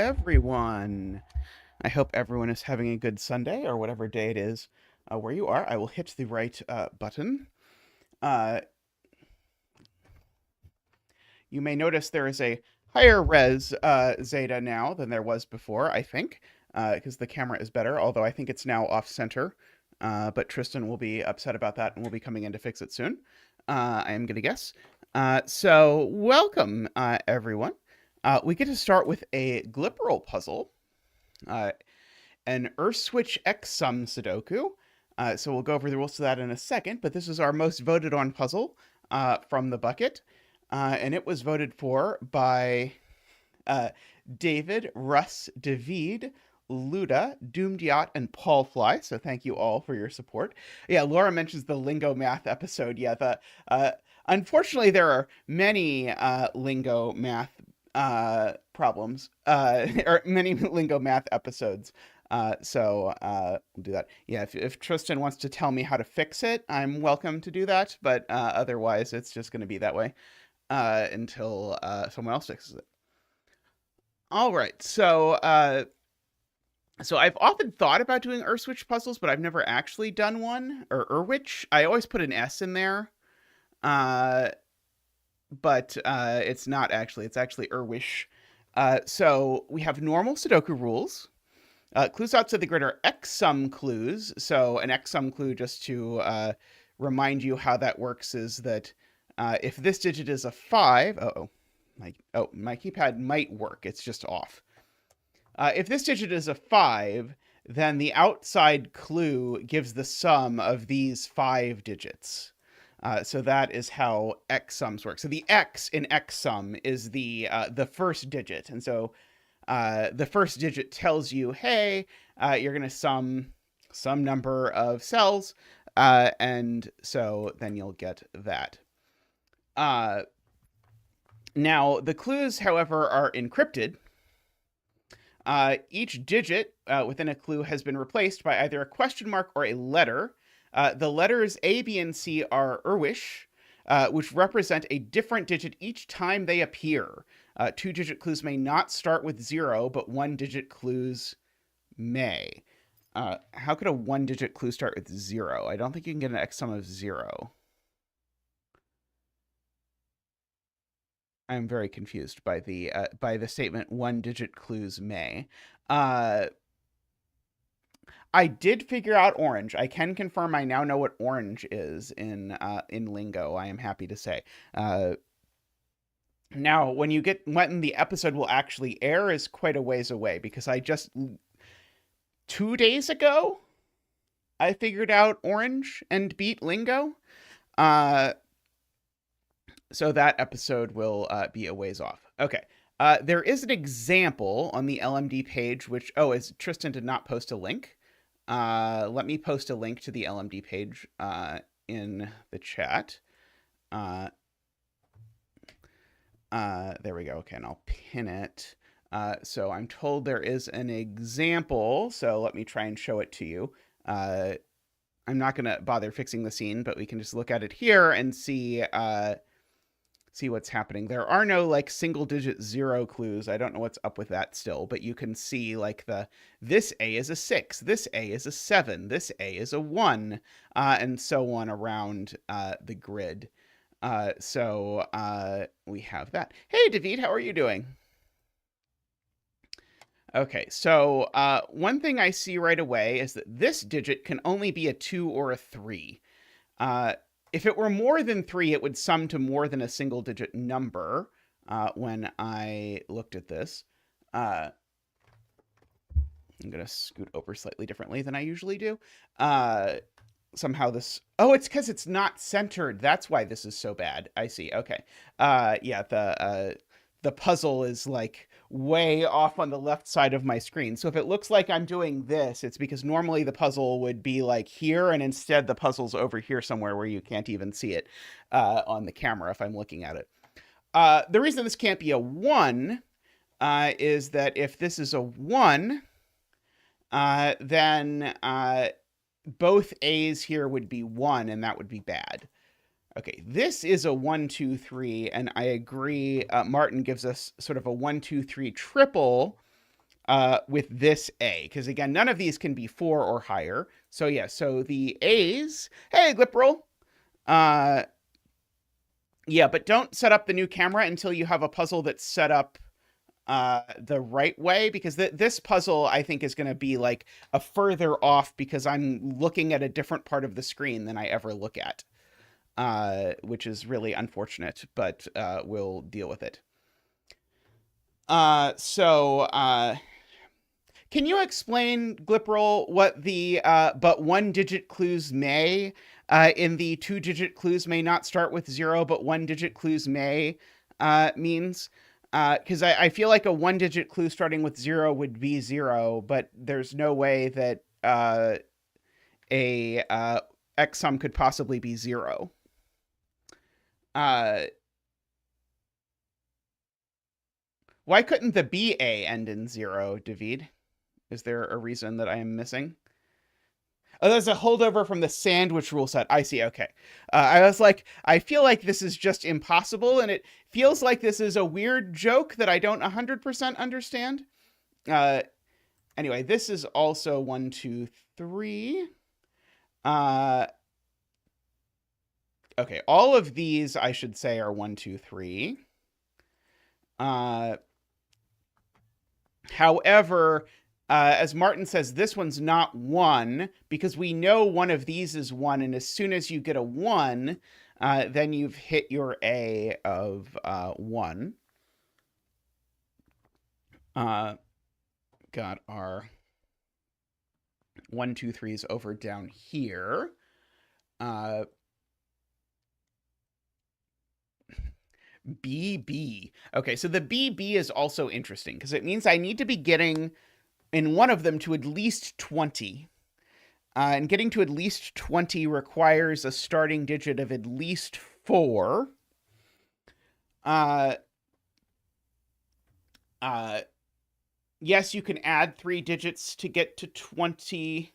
everyone. I hope everyone is having a good Sunday or whatever day it is where you are. I will hit the right button. Uh, you may notice there is a higher res Zeta now than there was before, I think, because the camera is better, although I think it's now off center. But Tristan will be upset about that and will be coming in to fix it soon. I am going to guess. So welcome, everyone. We get to start with a Gliperal puzzle, an Irrwisch X-sum Sudoku. So we'll go over the rules to that in a second, but this is our most voted on puzzle from the bucket. And it was voted for by David, Russ, David, Luda, Doomed Yacht, and Paul Fly. So thank you all for your support. Yeah, Laura mentions the lingo math episode. Yeah, unfortunately, there are many lingo math problems, or many lingo math episodes. So we'll do that. Yeah, if Tristan wants to tell me how to fix it, I'm welcome to do that. But otherwise, it's just going to be that way until someone else fixes it. All right, so I've often thought about doing Irrwisch puzzles, but I've never actually done one, or Irrwisch. I always put an S in there, but it's not actually. It's actually Irrwisch. So we have normal Sudoku rules. Clues outside the grid are X-sum clues. So an X-sum clue, just to remind you how that works, is that if this digit is a 5... my keypad might work. It's just off. If this digit is a 5, then the outside clue gives the sum of these 5 digits. So that is how X-sums work. So the X in X-sum is the first digit. And so the first digit tells you, hey, you're going to sum some number of cells. And so then you'll get that. Now, the clues, however, are encrypted. Each digit within a clue has been replaced by either a question mark or a letter. The letters A, B, and C are Irrwisch, which represent a different digit each time they appear. 2-digit clues may not start with 0, but 1-digit clues may. How could a 1-digit clue start with 0? I don't think you can get an X sum of 0. I'm very confused by the statement 1-digit clues may. I did figure out orange. I can confirm I now know what orange is in lingo. I am happy to say. Now, when the episode will actually air is quite a ways away, because I just 2 days ago I figured out orange and beat lingo. So that episode will be a ways off. Okay. There is an example on the LMD page, which, as Tristan did not post a link. Let me post a link to the LMD page in the chat. There we go. Okay, and I'll pin it. So I'm told there is an example. So let me try and show it to you. I'm not going to bother fixing the scene, but we can just look at it here and see what's happening. There are no like single digit 0 clues. I don't know what's up with that still, but you can see like this A is a 6, this A is a 7, this A is a 1, and so on around the grid. So we have that. Hey, David, how are you doing? Okay, so one thing I see right away is that this digit can only be a 2 or a 3. If it were more than 3, it would sum to more than a single digit number when I looked at this. I'm going to scoot over slightly differently than I usually do. Somehow this... Oh, it's because it's not centered. That's why this is so bad. I see. Okay. Yeah, the puzzle is like way off on the left side of my screen. So if it looks like I'm doing this, it's because normally the puzzle would be like here, and instead the puzzle's over here somewhere where you can't even see it on the camera if I'm looking at it. The reason this can't be a 1 is that if this is a 1, then both A's here would be 1, and that would be bad. Okay, this is a 1, 2, 3, and I agree. Martin gives us sort of a 1, 2, 3 triple, with this A, because again, none of these can be 4 or higher. So yeah, so the A's, hey, Gliperal. Yeah, but don't set up the new camera until you have a puzzle that's set up the right way, because this puzzle I think is going to be like a further off because I'm looking at a different part of the screen than I ever look at, which is really unfortunate, but we'll deal with it. Can you explain, Gliperal, what the but one-digit clues may in the two-digit clues may not start with 0, but one-digit clues may means? Because I feel like a one-digit clue starting with 0 would be 0, but there's no way that a X sum could possibly be 0. Why couldn't the BA end in 0, David? Is there a reason that I am missing? Oh, there's a holdover from the sandwich rule set. I see. Okay. I was like, I feel like this is just impossible, and it feels like this is a weird joke that I don't 100% understand. Anyway, this is also 1, 2, 3. Okay, all of these I should say are 1, 2, 3. However, as Martin says, this one's not 1 because we know one of these is 1, and as soon as you get a 1, then you've hit your A of 1. Got our 1, 2, 3s over down here. BB. Okay, so the BB is also interesting because it means I need to be getting in one of them to at least 20. And getting to at least 20 requires a starting digit of at least 4. Yes, you can add 3 digits to get to 20.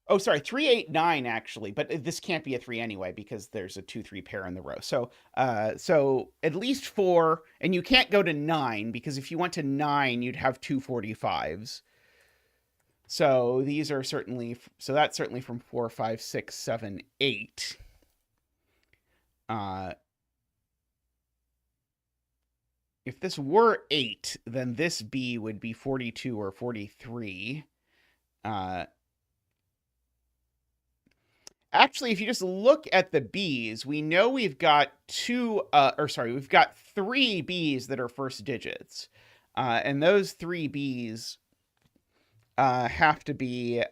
Oh, sorry, 3, 8, 9 actually, but this can't be a 3 anyway because there's a 2, 3 pair in the row. So at least 4, and you can't go to 9 because if you went to 9, you'd have 2 45s. So these are certainly, so that's certainly from 4, 5, 6, 7, 8. If this were 8, then this B would be 42 or 43. Actually, if you just look at the B's, we know we've got we've got 3 B's that are first digits. And those 3 B's have to be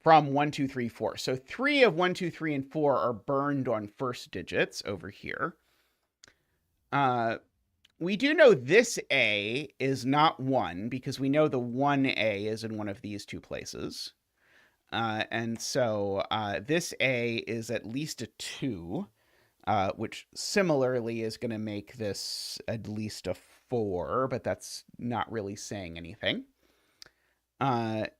from 1, 2, 3, 4. So 3 of 1, 2, 3, and 4 are burned on first digits over here. We do know this A is not 1 because we know the 1A is in one of these two places. And so this A is at least a 2, which similarly is going to make this at least a 4, but that's not really saying anything. But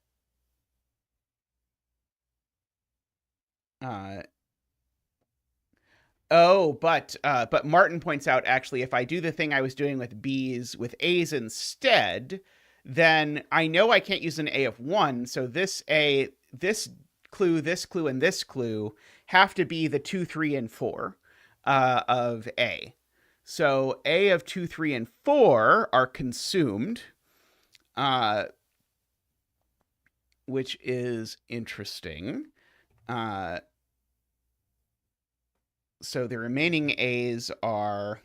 Martin points out, actually, if I do the thing I was doing with B's with A's instead, then I know I can't use an A of 1, so this A, this clue, and this clue have to be the 2, 3, and 4 of A. So A of 2, 3, and 4 are consumed, which is interesting. So the remaining A's are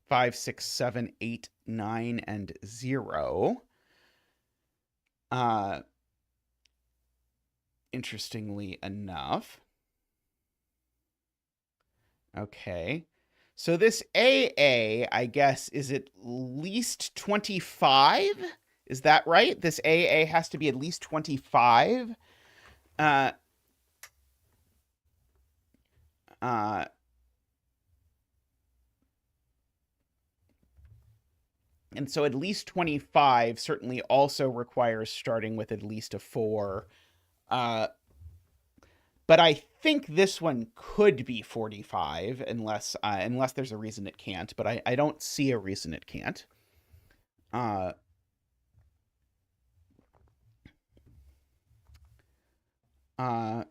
5, 6, 7, 8, 9, and 0. Interestingly enough. Okay. So this AA, I guess, is at least 25? Is that right? This AA has to be at least 25? And so at least 25 certainly also requires starting with at least a 4. But I think this one could be 45 unless there's a reason it can't. But I don't see a reason it can't. Uh, uh,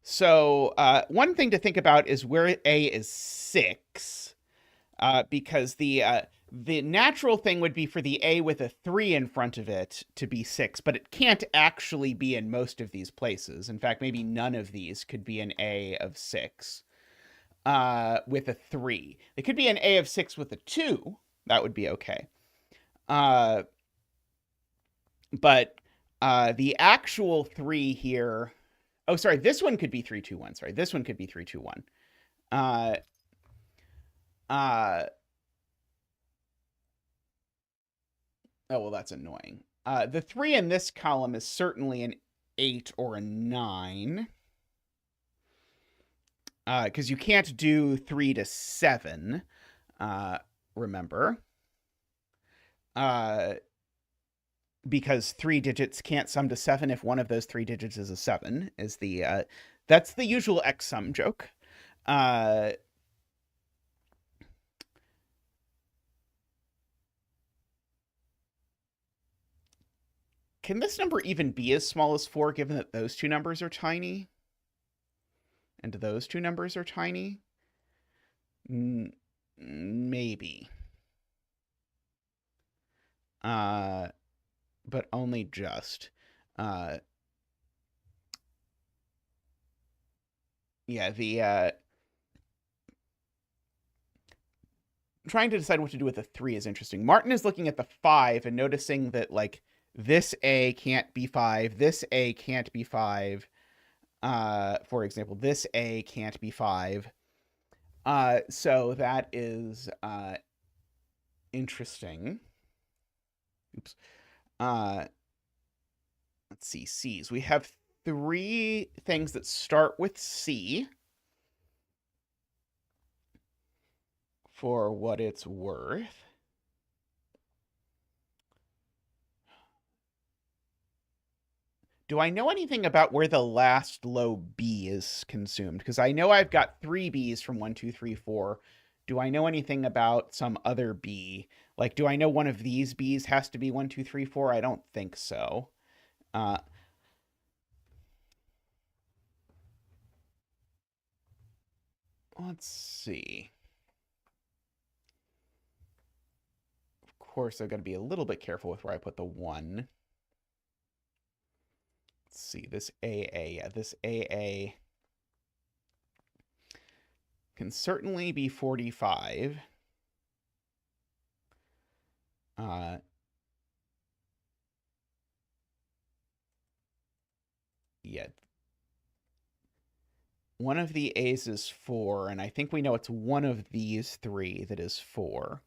so one thing to think about is where A is 6, because the natural thing would be for the A with a 3 in front of it to be 6, but it can't actually be in most of these places. In fact, maybe none of these could be an A of 6 with a 3. It could be an A of 6 with a 2. That would be okay. But the actual 3 here... Oh, sorry, this one could be 3, 2, 1. Sorry, this one could be 3, 2, 1. Oh, well, that's annoying. The 3 in this column is certainly an 8 or a 9. Because you can't do 3 to 7, remember. Because 3 digits can't sum to 7 if one of those 3 digits is a 7, is the that's the usual X sum joke. Can this number even be as small as 4, given that those two numbers are tiny? And those two numbers are tiny? Maybe. But only just. Yeah, trying to decide what to do with the 3 is interesting. Martin is looking at the 5 and noticing that, like, this A can't be 5, this A can't be 5. For example, this A can't be 5. So that is interesting. Oops. Let's see, C's. We have 3 things that start with C. For what it's worth. Do I know anything about where the last low B is consumed? Because I know I've got 3 B's from 1, 2, 3, 4. Do I know anything about some other B? Like, do I know one of these B's has to be 1, 2, 3, 4? I don't think so. Let's see. Of course, I've got to be a little bit careful with where I put the 1. Let's see, this AA. Yeah, this AA can certainly be 45. Yeah. One of the A's is 4, and I think we know it's one of these 3 that is 4.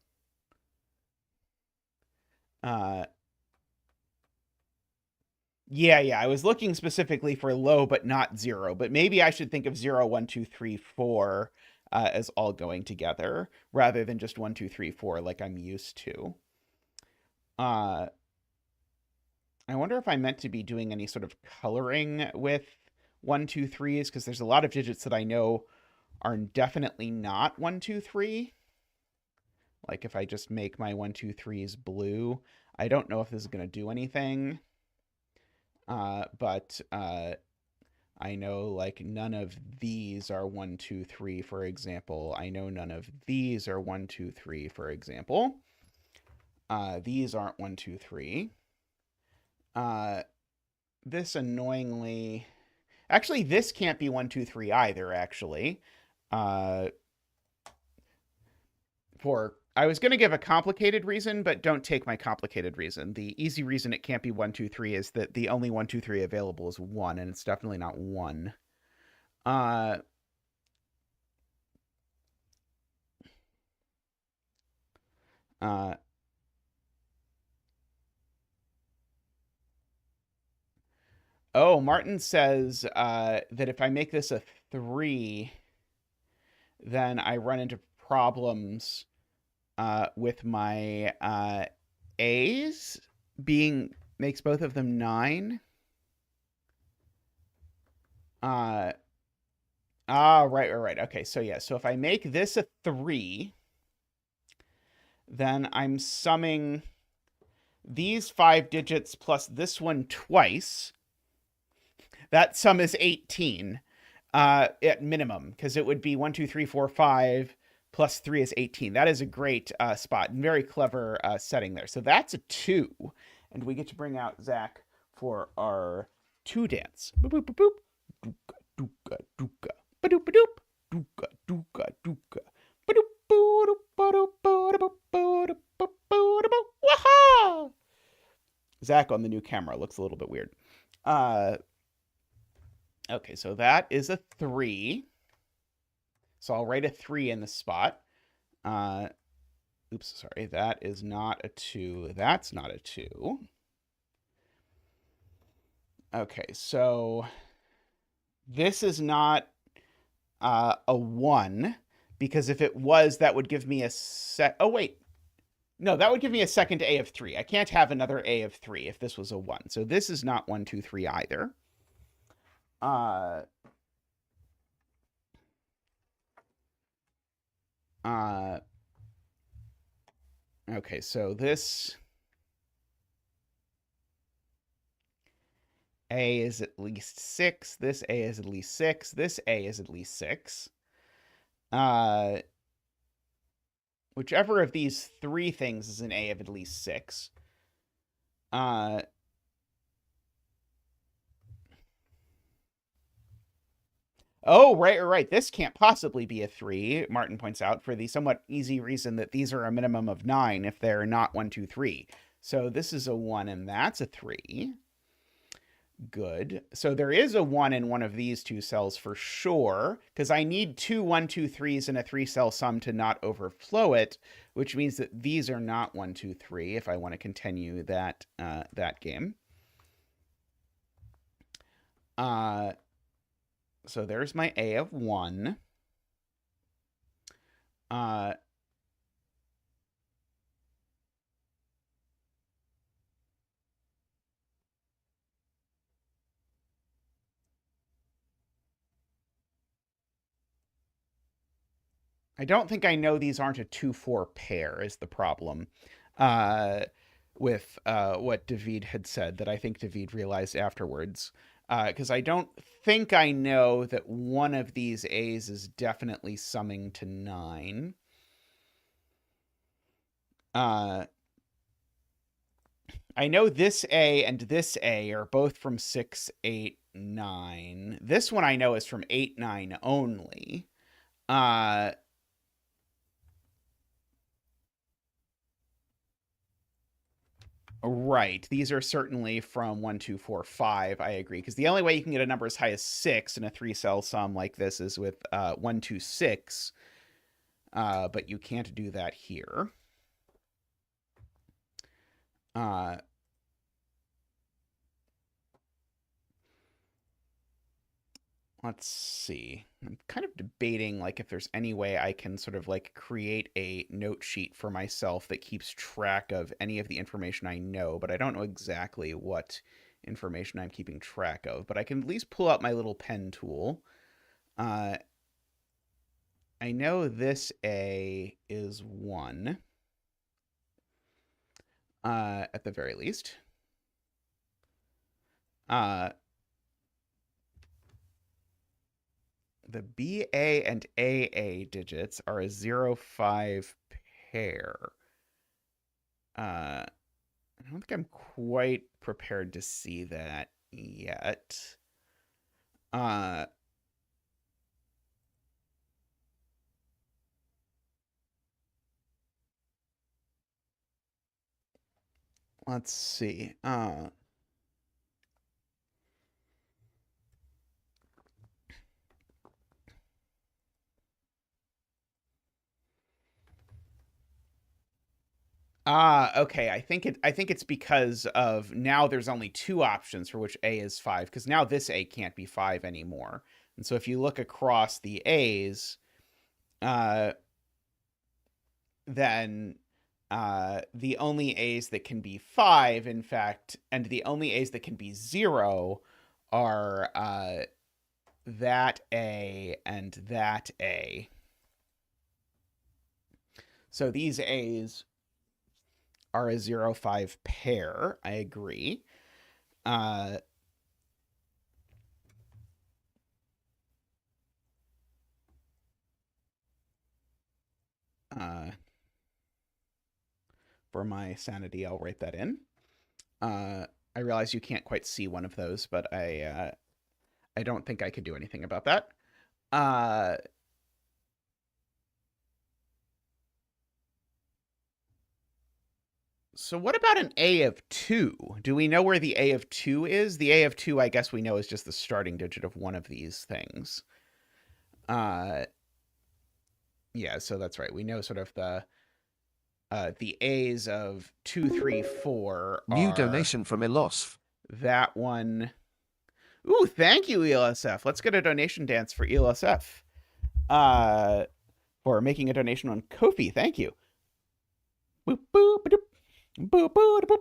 Yeah, I was looking specifically for low, but not 0. But maybe I should think of 0, 1, 2, 3, 4 as all going together, rather than just 1, 2, 3, 4 like I'm used to. I wonder if I meant to be doing any sort of coloring with 1, 2, 3s, because there's a lot of digits that I know are definitely not 1, 2, 3. Like if I just make my 1, 2, 3s blue, I don't know if this is going to do anything. But I know, like, none of these are 1, 2, 3, for example. I know none of these are 1, 2, 3, for example. These aren't 1, 2, 3. This annoyingly... Actually, this can't be 1, 2, 3 either, actually. I was going to give a complicated reason, but don't take my complicated reason. The easy reason it can't be 1, 2, 3 is that the only 1, 2, 3 available is 1, and it's definitely not 1. Oh, Martin says that if I make this a 3, then I run into problems with my A's makes both of them 9. Right. Okay, so yeah, so if I make this a 3, then I'm summing these 5 digits plus this one twice. That sum is 18 at minimum, because it would be 1, 2, 3, 4, 5 plus 3 is 18. That is a great spot and very clever setting there. So that's a 2. And we get to bring out Zach for our 2 dance. Boop, boop, boop, boop. Dooka, dooka, ba-doop, ba-doop. Dooka, dooka, dooka. Ba-doop, ba-doop, ba-doop, ba-doop, ba-doop, ba-doop. Waha! Zach on the new camera looks a little bit weird. Okay, so that is a 3. So I'll write a 3 in the spot. Oops, sorry. That is not a 2. That's not a 2. Okay, so this is not a 1, because if it was, that would give me a set. Oh, wait. No, that would give me a second A of 3. I can't have another A of 3 if this was a 1. So this is not 1, 2, 3 either. Okay, so this A is at least 6. This A is at least 6. This A is at least 6. Whichever of these 3 things is an A of at least 6. Oh, right. This can't possibly be a 3, Martin points out, for the somewhat easy reason that these are a minimum of 9 if they're not 1, 2, 3. So this is a 1, and that's a 3. Good. So there is a 1 in one of these 2 cells for sure, because I need 2 1, 2, 3s in a 3-cell sum to not overflow it, which means that these are not 1, 2, 3 if I want to continue that game. So there's my A of 1. I don't think I know these aren't a 2-4 pair is the problem with what David had said that I think David realized afterwards. Because I don't think I know that one of these A's is definitely summing to 9. I know this A and this A are both from 6, 8, 9. This one I know is from 8, 9 only. Right. These are certainly from 1, 2, 4, 5. I agree. Because the only way you can get a number as high as 6 in a 3-cell sum like this is with 1, 2, 6. But you can't do that here. Let's see. I'm kind of debating like if there's any way I can sort of like create a note sheet for myself that keeps track of any of the information I know, but I don't know exactly what information I'm keeping track of. But I can at least pull out my little pen tool. I know this A is 1 at the very least. The BA and AA digits are a 0, 5 pair. I don't think I'm quite prepared to see that yet. Let's see. Okay. I think it's because of now there's only 2 options for which A is 5, because now this A can't be 5 anymore. And so if you look across the A's, then the only A's that can be 5, in fact, and the only A's that can be 0 are that A and that A. So these A's are a 0-5 pair. I agree. For my sanity, I'll write that in. I realize you can't quite see one of those, but I don't think I could do anything about that. So what about an A of 2? Do we know where the A of 2 is? The A of 2, I guess we know, is just the starting digit of one of these things. Yeah, so that's right. We know sort of the A's of 2, 3, 4 New are donation from Ilosf. that one. Ooh, thank you, ELSF. Let's get a donation dance for ELSF. For making a donation on Ko-fi. Thank you. Boop, boop, boop, boop, boop, boop.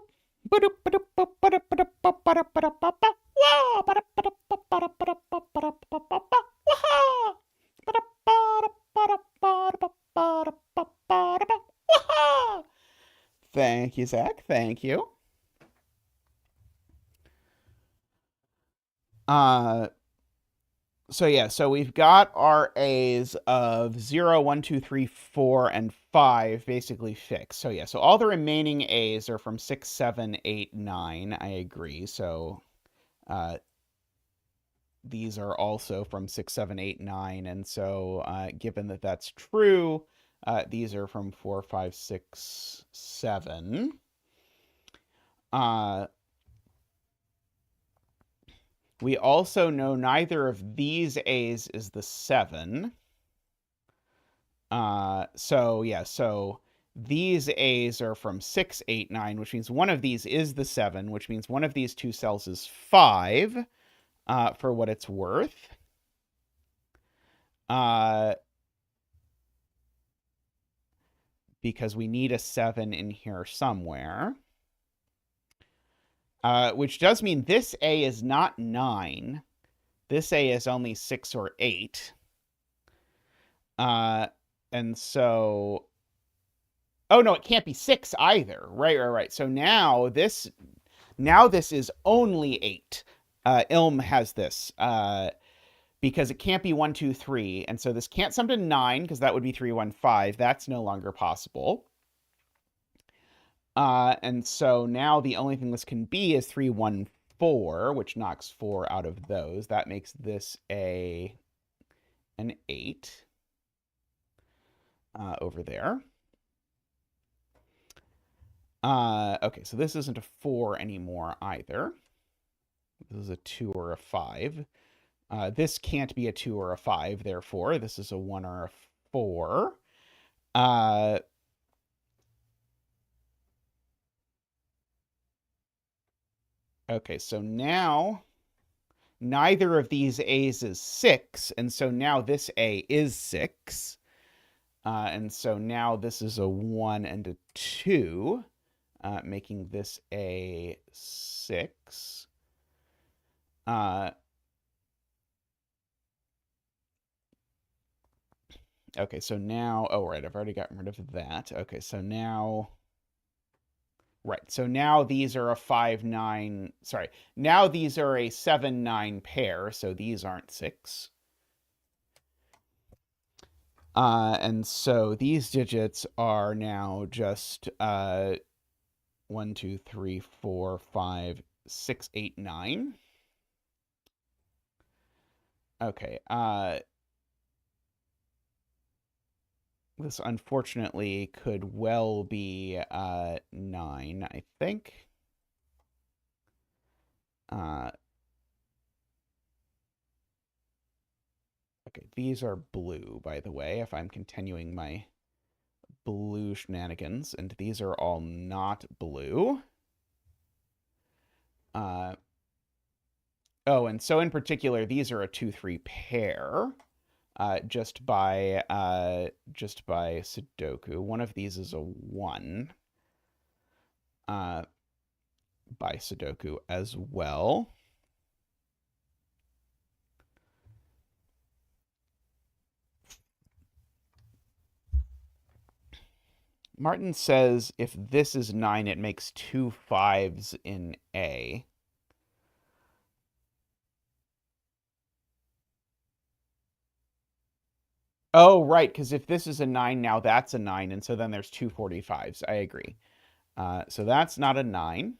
Thank you, Zach. Thank you. So yeah, so we've got our A's of 0, 1, 2, 3, 4, and 5 basically fixed. So yeah, so all the remaining A's are from 6, 7, 8, 9. I agree. So these are also from 6, 7, 8, 9. And so given that that's true, these are from 4, 5, 6, 7. We also know neither of these A's is the 7. So yeah, so these A's are from 6, 8, 9, which means one of these is the 7, which means one of these two cells is 5, for what it's worth. Because we need a 7 in here somewhere. Which does mean this A is not 9. This A is only 6 or 8. And so... Oh, no, it can't be 6 either. Right. So now this is only 8. Ilm has this. Because it can't be 1, 2, 3. And so this can't sum to 9, because that would be 3, 1, 5. That's no longer possible. And so now the only thing this can be is 3, 1, 4, which knocks 4 out of those. That makes this an 8 over there. Okay, so this isn't a 4 anymore either. This is a 2 or a 5. This can't be a 2 or a 5, therefore. This is a 1 or a 4. Okay, so now neither of these A's is 6, and so now this A is 6. And so now this is a 1 and a 2, making this a 6. Okay, so now... Oh, right, I've already gotten rid of that. Okay, so now... Right, so now these are a 5, 9... Sorry, now these are a 7, 9 pair, so these aren't 6. And so these digits are now just 1, 2, 3, 4, 5, 6, 8, 9. Okay, this unfortunately could well be 9, I think. Okay, these are blue, by the way, if I'm continuing my blue shenanigans, and these are all not blue. Oh, and so in particular, these are a 2, 3 pair. Just by Sudoku. One of these is a 1 by Sudoku as well. Martin says if this is 9, it makes 2 5s in A. Oh, right, because if this is a 9 now, that's a 9, and so then there's 2 45s. I agree. So that's not a 9.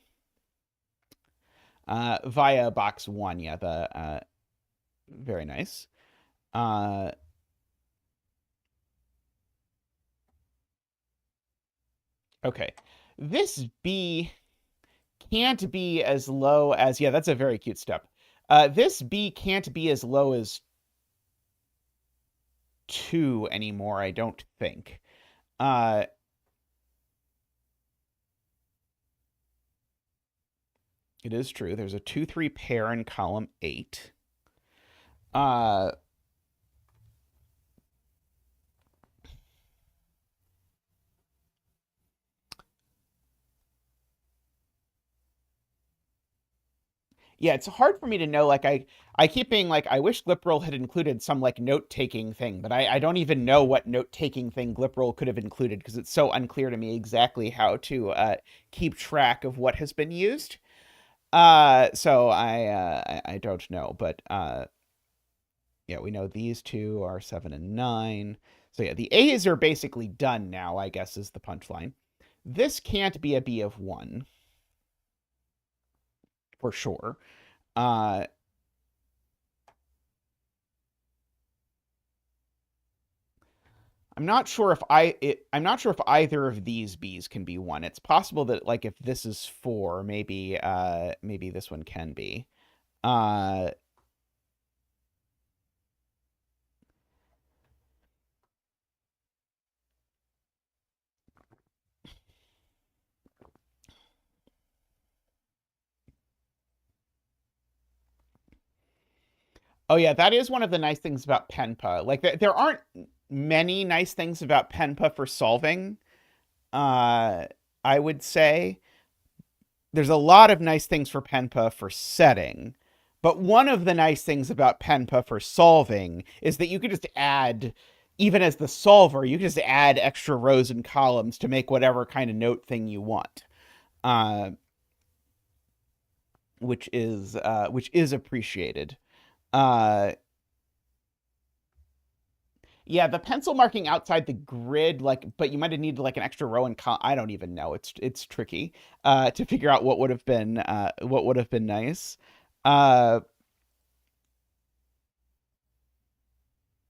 Via box 1, yeah, very nice. Okay. This B can't be as low as, yeah, that's a very cute step. This B can't be as low as 2 anymore, I don't think. It is true. There's a 2-3 pair in column 8. Yeah, it's hard for me to know. Like, I keep being like, I wish Gliperal had included some like note-taking thing, but I don't even know what note-taking thing Gliperal could have included because it's so unclear to me exactly how to keep track of what has been used. So I don't know, but yeah, we know these two are 7 and 9. So yeah, the A's are basically done now, I guess, is the punchline. This can't be a B of 1 for sure. I'm not sure if I'm not sure if either of these B's can be 1. It's possible that like if this is 4, maybe maybe this one can be. Uh Oh yeah, that is one of the nice things about Penpa. Like there aren't many nice things about Penpa for solving. Uh I would say there's a lot of nice things for Penpa for setting, but one of the nice things about Penpa for solving is that you can just add, even as the solver, you can just add extra rows and columns to make whatever kind of note thing you want, uh, which is appreciated. Uh, yeah, the pencil marking outside the grid, like, but you might have needed like an extra row and I don't even know. It's tricky to figure out what would have been nice. Uh,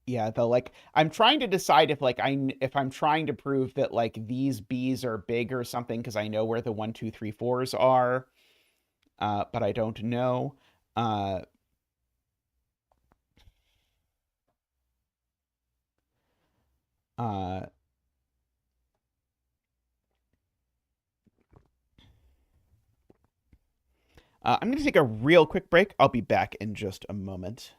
yeah, the like I'm trying to decide if I'm trying to prove that like these B's are big or something because I know where the 1, 2, 3, 4s are, but I don't know. Uh, uh, I'm going to take a real quick break. I'll be back in just a moment.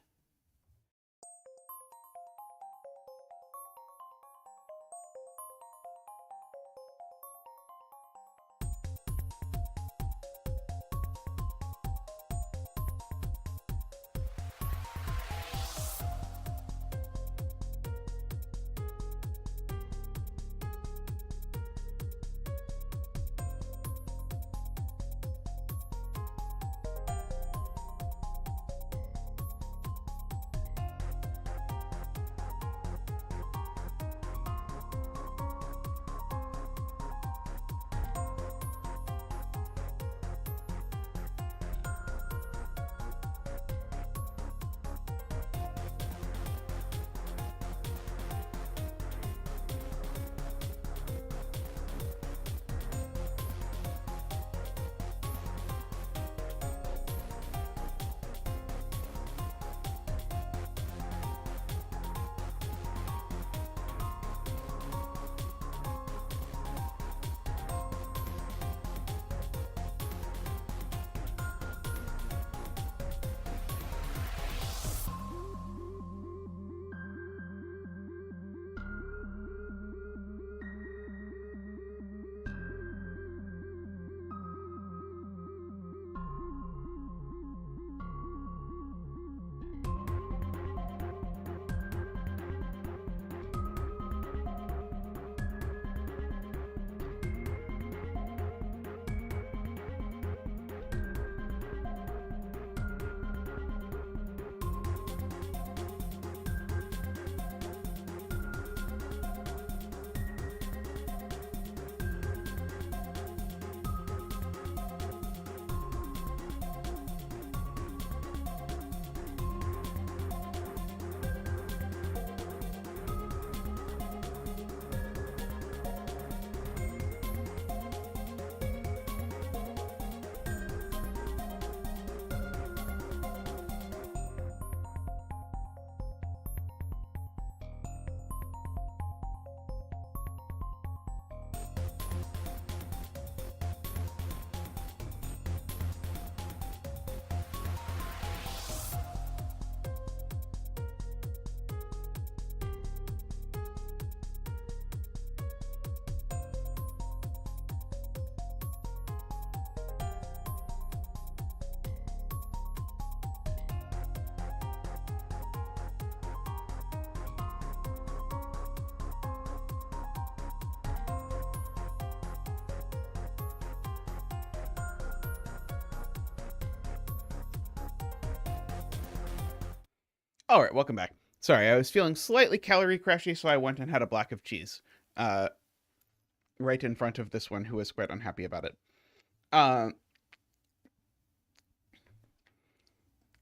All right, welcome back. Sorry, I was feeling slightly calorie crashy, so I went and had a block of cheese. Right in front of this one who was quite unhappy about it.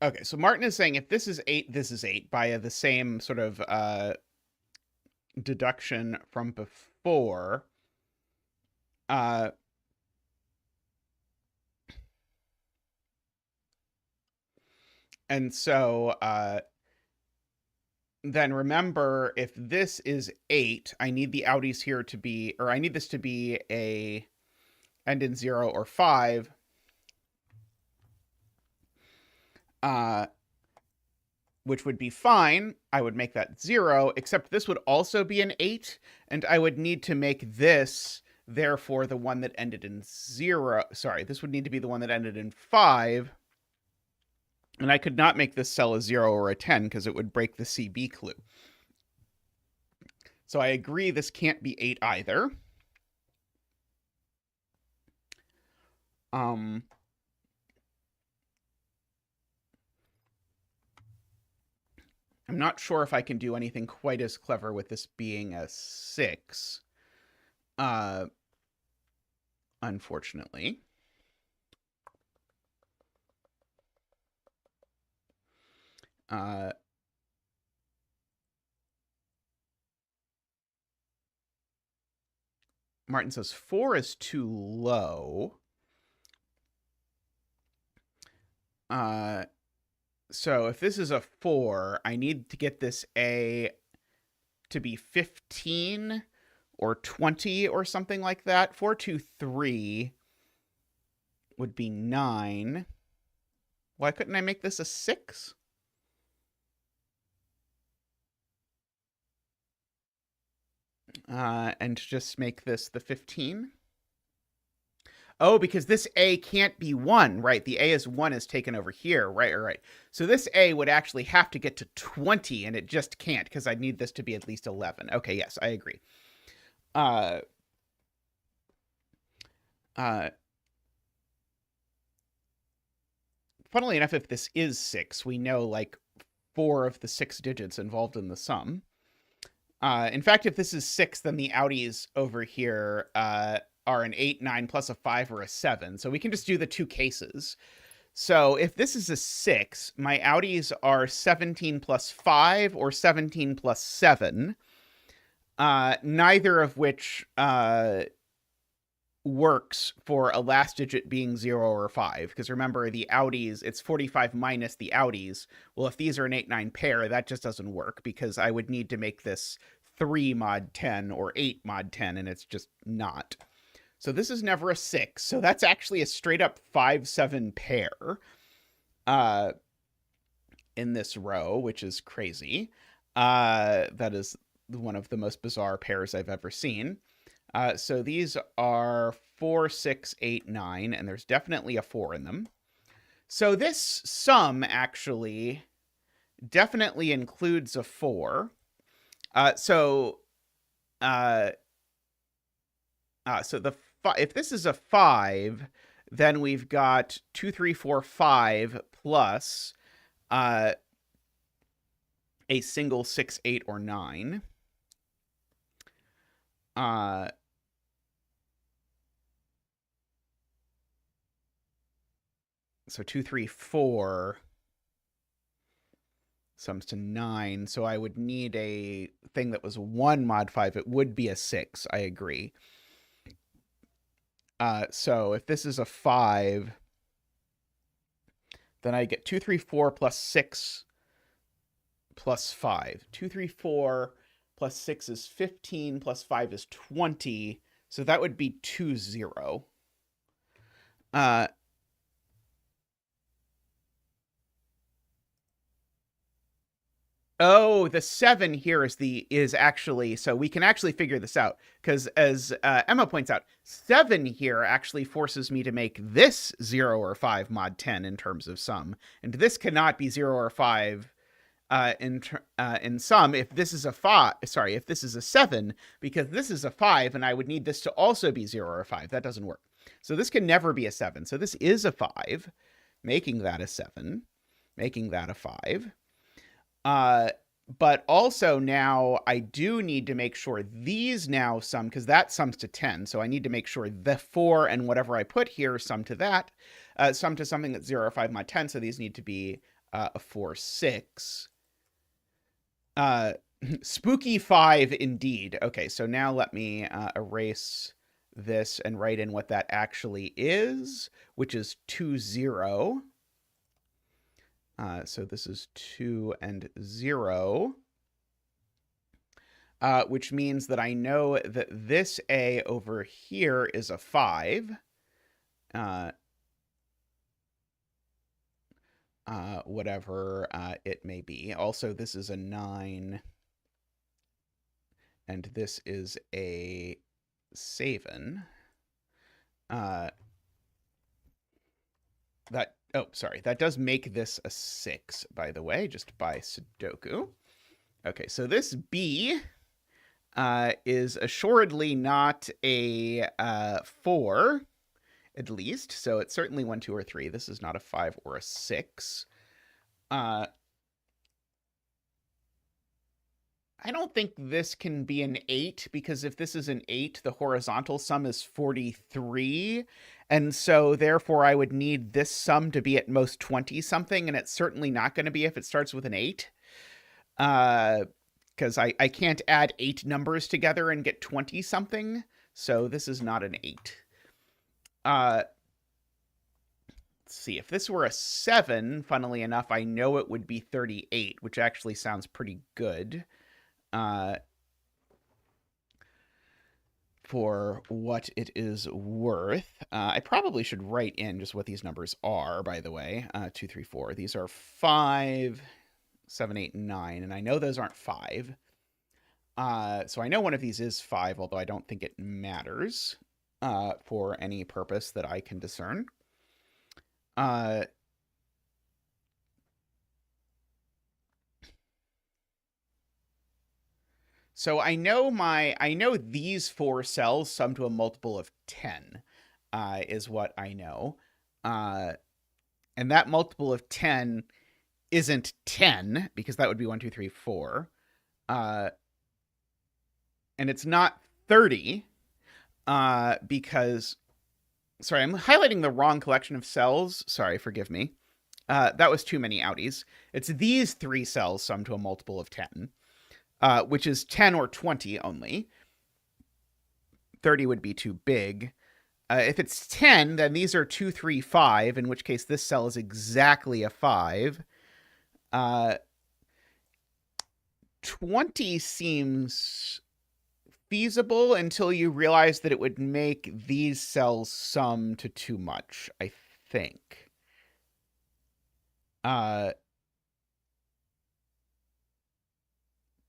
Okay, so Martin is saying if this is 8, this is 8 by the same sort of deduction from before. And so then remember, if this is 8, I need the outies here to be, or I need this to be a end in 0 or 5. Which would be fine. I would make that 0, except this would also be an 8, and I would need to make this, therefore, the one that ended in 0. Sorry, this would need to be the one that ended in 5. And I could not make this cell a 0 or a 10 because it would break the CB clue. So I agree this can't be 8 either. I'm not sure if I can do anything quite as clever with this being a 6. Unfortunately. Martin says 4 is too low. So if this is a 4, I need to get this A to be 15 or 20 or something like that. 4, 2, 3 would be 9. Why couldn't I make this a 6? And just make this the 15. Oh, because this A can't be 1, right? The A is 1 is taken over here, right. So this A would actually have to get to 20, and it just can't, because I need this to be at least 11. Okay, yes, I agree. Funnily enough, if this is 6, we know, like, 4 of the 6 digits involved in the sum. In fact, if this is 6, then the outies over here are an 8, 9, plus a 5, or a 7. So we can just do the 2 cases. So if this is a 6, my outies are 17 plus 5 or 17 plus 7, neither of which works for a last digit being 0 or 5. Because remember, the outies, it's 45 minus the outies. Well, if these are an 8, 9 pair, that just doesn't work, because I would need to make this 3 mod 10 or 8 mod 10, and it's just not. So this is never a 6. So that's actually a straight up 5, 7 pair in this row, which is crazy. That is one of the most bizarre pairs I've ever seen. So these are 4, 6, 8, 9, and there's definitely a 4 in them. So this sum actually definitely includes a 4. So if this is a 5, then we've got 2, 3, 4, 5 plus a single 6, 8, or 9. So 2, 3, 4 sums to 9. So I would need a thing that was 1 mod 5. It would be a 6. I agree. So if this is a 5, then I get 2, 3, 4 plus 6 plus 5. 2, 3, 4 plus 6 is 15 plus 5 is 20. So that would be 2, 0. Oh, the 7 here is actually, so we can actually figure this out, because as Emma points out, 7 here actually forces me to make this 0 or 5 mod 10 in terms of sum, and this cannot be 0 or 5 in sum if this is a 5. Sorry, if this is a 7, because this is a 5, and I would need this to also be 0 or 5. That doesn't work. So this can never be a 7. So this is a 5, making that a 7, making that a 5. But also now I do need to make sure these now sum, because that sums to 10. So I need to make sure the 4 and whatever I put here sum to that, sum to something that's 0 or 5 mod 10. So these need to be a 4, 6. Spooky 5 indeed. Okay, so now let me erase this and write in what that actually is, which is 2, 0. So this is 2 and 0, which means that I know that this A over here is a 5. Whatever it may be. Also, this is a 9. And this is a 7. That does make this a 6, by the way, just by Sudoku. Okay, so this B is assuredly not a 4, at least. So it's certainly 1, 2, or 3. This is not a 5 or a 6. I don't think this can be an 8, because if this is an 8, the horizontal sum is 43. And so therefore I would need this sum to be at most 20 something, and it's certainly not going to be if it starts with an 8. Because I can't add 8 numbers together and get 20 something. So this is not an 8. Let's see, if this were a 7, funnily enough, I know it would be 38, which actually sounds pretty good. For what it is worth. I probably should write in just what these numbers are, by the way. 2, 3, 4. These are 5, 7, 8, 9, and I know those aren't 5. So I know one of these is 5, although I don't think it matters for any purpose that I can discern. So I know these 4 cells sum to a multiple of 10, is what I know. And that multiple of 10 isn't 10, because that would be 1, 2, 3, 4. And it's not 30, because... Sorry, I'm highlighting the wrong collection of cells. Sorry, forgive me. That was too many outies. It's these 3 cells sum to a multiple of 10. Which is 10 or 20 only. 30 would be too big. If it's 10, then these are 2, 3, 5, in which case this cell is exactly a 5. 20 seems feasible until you realize that it would make these cells sum to too much, I think.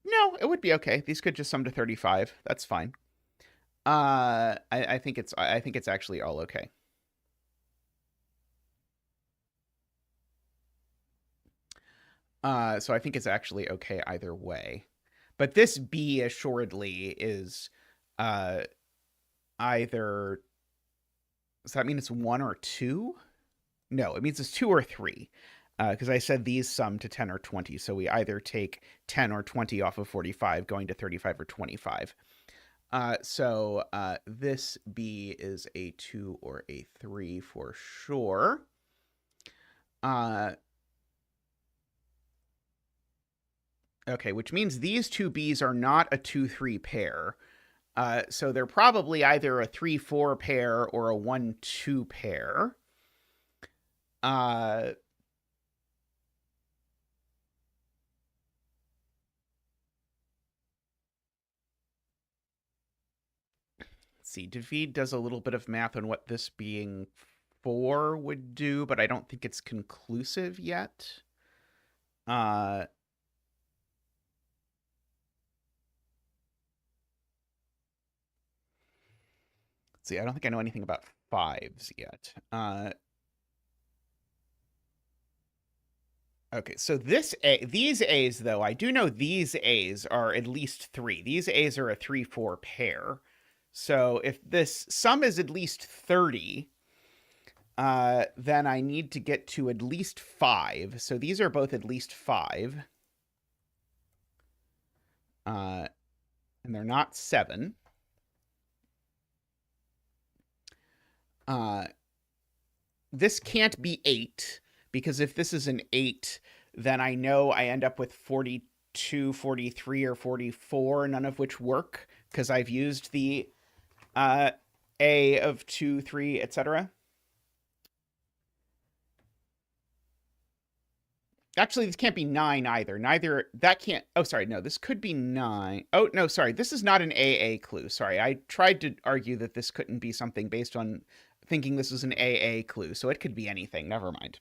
No, it would be okay. These could just sum to 35. That's fine. I think it's actually all okay. So I think it's actually okay either way. But this B assuredly is either... Does that mean it's 1 or 2? No, it means it's 2 or 3. Because I said these sum to 10 or 20, so we either take 10 or 20 off of 45, going to 35 or 25. So this B is a 2 or a 3 for sure. Okay, which means these two Bs are not a 2-3 pair. So they're probably either a 3-4 pair or a 1-2 pair. Let's see, David does a little bit of math on what this being 4 would do, but I don't think it's conclusive yet. Let's see, I don't think I know anything about 5s yet. Okay, so these A's, though, I do know these A's are at least 3. These A's are a 3-4 pair. So if this sum is at least 30, then I need to get to at least 5. So these are both at least 5. and they're not 7. This can't be 8, because if this is an 8, then I know I end up with 42, 43, or 44, none of which work, because I've used the A of 2, 3, etc. Actually, this can't be 9 either. Neither, that can't, oh, sorry, no, this could be 9. Oh, no, sorry, this is not an AA clue. Sorry, I tried to argue that this couldn't be something based on thinking this was an AA clue, so it could be anything. Never mind.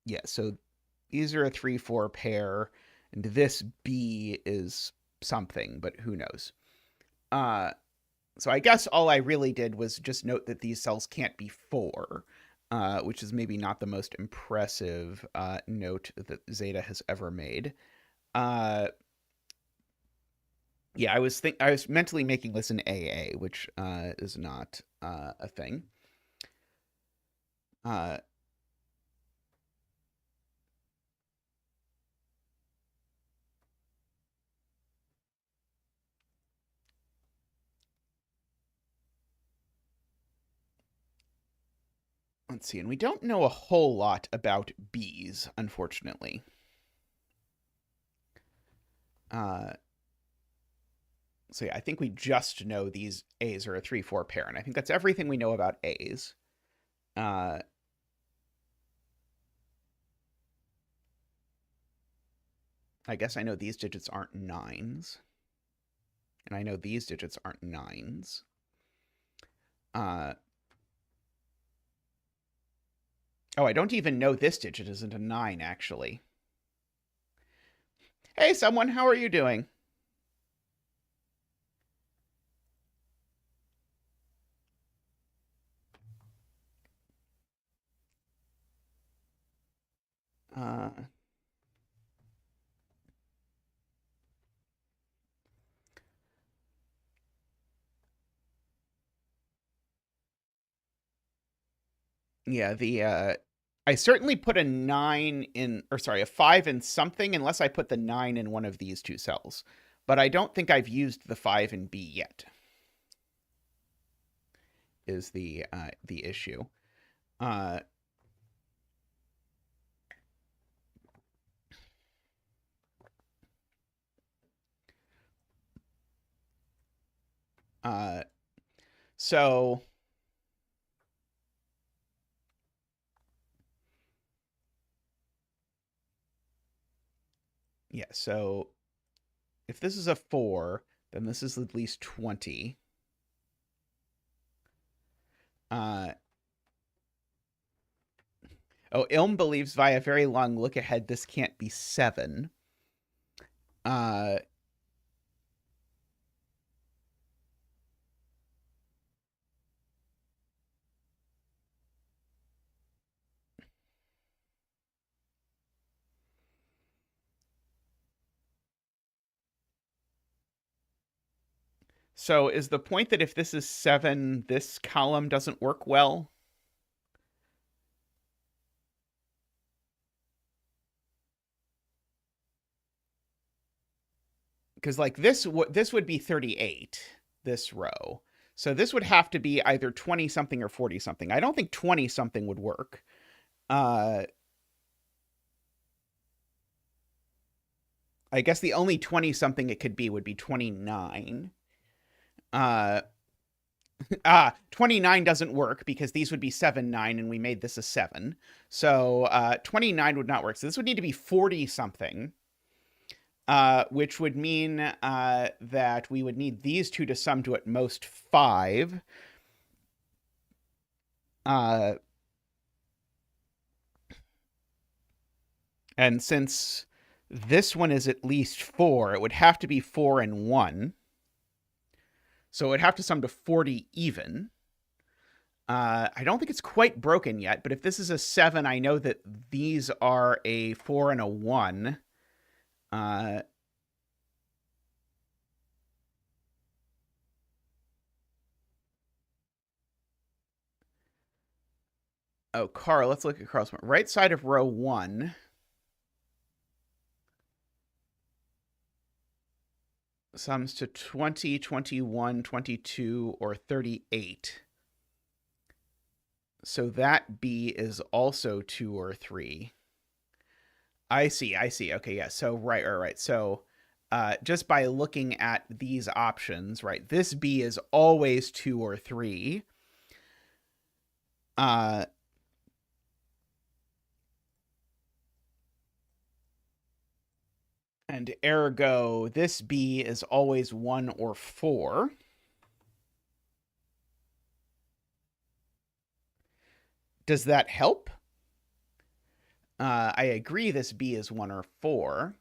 Yeah, so these are a 3-4 pair, and this B is something, but who knows. So I guess all I really did was just note that these cells can't be 4, which is maybe not the most impressive note that Zeta has ever made. Yeah, I was mentally making this an AA, which is not a thing. Let's see, and we don't know a whole lot about B's, unfortunately. So yeah, I think we just know these A's are a 3-4 pair, and I think that's everything we know about A's. I guess I know these digits aren't 9s. And I know these digits aren't 9s. Oh, I don't even know this digit isn't a 9, actually. Hey, someone, how are you doing? Yeah, I certainly put a 9 in, or sorry, a 5 in something, unless I put the 9 in one of these two cells. But I don't think I've used the 5 in B yet, is the issue. So yeah, so if this is a 4, then this is at least 20. Oh, Ilm believes via very long look ahead this can't be 7. So is the point that if this is 7, this column doesn't work well? Because like this would be 38, this row. So this would have to be either 20 something or 40 something. I don't think 20 something would work. I guess the only 20 something it could be would be 29. 29 doesn't work because these would be 7, 9, and we made this a 7. So 29 would not work. So this would need to be 40 something, which would mean that we would need these two to sum to at most 5. And since this one is at least 4, it would have to be 4 and 1. So it would have to sum to 40 even. I don't think it's quite broken yet, but if this is a 7, I know that these are a 4 and a 1. Oh, Carl, let's look at Carl's right side of row 1. sums to 20, 21, 22, or 38. So that B is also 2 or 3. I see. Okay, yeah. So, right. So, just by looking at these options, right, this B is always 2 or 3. And ergo, this B is always 1 or 4. Does that help? I agree this B is 1 or 4.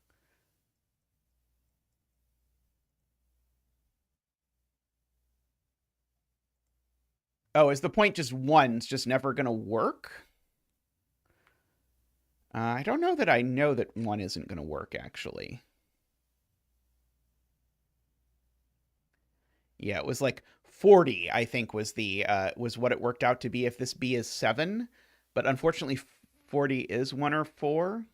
Oh, is the point just 1's just never going to work? I don't know that I know that 1 isn't going to work, actually. Yeah, it was like 40, I think, was what it worked out to be if this B is 7. But unfortunately, 40 is 1 or 4.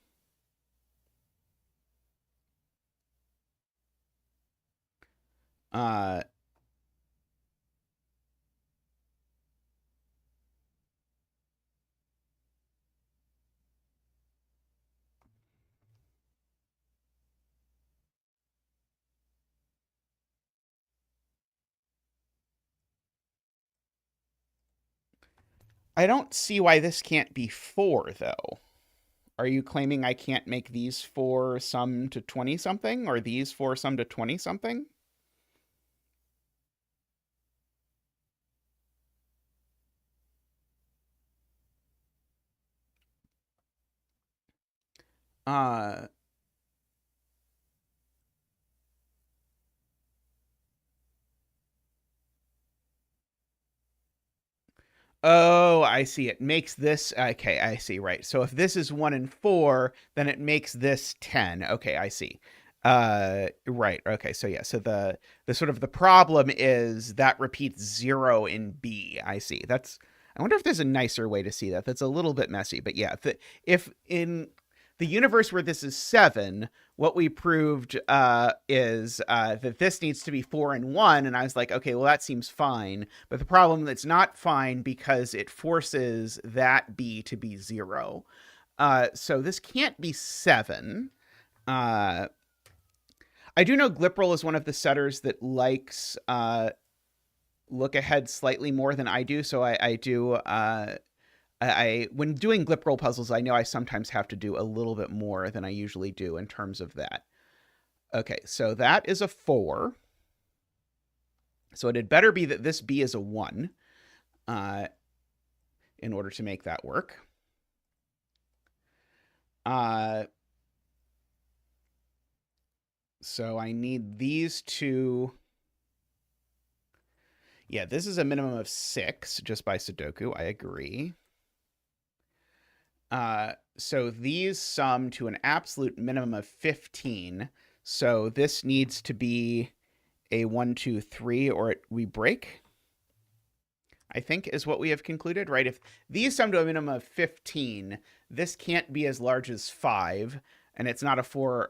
I don't see why this can't be 4, though. Are you claiming I can't make these 4 sum to 20-something, or these 4 sum to 20-something? Uh, oh, I see. It makes this, okay, I see, right. So if this is 1 and 4, then it makes this 10. Okay, I see. Right. Okay, so yeah, so the sort of the problem is that repeats 0 in B. I see. I wonder if there's a nicer way to see that. That's a little bit messy, but yeah, if in the universe where this is 7, what we proved is that this needs to be 4 and 1, and I was like, okay, well, that seems fine. But the problem, that's not fine because it forces that B to be 0. So this can't be 7. I do know Gliperal is one of the setters that likes look ahead slightly more than I do, so I do. When doing Gliperal puzzles, I know I sometimes have to do a little bit more than I usually do in terms of that. Okay, so that is a 4. So it had better be that this B is a 1 in order to make that work. So I need these two. Yeah, this is a minimum of 6 just by Sudoku. I agree. So these sum to an absolute minimum of 15. So this needs to be a 1, 2, 3, or we break, I think, is what we have concluded, right? If these sum to a minimum of 15, this can't be as large as 5, and it's not a 4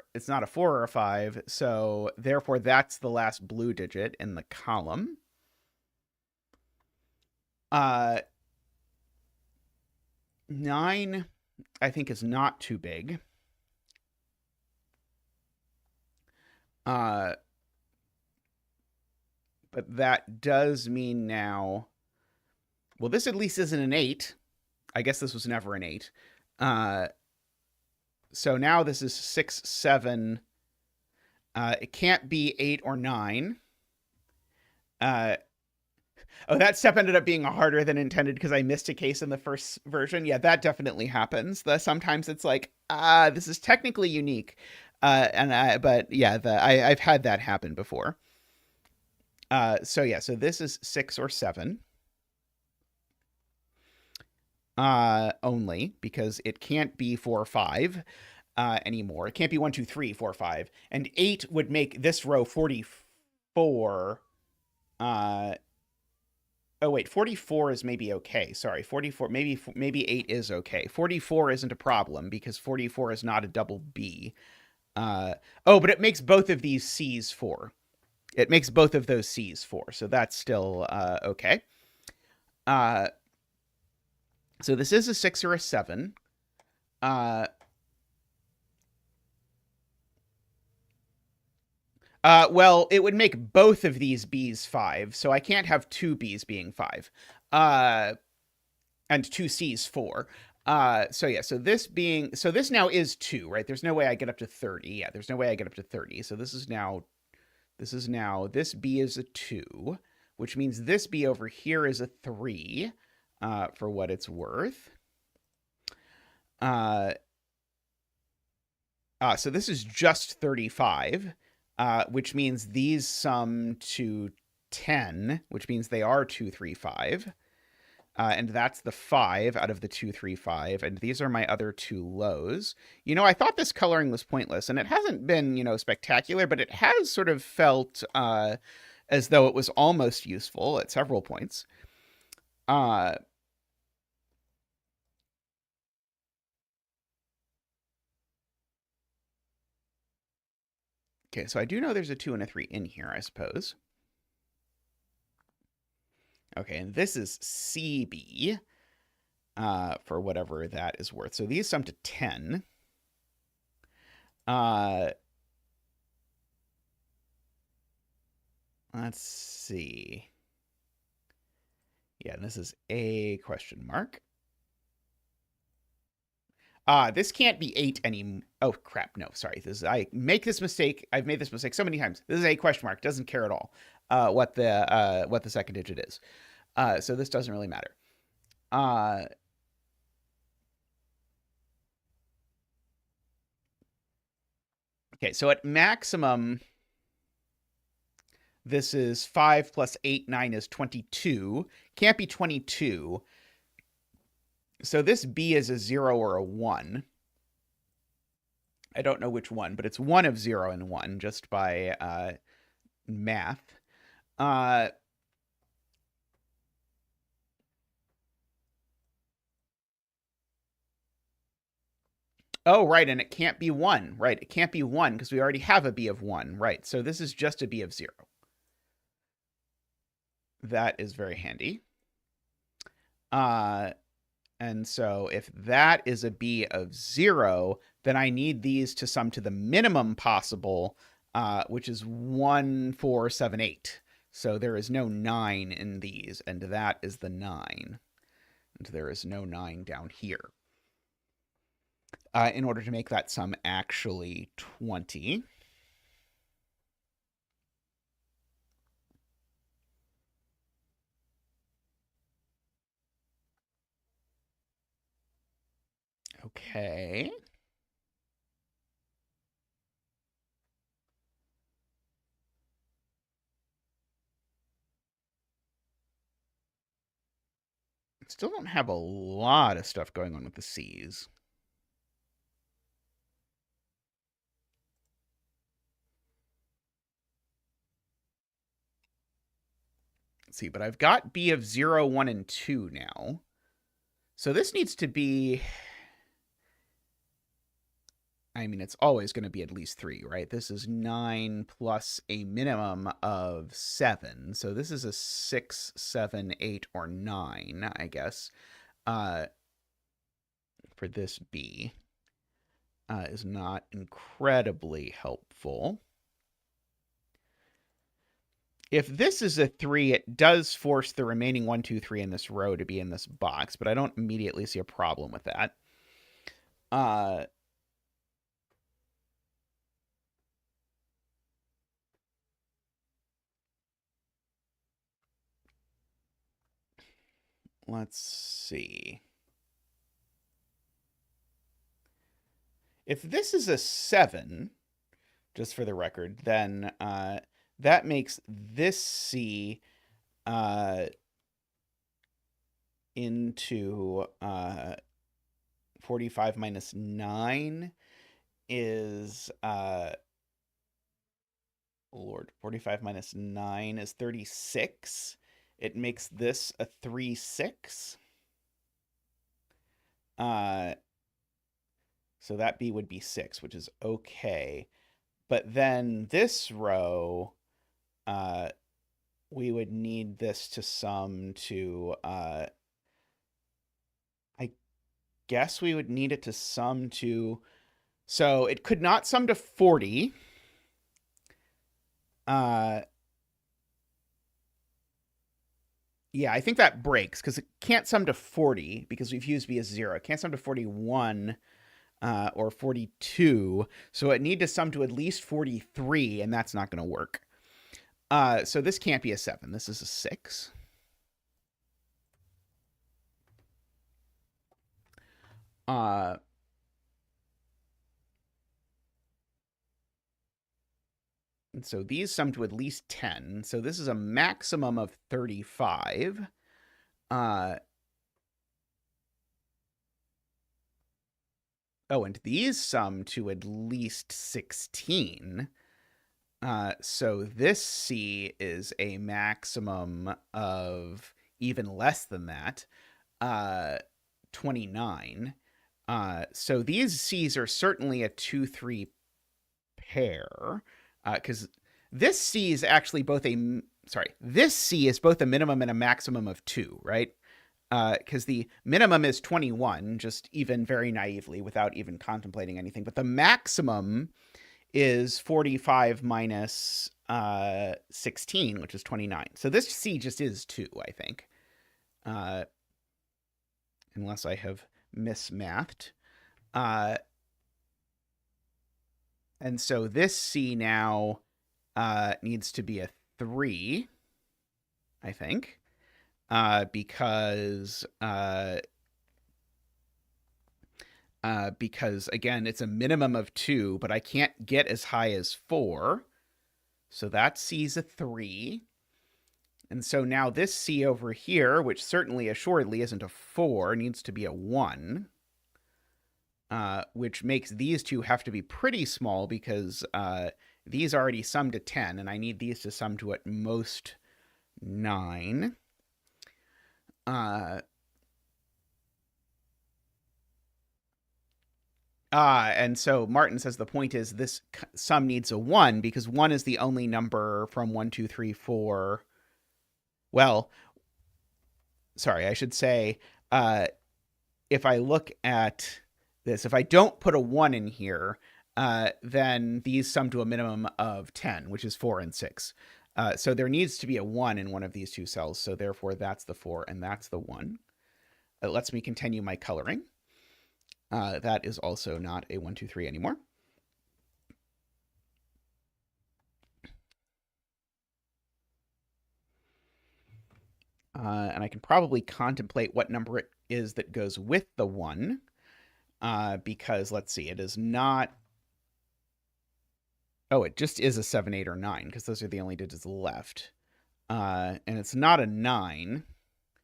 or a 5, so therefore that's the last blue digit in the column. 9, I think, is not too big. But that does mean now, well, this at least isn't an 8. I guess this was never an 8. So now this is 6, 7. It can't be 8 or 9. Oh, that step ended up being harder than intended because I missed a case in the first version. Yeah, that definitely happens. Sometimes it's like, this is technically unique. But yeah, I've had that happen before. So yeah, so this is 6 or 7. Only because it can't be 4 or 5 anymore. It can't be 1, 2, 3, 4, 5. And 8 would make this row 44. Oh wait, 44 is maybe okay. Sorry, 44. Maybe 8 is okay. 44 isn't a problem because 44 is not a double B. Oh, but it makes both of these C's 4. It makes both of those C's 4, so that's still okay. So this is a 6 or a 7. Well, it would make both of these B's 5, so I can't have two B's being 5. And two C's 4. So yeah, so this now is 2, right? There's no way I get up to 30. Yeah, there's no way I get up to 30. So this B is a 2, which means this B over here is a 3, for what it's worth. So this is just 35, which means these sum to 10, which means they are 2, 3, 5. And that's the 5 out of the 2, 3, 5. And these are my other two lows. I thought this coloring was pointless, and it hasn't been, spectacular, but it has sort of felt as though it was almost useful at several points. Okay, so I do know there's a 2 and a 3 in here, I suppose. Okay, and this is CB, for whatever that is worth. So these sum to 10. Let's see. Yeah, this is a question mark. This can't be 8 any. Oh crap! No, sorry. I make this mistake. I've made this mistake so many times. This is a question mark. Doesn't care at all what the second digit is. So this doesn't really matter. Okay, so at maximum, this is 5 plus 8, 9 is 22. Can't be 22. So this B is a 0 or a 1. I don't know which one, but it's one of 0 and 1 just by math. Oh, right, and it can't be 1. Right, it can't be 1 because we already have a B of 1. Right, so this is just a B of 0. That is very handy. And so if that is a B of 0, then I need these to sum to the minimum possible, which is 1, 4, 7, 8. So there is no 9 in these, and that is the 9. And there is no 9 down here. In order to make that sum actually 20. Okay. Still don't have a lot of stuff going on with the C's. Let's see, but I've got B of 0, 1, and 2 now. So this needs to be... I mean, it's always going to be at least 3, right? This is 9 plus a minimum of 7. So this is a 6, 7, 8, or 9, I guess, for this B. Is not incredibly helpful. If this is a 3, it does force the remaining 1, 2, 3 in this row to be in this box, but I don't immediately see a problem with that. Let's see. If this is a 7, just for the record, then that makes this C into 45 minus 9 is, Lord, 45 minus 9 is 36. It makes this a 3, 6. So that B would be 6, which is okay. But then this row we would need this to sum to, I guess we would need it to sum to, so it could not sum to 40. Yeah, I think that breaks because it can't sum to 40 because we've used b as 0. It can't sum to 41 or 42. So it need to sum to at least 43, and that's not going to work. So this can't be a 7. This is a 6. And so these sum to at least 10. So this is a maximum of 35. Oh, and these sum to at least 16. So this C is a maximum of even less than that, 29. So these C's are certainly a 2-3 pair, because this C is actually both a, this C is both a minimum and a maximum of 2, right? Because the minimum is 21, just even very naively without even contemplating anything. But the maximum is 45 minus 16, which is 29. So this C just is 2, I think. Unless I have mismathed. And so this C now needs to be a 3, I think. Because again, it's a minimum of 2, but I can't get as high as 4. So that C's a 3. And so now this C over here, which certainly assuredly isn't a 4, needs to be a 1. Which makes these two have to be pretty small because these already sum to 10, and I need these to sum to at most 9. And so Martin says the point is this sum needs a 1 because 1 is the only number from 1, 2, 3, 4. Well, sorry, I should say if I look at this, if I don't put a 1 in here, then these sum to a minimum of 10, which is 4 and 6. So there needs to be a 1 in one of these two cells. So therefore, that's the 4 and that's the 1. It lets me continue my coloring. That is also not a 1, 2, 3 anymore. And I can probably contemplate what number it is that goes with the 1. Because, let's see, it is not... Oh, it just is a 7, 8, or 9, because those are the only digits left. And it's not a 9.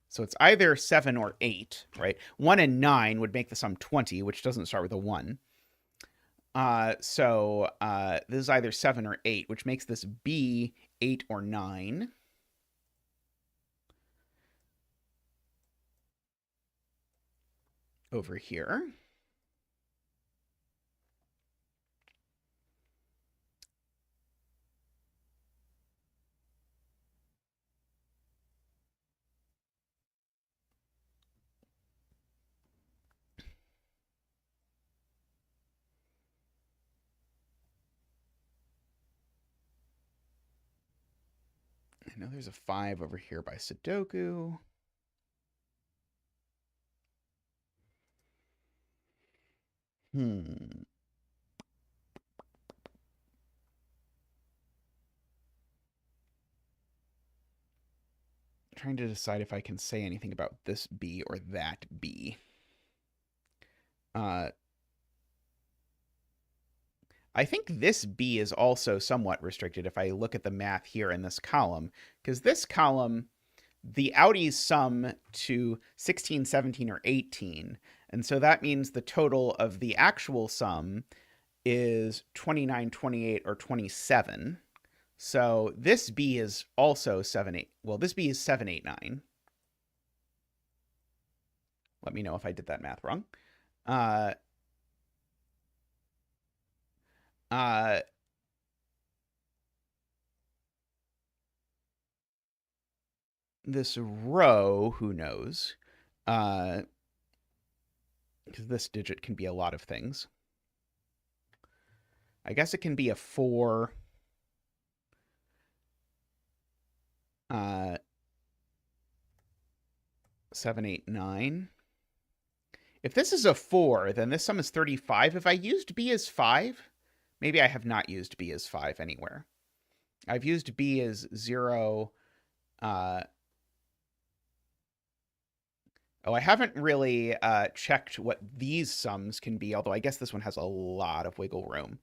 So it's either 7 or 8, right? 1 and 9 would make the sum 20, which doesn't start with a 1. So this is either 7 or 8, which makes this B 8 or 9. Over here. I know there's a 5 over here by Sudoku. Trying to decide if I can say anything about this B or that B. I think this B is also somewhat restricted if I look at the math here in this column, because this column, the outies sum to 16, 17, or 18. And so that means the total of the actual sum is 29, 28, or 27. So this B is also 7, 8. Well, this B is 7, 8, 9. Let me know if I did that math wrong. this row, who knows? Because this digit can be a lot of things. I guess it can be a 4. 7, 8, 9. If this is a 4, then this sum is 35. If I used b as 5, maybe I have not used b as 5 anywhere. I've used b as 0. Oh, I haven't really checked what these sums can be, although I guess this one has a lot of wiggle room.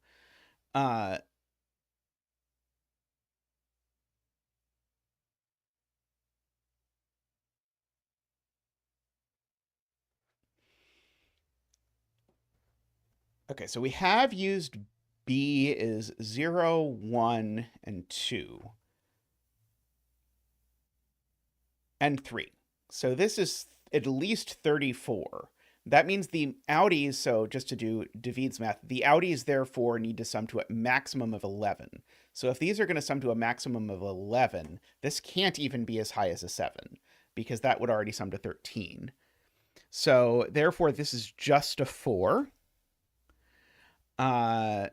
Okay, so we have used b is 0, 1, and 2. And 3. So this is at least 34. That means the outies, so just to do David's math, the outies therefore need to sum to a maximum of 11. So if these are going to sum to a maximum of 11, this can't even be as high as a 7, because that would already sum to 13. So therefore, this is just a 4. So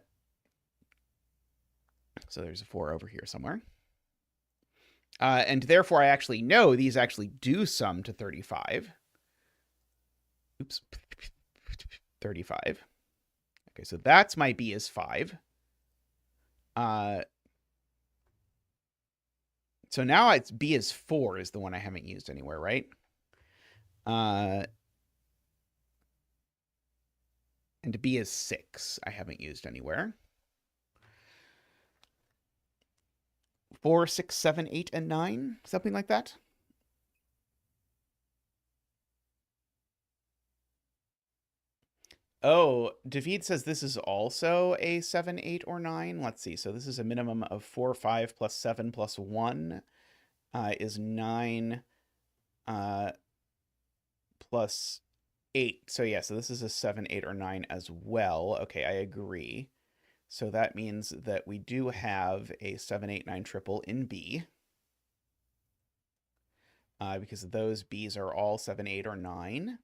there's a 4 over here somewhere. And therefore, I actually know these actually do sum to 35. Oops. 35. Okay, so that's my b is 5. So now it's b is 4 is the one I haven't used anywhere, right? And b is 6 I haven't used anywhere. 4, 6, 7, 8, and 9, something like that. Oh, David says this is also a 7, 8, or 9. Let's see. So this is a minimum of 4, 5 plus 7 plus 1 is 9 plus 8. So yeah, so this is a 7, 8, or 9 as well. Okay, I agree. So that means that we do have a 7, 8, 9 triple in B. Because those B's are all 7, 8, or 9.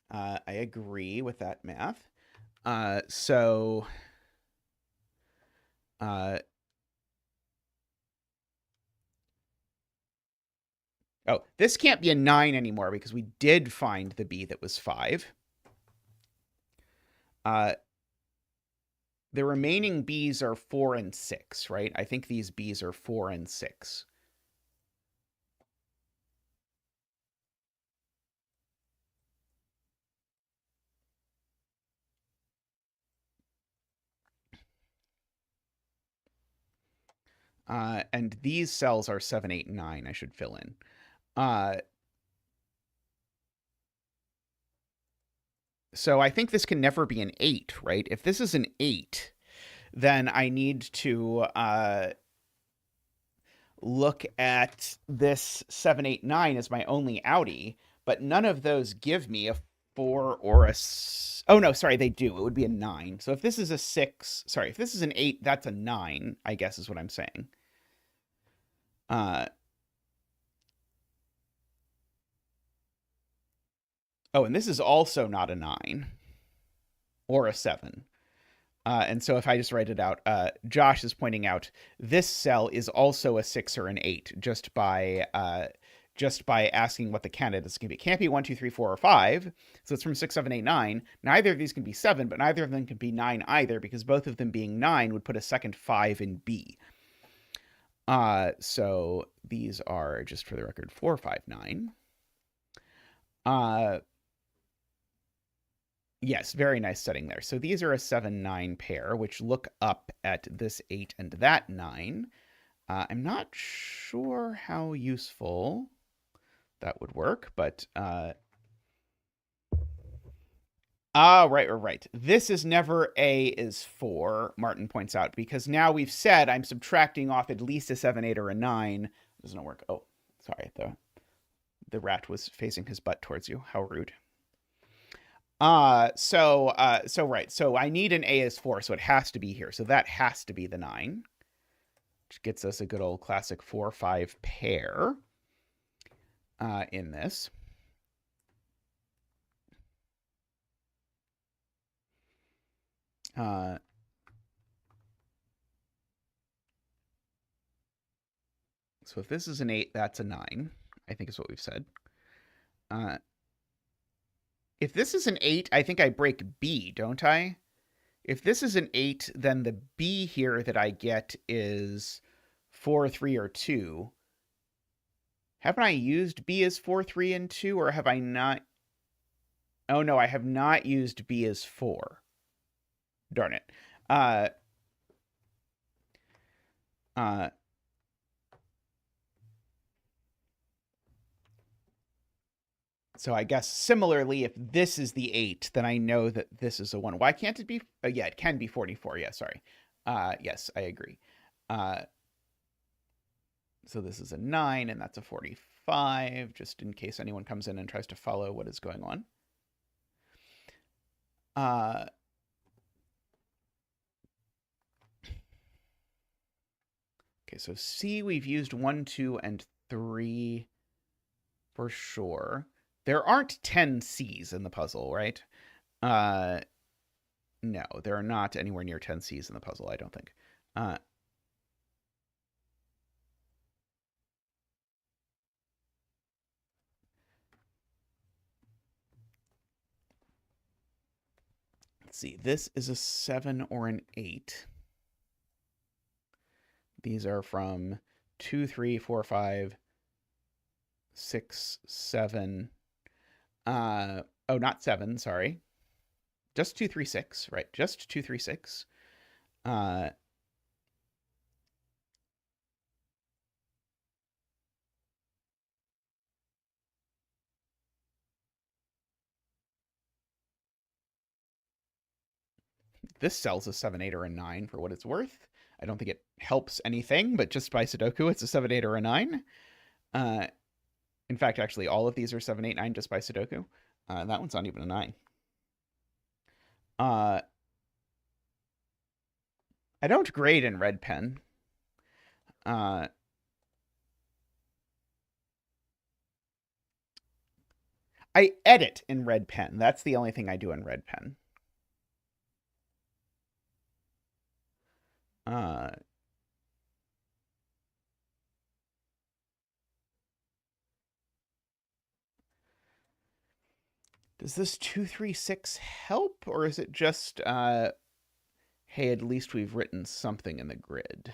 I agree with that math. Oh, this can't be a 9 anymore because we did find the B that was 5. The remaining B's are 4 and 6, right? I think these B's are 4 and 6. And these cells are 7, 8, 9 I should fill in. So I think this can never be an 8, right? If this is an 8, then I need to look at this 7, 8, 9 as my only outie, but none of those give me a 4 or a... Oh, no, sorry, they do. It would be a 9. So if this is a 6... Sorry, if this is an 8, that's a 9, I guess is what I'm saying. Oh, and this is also not a 9 or a 7. And so if I just write it out, Josh is pointing out this cell is also a 6 or an 8 just by asking what the candidates can be. It can't be 1, 2, 3, 4, or 5. So it's from 6, 7, 8, 9. Neither of these can be 7, but neither of them can be 9 either, because both of them being 9 would put a second 5 in B. So these are, just for the record, 4, 5, 9. Yes, very nice setting there. So these are a 7, 9 pair, which look up at this 8 and that 9. I'm not sure how useful that would work, but... right. This is never A is 4, Martin points out, because now we've said I'm subtracting off at least a 7, 8, or a 9. It doesn't work. Oh, sorry. The rat was facing his butt towards you. How rude. Right. So I need an A is 4, so it has to be here. So that has to be the 9, which gets us a good old classic 4, 5 pair. in this. So if this is an 8, that's a 9, I think is what we've said. If this is an 8, I think I break B, don't I? If this is an 8, then the B here that I get is 4, 3, or 2. Haven't I used B as 4, 3, and 2, or have I not? Oh, no, I have not used B as 4. Darn it. So I guess similarly, if this is the 8, then I know that this is a 1. Why can't it be? Yeah, it can be 44. Yeah, sorry. Yes, I agree. So this is a 9, and that's a 45, just in case anyone comes in and tries to follow what is going on. Okay, so C, we've used 1, 2, and 3 for sure. There aren't 10 C's in the puzzle, right? No, there are not anywhere near 10 C's in the puzzle, I don't think. Let's see, this is a 7 or an 8. These are from 2, 3, 4, 5, 6, 7. Oh, not 7, sorry. Just 2, 3, 6, right? Just 2, 3, 6. This cell's a 7, 8, or a 9 for what it's worth. I don't think it helps anything, but just by Sudoku, it's a 7, 8, or a 9. In fact, actually, all of these are 7, 8, 9 just by Sudoku. That one's not even a 9. I don't grade in red pen. I edit in red pen. That's the only thing I do in red pen. Does this 2, 3, 6 help, or is it just, hey, at least we've written something in the grid? I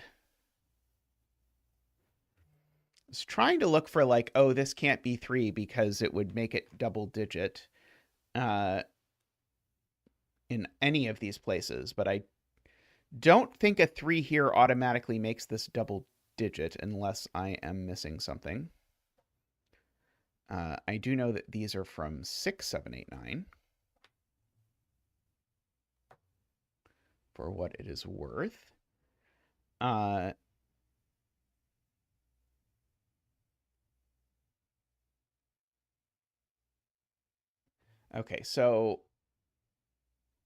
was trying to look for, like, oh, this can't be 3 because it would make it double digit in any of these places, but I don't think a 3 here automatically makes this double digit unless I am missing something. I do know that these are from 6, 7, 8, 9. For what it is worth. Okay, so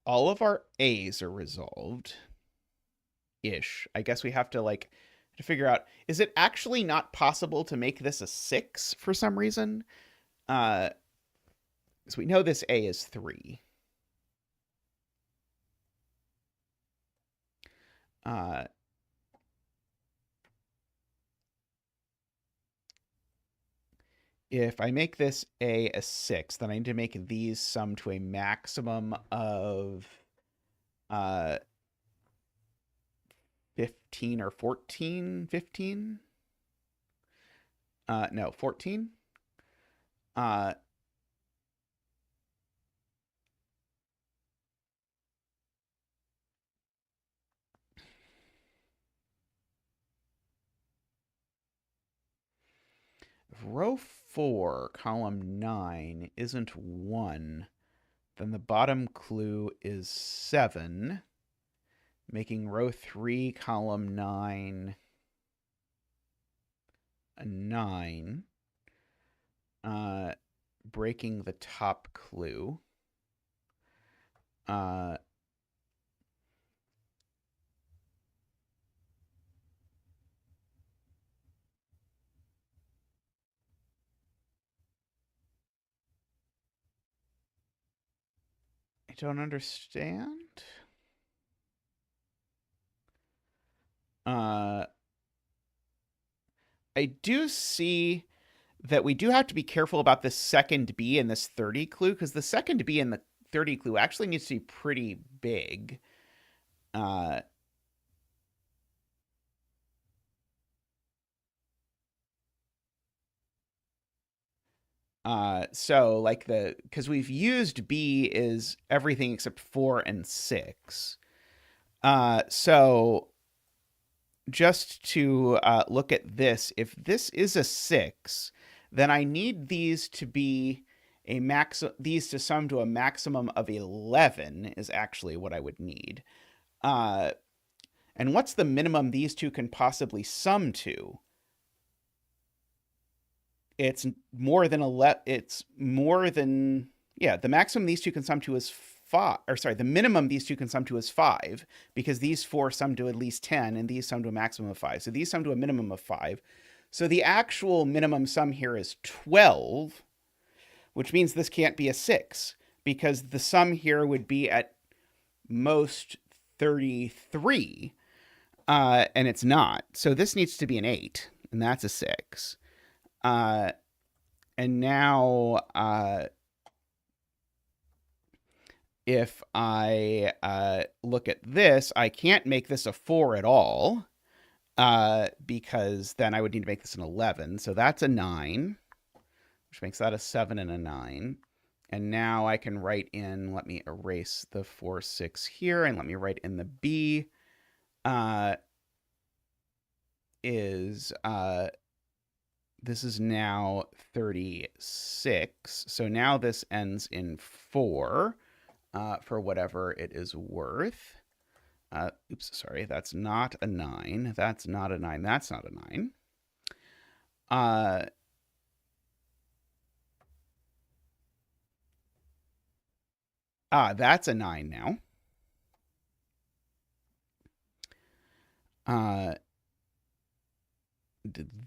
all of our A's are resolved. Ish. I guess we have to, like, to figure out, is it actually not possible to make this a 6 for some reason? So we know this A is 3. If I make this a 6, then I need to make these sum to a maximum of 15 or 14? 15? No, 14? If row 4, column 9 isn't 1, then the bottom clue is 7, making row 3, column 9 a 9, breaking the top clue. don't understand. I do see that we do have to be careful about the second B in this 30 clue, because the second B in the 30 clue actually needs to be pretty big. So like because we've used B is everything except 4 and 6. So just to look at this, if this is a 6, then I need these to be these to sum to a maximum of 11 is actually what I would need. And what's the minimum these two can possibly sum to? It's more than 11. It's more than, yeah, the maximum these two can sum to is 5, or sorry, the minimum these two can sum to is 5, because these 4 sum to at least 10 and these sum to a maximum of 5. So these sum to a minimum of 5. So the actual minimum sum here is 12, which means this can't be a 6, because the sum here would be at most 33, and it's not. So this needs to be an 8, and that's a 6. And now, if I look at this, I can't make this a 4 at all, because then I would need to make this an 11. So that's a 9, which makes that a 7 and a 9. And now I can write in, let me erase the 4, 6 here, and let me write in the B, this is now 36. So now this ends in 4, for whatever it is worth. Oops, sorry, that's not a 9. That's not a 9. That's not a 9. That's a 9 now.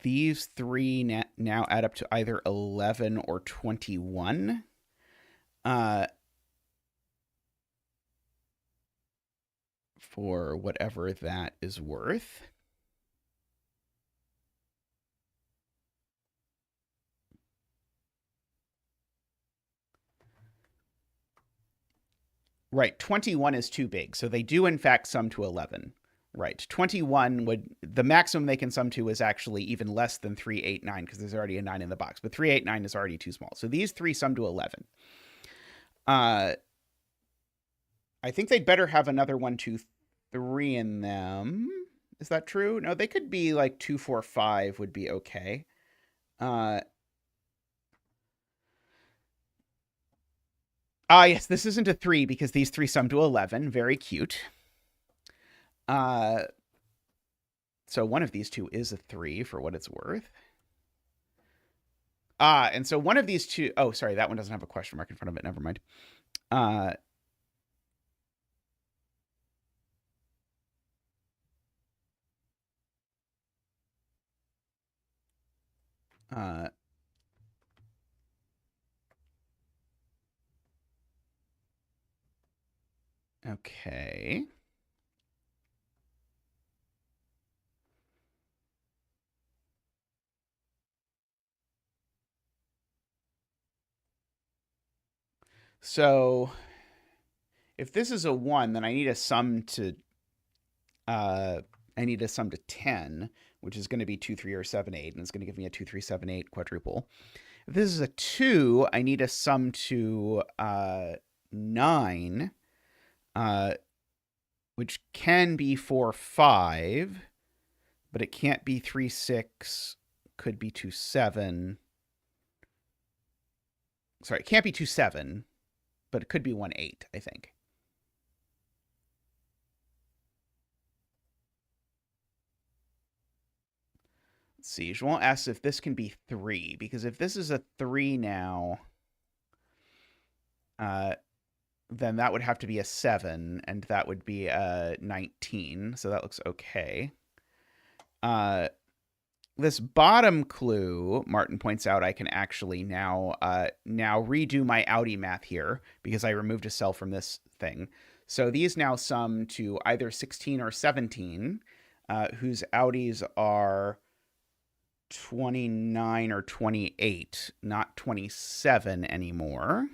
These three now add up to either 11 or 21. For whatever that is worth. Right, 21 is too big, so they do in fact sum to 11. Right, 21 would, the maximum they can sum to is actually even less than 3, 8, 9, because there's already a 9 in the box, but 3, 8, 9 is already too small. So these three sum to 11. I think they'd better have another 1, 2, 3 in them. Is that true? No, they could be like 2, 4, 5 would be okay. Yes, this isn't a 3 because these three sum to 11. Very cute. So one of these two is a 3 for what it's worth. And so one of these two, oh, sorry, that one doesn't have a question mark in front of it. Never mind. Okay. So if this is a 1, then I need a sum to 10, which is going to be 2, 3, or 7, 8, and it's going to give me a 2, 3, 7, 8 quadruple. If this is a 2, I need a sum to 9, which can be 4, 5, but it can't be 3, 6, could be 2, 7. Sorry, it can't be 2, 7, but it could be 1, 8, I think. Let's see, João asks if this can be 3, because if this is a 3 now, then that would have to be a 7, and that would be a 19, so that looks okay. this bottom clue, Martin points out, I can actually now redo my Audi math here because I removed a cell from this thing. So these now sum to either 16 or 17, whose Audis are 29 or 28, not 27 anymore.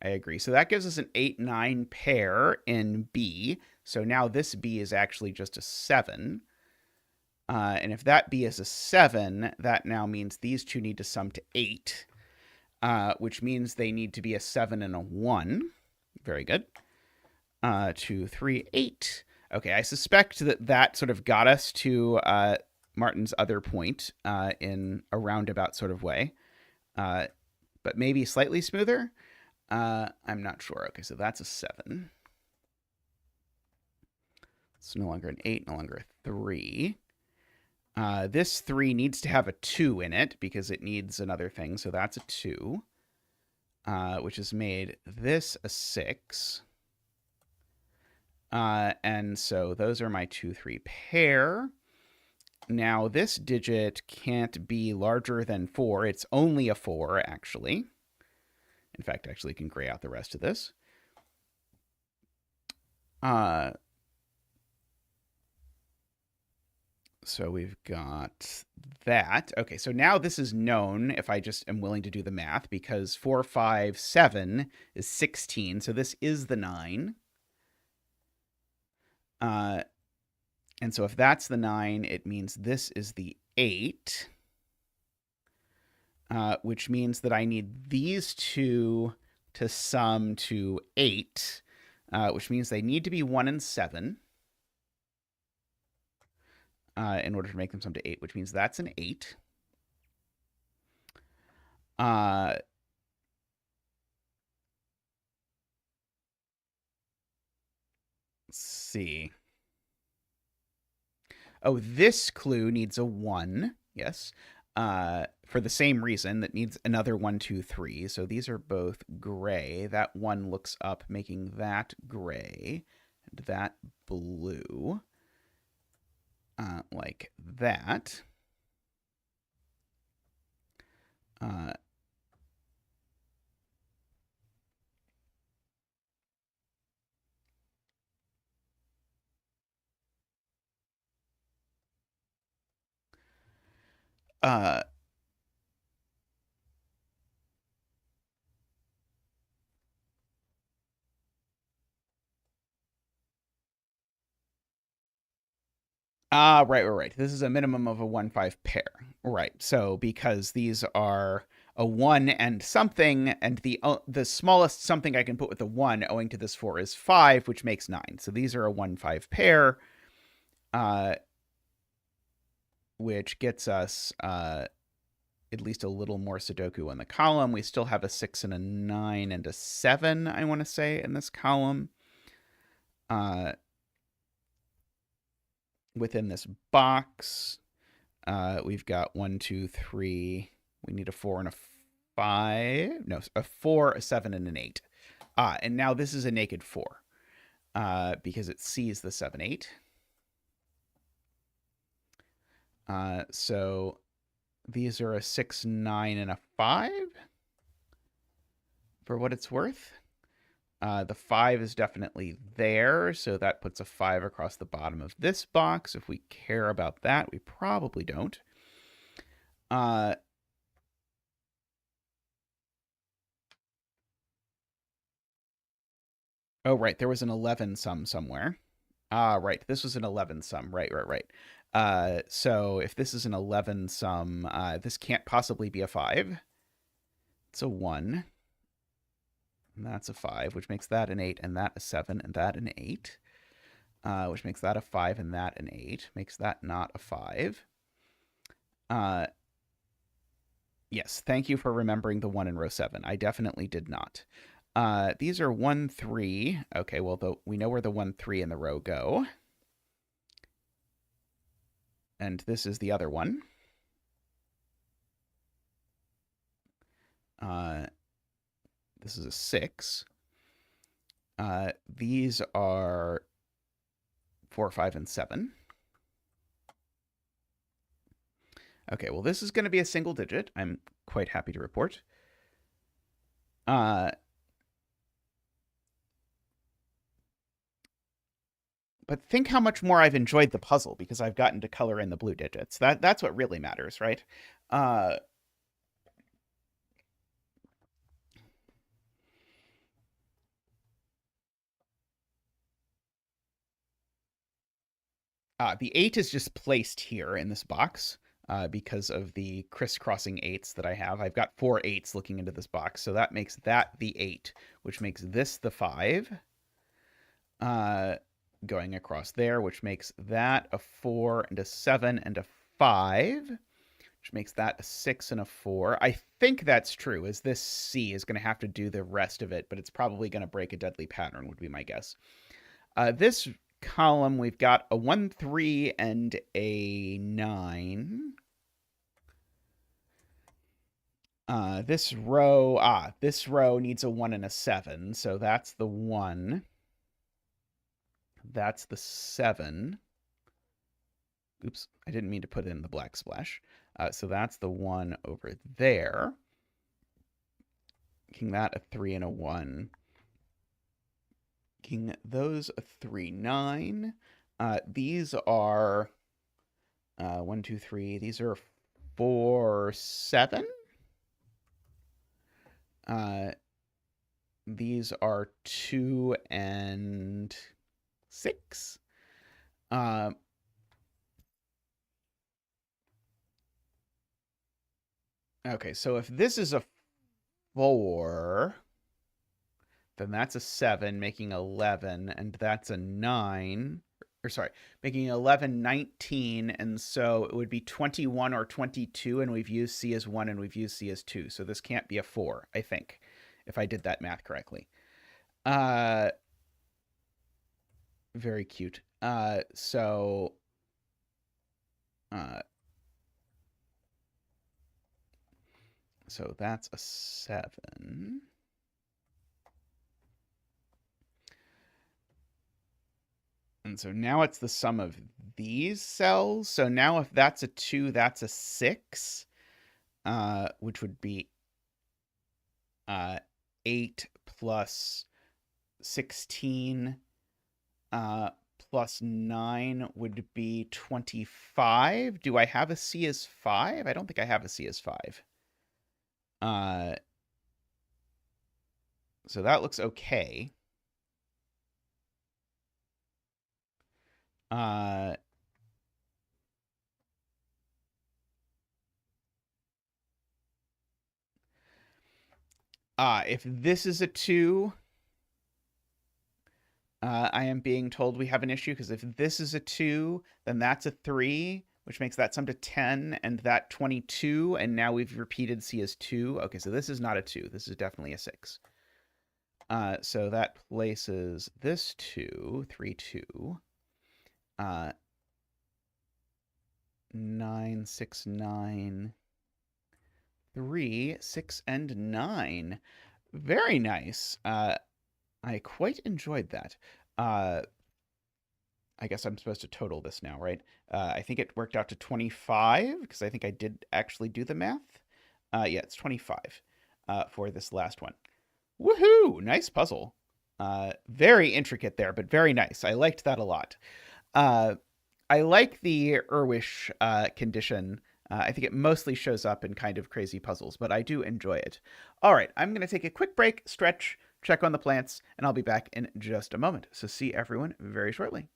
I agree. So that gives us an 8-9 pair in B. So now this B is actually just a 7. And if that B is a 7, that now means these two need to sum to 8, which means they need to be a 7 and a 1. Very good. 2, 3, 8. Okay, I suspect that sort of got us to Martin's other point in a roundabout sort of way, but maybe slightly smoother. I'm not sure. Okay, so that's a 7. It's no longer an 8, no longer a 3. This 3 needs to have a 2 in it because it needs another thing, so that's a 2, which has made this a 6. And so those are my 2, 3 pair. Now, this digit can't be larger than 4. It's only a 4, actually. In fact, actually, you can gray out the rest of this. So we've got that. Okay, so now this is known if I just am willing to do the math, because 4, 5, 7 is 16. So this is the 9. And so if that's the 9, it means this is the 8, which means that I need these two to sum to 8, which means they need to be 1 and 7 in order to make them sum to 8, which means that's an 8. Let's see. Oh, this clue needs a 1. Yes. For the same reason, that needs another 1, 2, 3. So these are both gray. That 1 looks up, making that gray and that blue. Like that. Right. This is a minimum of a 1-5 pair. Right. So because these are a 1 and something, and the smallest something I can put with a 1 owing to this 4 is 5, which makes 9. So these are a 1-5 pair, which gets us at least a little more Sudoku in the column. We still have a 6 and a 9 and a 7, I want to say, in this column. Within this box, we've got 1, 2, 3. We need a 4 and a 5. No, a 4, a 7, and an 8. And now this is a naked 4 because it sees the 7, 8. So these are a 6, 9, and a 5 for what it's worth. The 5 is definitely there, so that puts a 5 across the bottom of this box. If we care about that, we probably don't. Oh, right, there was an 11 sum somewhere. Right, this was an 11 sum. Right. So if this is an 11 sum, this can't possibly be a 5. It's a 1. And that's a 5, which makes that an 8, and that a 7, and that an 8. Which makes that a 5, and that an 8. Makes that not a 5. Yes, thank you for remembering the 1 in row 7. I definitely did not. These are 1, 3. Okay, well, we know where the 1, 3 in the row go. And this is the other one. This is a 6. These are 4, 5, and 7. Okay, well, this is going to be a single digit. I'm quite happy to report. But think how much more I've enjoyed the puzzle because I've gotten to color in the blue digits. That's what really matters, right? Uh, the 8 is just placed here in this box because of the crisscrossing 8s that I have. I've got 4 8s looking into this box, so that makes that the 8, which makes this the 5. Going across there, which makes that a 4 and a 7 and a 5, which makes that a 6 and a 4. I think that's true, as this C is going to have to do the rest of it, but it's probably going to break a deadly pattern, would be my guess. This column, we've got a 1, 3, and a 9. This row needs a 1 and a 7, so that's the 1. That's the 7. Oops, I didn't mean to put in the black splash. So that's the 1 over there. Making that a 3 and a 1. Making those a 3, 9. These are 1, 2, 3. These are 4, 7. These are 2 and 6. Okay, so if this is a 4, then that's a 7, making 11, and that's a 9. Or sorry, making 11, 19, and so it would be 21 or 22, and we've used C as 1 and we've used C as 2, so this can't be a 4, I think, if I did that math correctly. Very cute. So that's a 7. And so now it's the sum of these cells. So now if that's a 2, that's a 6, which would be 8 plus 16 plus 9 would be 25. Do I have a C as 5? I don't think I have a C as 5. So that looks okay. If this is a 2, I am being told we have an issue, because if this is a 2, then that's a 3, which makes that sum to 10, and that 22, and now we've repeated C as 2. Okay, so this is not a 2. This is definitely a 6. So that places this 2, 3, 2, 9, 6, 9, 3, 6, and 9. Very nice. I quite enjoyed that. I guess I'm supposed to total this now, right? I think it worked out to 25, because I think I did actually do the math. Yeah, it's 25 for this last one. Woohoo! Nice puzzle. Very intricate there, but very nice. I liked that a lot. I like the Irrwisch condition. I think it mostly shows up in kind of crazy puzzles, but I do enjoy it. All right, I'm going to take a quick break, stretch, check on the plants, and I'll be back in just a moment. So see everyone very shortly.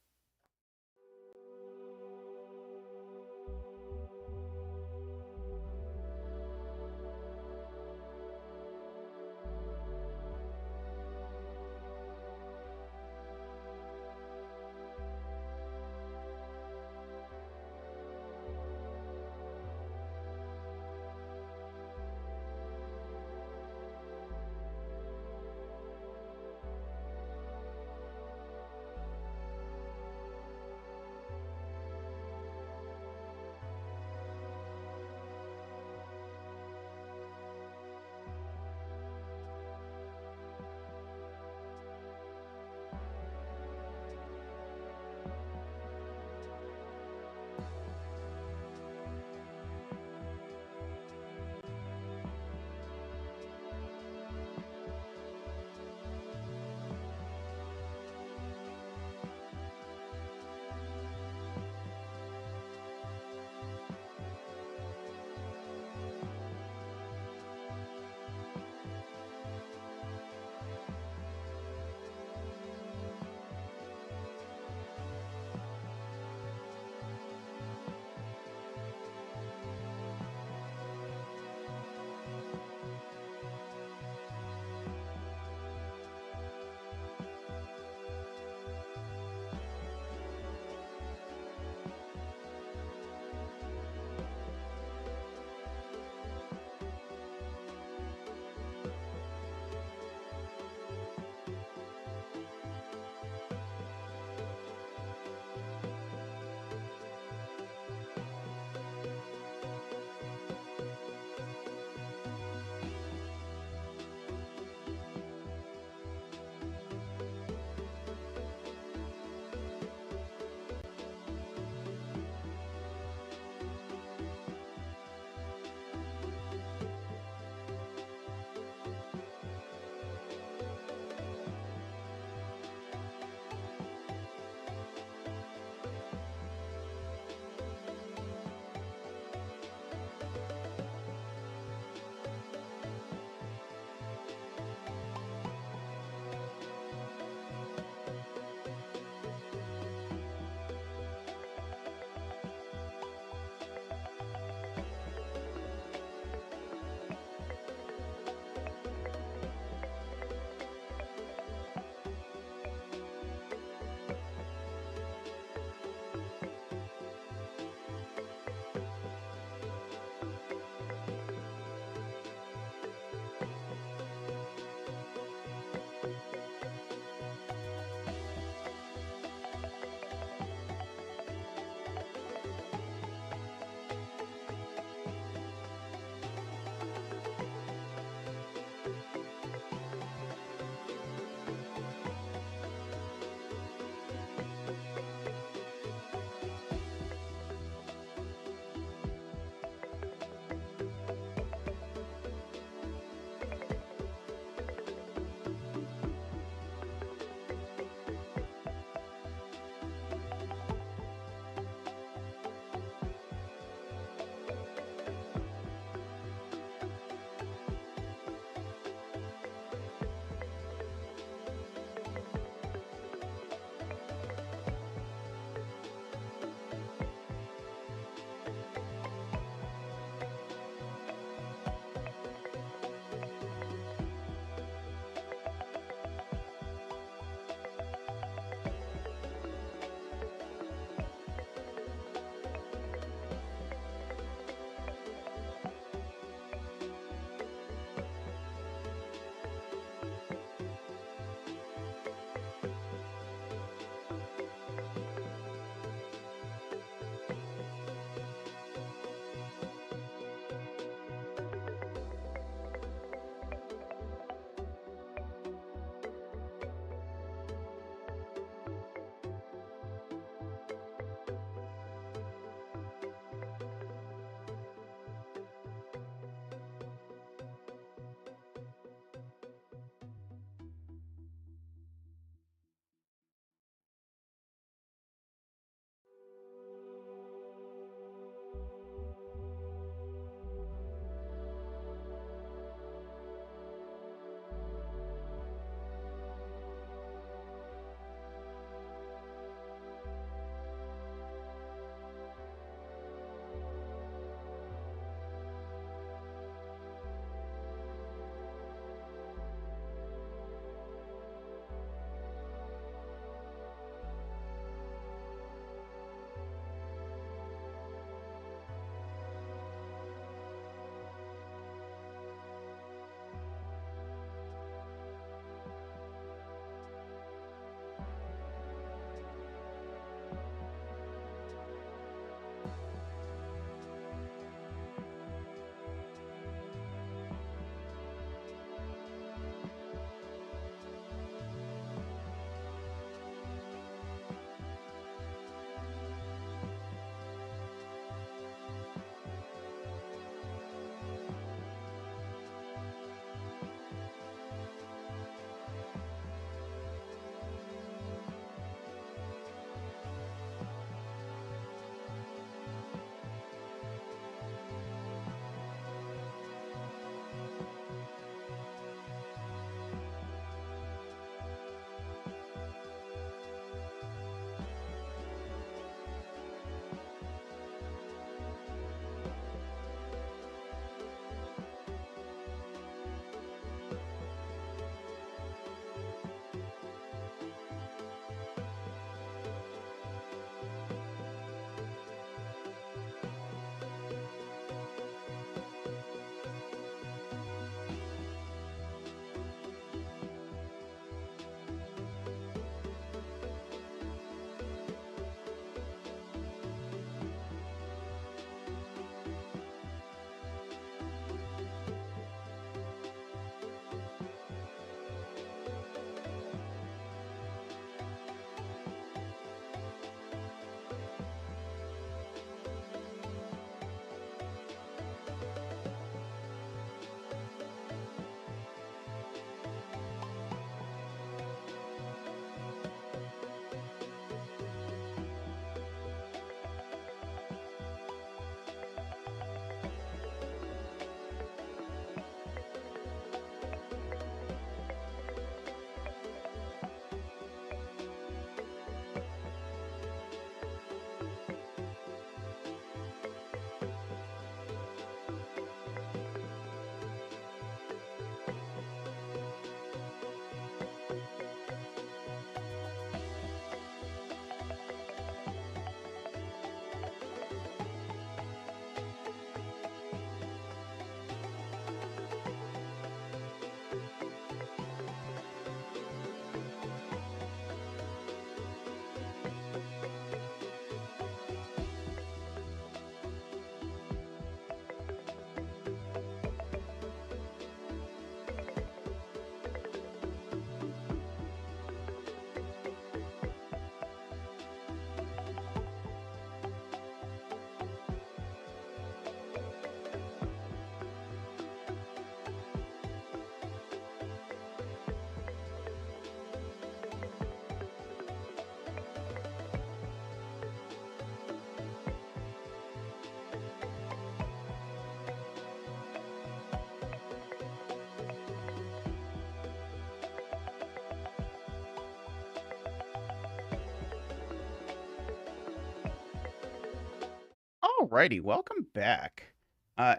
Alrighty, welcome back.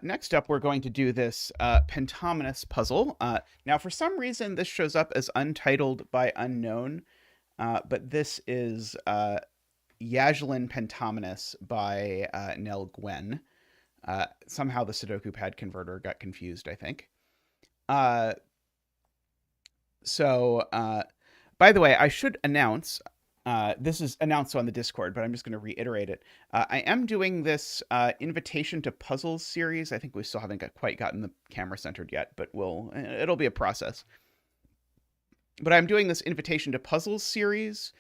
Next up, we're going to do this pentominous puzzle. Now, for some reason, this shows up as untitled by unknown, but this is Yaslin Pentominous by Nell Gwen. Somehow the Sudoku pad converter got confused, I think. By the way, I should announce, this is announced on the Discord, but I'm just going to reiterate it. I am doing this Invitation to Puzzles series. I think we still haven't quite gotten the camera centered yet, but it'll be a process. But I'm doing this Invitation to Puzzles series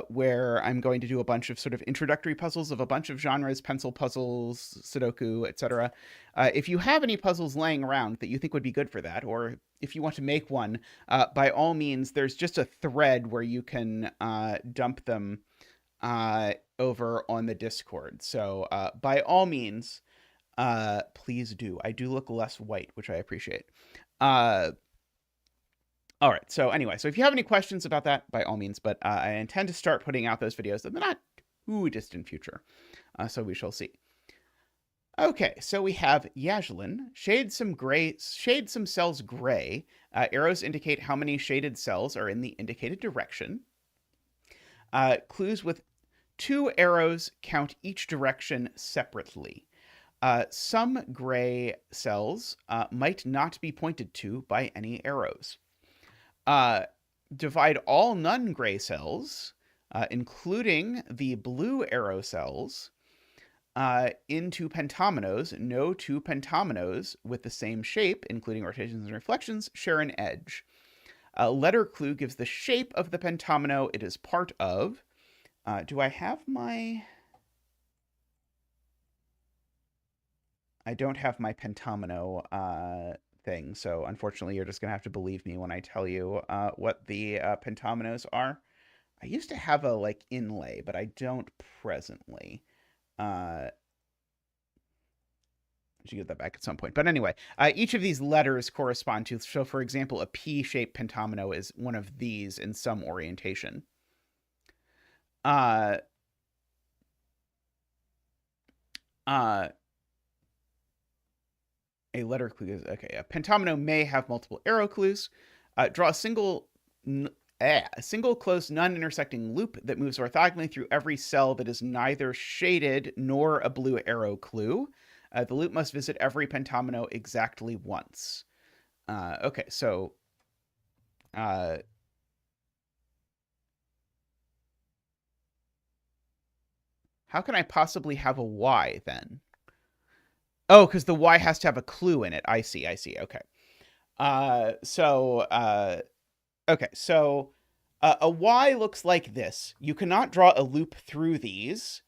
where I'm going to do a bunch of sort of introductory puzzles of a bunch of genres, pencil puzzles, Sudoku, etc. If you have any puzzles laying around that you think would be good for that, or if you want to make one, by all means, there's just a thread where you can dump them over on the Discord. So by all means, please do. I do look less white, which I appreciate. All right. So anyway, so if you have any questions about that, by all means, but I intend to start putting out those videos in the not too distant future. So we shall see. Okay, so we have Yaslin. Shade some cells gray. Arrows indicate how many shaded cells are in the indicated direction. Clues with 2 arrows count each direction separately. Some gray cells might not be pointed to by any arrows. Divide all non-gray cells, including the blue arrow cells, into pentominoes. No 2 pentominoes with the same shape, including rotations and reflections, share an edge. A letter clue gives the shape of the pentomino it is part of. Do I have my... I don't have my pentomino thing, so unfortunately you're just going to have to believe me when I tell you what the pentominoes are. I used to have a inlay, but I don't presently. I should get that back at some point. But anyway, each of these letters correspond to, so for example, a P-shaped pentomino is one of these in some orientation. A letter clue is, okay, a pentomino may have multiple arrow clues. Draw a single closed non-intersecting loop that moves orthogonally through every cell that is neither shaded nor a blue arrow clue. The loop must visit every pentomino exactly once. Okay, so... how can I possibly have a Y, then? Oh, because the Y has to have a clue in it. I see. Okay. Okay, so a Y looks like this. You cannot draw a loop through these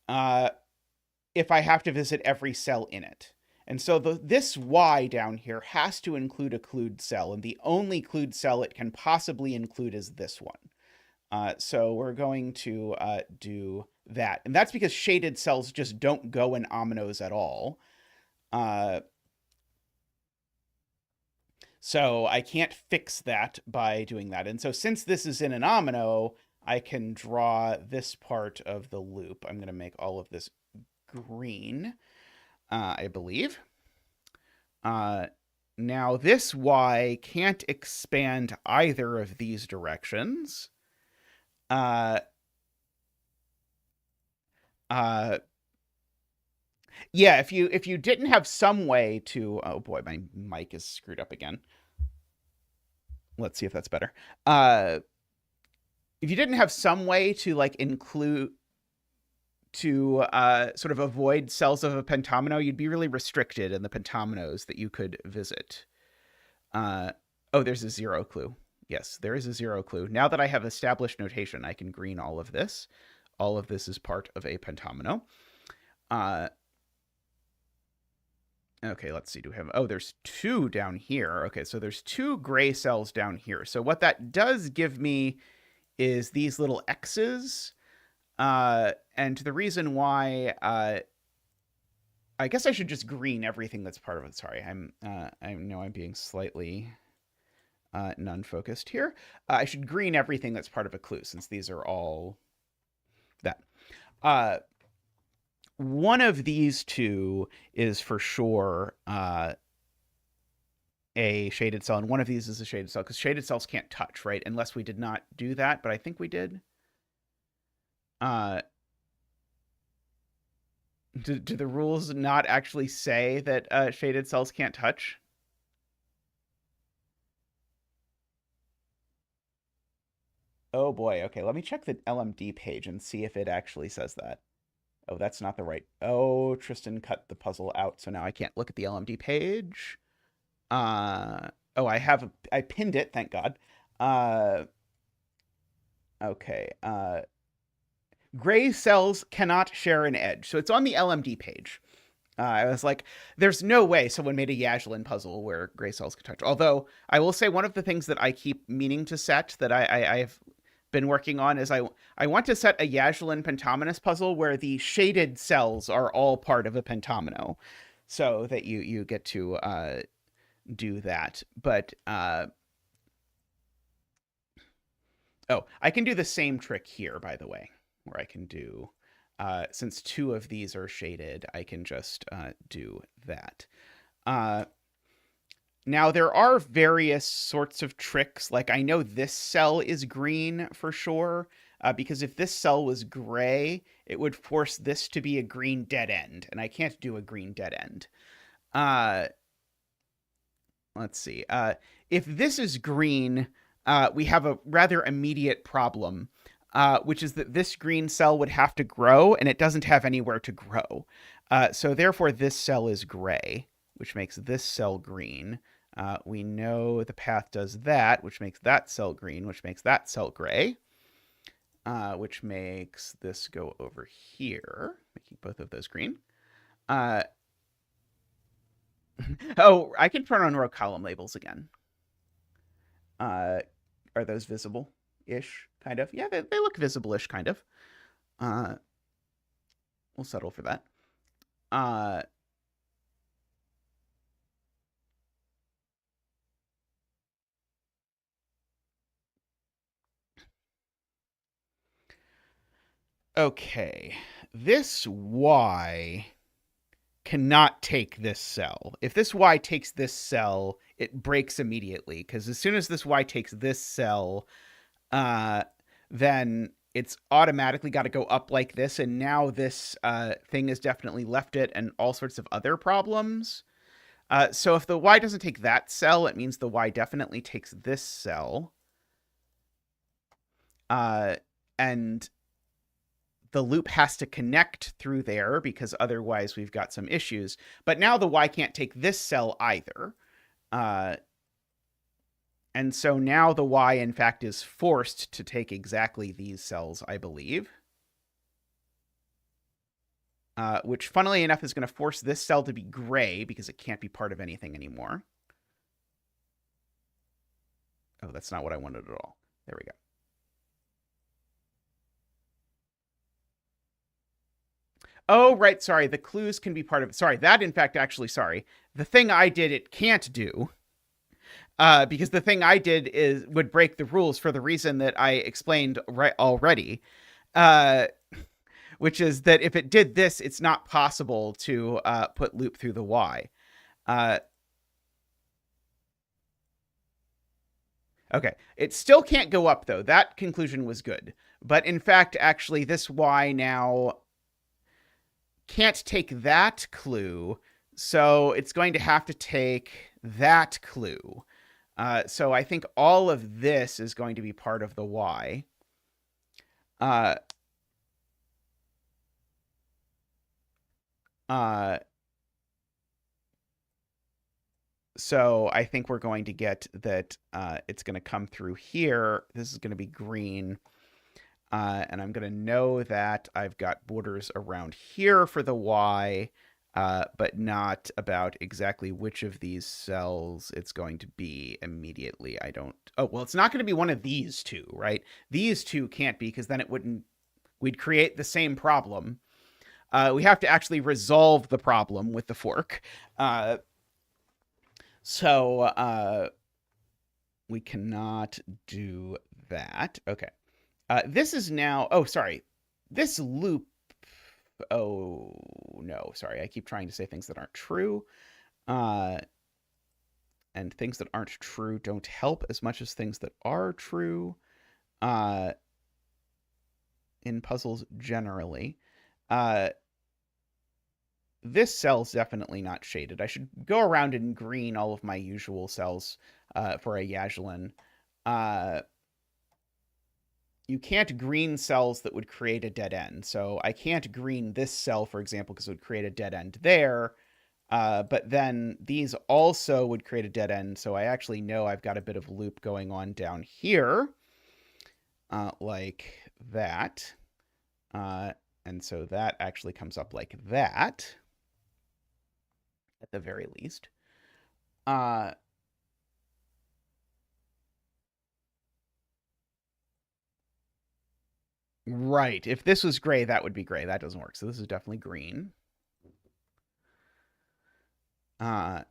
if I have to visit every cell in it. And so this Y down here has to include a clued cell, and the only clued cell it can possibly include is this one. So we're going to do that. And that's because shaded cells just don't go in ominoes at all. So I can't fix that by doing that. And so since this is in an omino, I can draw this part of the loop. I'm going to make all of this green, I believe. Now this Y can't expand either of these directions. Yeah, if you didn't have some way to... Oh boy, my mic is screwed up again. Let's see if that's better. If you didn't have some way to include... to sort of avoid cells of a pentomino, you'd be really restricted in the pentominoes that you could visit. Oh, there's a 0 clue. Yes, there is a 0 clue. Now that I have established notation, I can green all of this. All of this is part of a pentomino. Okay, let's see. Do we have... Oh, there's 2 down here. Okay, so there's 2 gray cells down here. So what that does give me is these little X's. And the reason why... I guess I should just green everything that's part of it. Sorry, I know I'm being slightly non-focused here. I should green everything that's part of a clue, since these are all that. one of these two is for sure a shaded cell, and one of these is a shaded cell, because shaded cells can't touch, right? Unless we did not do that, but I think we did. Do the rules not actually say that shaded cells can't touch? Oh boy, okay, let me check the LMD page and see if it actually says that. Oh, that's not the right. Oh, Tristan cut the puzzle out, so now I can't look at the LMD page. Oh, I pinned it, thank God. Okay. Gray cells cannot share an edge. So it's on the LMD page. I was like, there's no way someone made a Yaslin puzzle where gray cells can touch. Although I will say one of the things that I keep meaning to set that I've been working on is I want to set a Yaslin pentominus puzzle where the shaded cells are all part of a pentomino, so that you get to do that. But oh, I can do the same trick here, by the way, where I can do, since two of these are shaded, I can just do that. Now, there are various sorts of tricks. Like, I know this cell is green for sure, because if this cell was gray, it would force this to be a green dead end, and I can't do a green dead end. Let's see. If this is green, we have a rather immediate problem, which is that this green cell would have to grow, and it doesn't have anywhere to grow. So therefore, this cell is gray, which makes this cell green. We know the path does that, which makes that cell green, which makes that cell gray, which makes this go over here, making both of those green. Oh, I can turn on row column labels again. Are those visible-ish, kind of? Yeah, they look visible-ish, kind of. We'll settle for that. Okay, this Y cannot take this cell. If this Y takes this cell, it breaks immediately, because as soon as this Y takes this cell, then it's automatically got to go up like this, and now this thing has definitely left it and all sorts of other problems. So if the Y doesn't take that cell, it means the Y definitely takes this cell. And the loop has to connect through there, because otherwise we've got some issues. But now the Y can't take this cell either. And so now the Y, in fact, is forced to take exactly these cells, I believe. Which, funnily enough, is going to force this cell to be gray, because it can't be part of anything anymore. Oh, that's not what I wanted at all. There we go. Oh, right, sorry. The clues can be part of it. Sorry, that, in fact, actually, sorry. The thing I did, it can't do. Because the thing I did would break the rules for the reason that I explained right already. Which is that if it did this, it's not possible to put loop through the Y. Okay, it still can't go up, though. That conclusion was good. But in fact, actually, this Y now can't take that clue, so it's going to have to take that clue. So I think all of this is going to be part of the Y. So I think we're going to get that it's going to come through here. This is going to be green. And I'm going to know that I've got borders around here for the Y, but not about exactly which of these cells it's going to be immediately. I don't... Oh, well, it's not going to be one of these two, right? These two can't be, because then it wouldn't... We'd create the same problem. We have to actually resolve the problem with the fork. So we cannot do that. Okay. This is now... Oh, sorry. This loop Oh, no, sorry. I keep trying to say things that aren't true. And things that aren't true don't help as much as things that are true uh, in puzzles generally. Uh, this cell's definitely not shaded. I should go around and green all of my usual cells for a Yaslin. You can't green cells that would create a dead end. So I can't green this cell, for example, because it would create a dead end there. But then these also would create a dead end. So I actually know I've got a bit of loop going on down here, like that. And so that actually comes up like that, at the very least. Right. If this was gray, that would be gray. That doesn't work. So this is definitely green. Oh,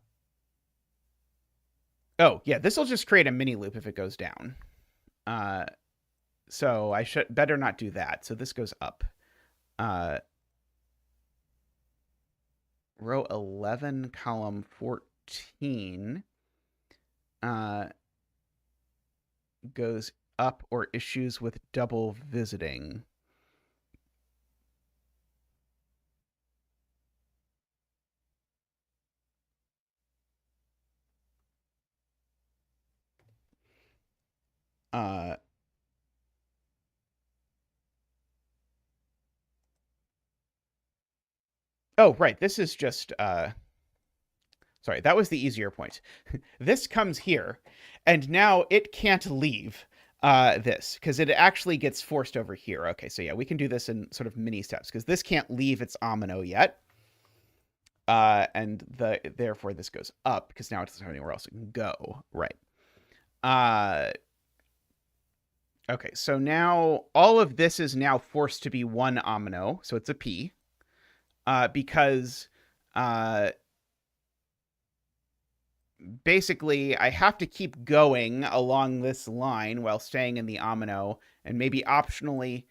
yeah, this will just create a mini loop if it goes down. So I should better not do that. So this goes up. Row 11, column 14 goes up or issues with double visiting. Oh, right. This is just sorry, that was the easier point. This comes here, and now it can't leave this because it actually gets forced over here. Okay, so yeah, we can do this in sort of mini steps because this can't leave its omino yet. And therefore this goes up because now it doesn't have anywhere else it can go. Right. Okay, so now all of this is now forced to be one omino, so it's a P. Because basically I have to keep going along this line while staying in the omino, and maybe optionally.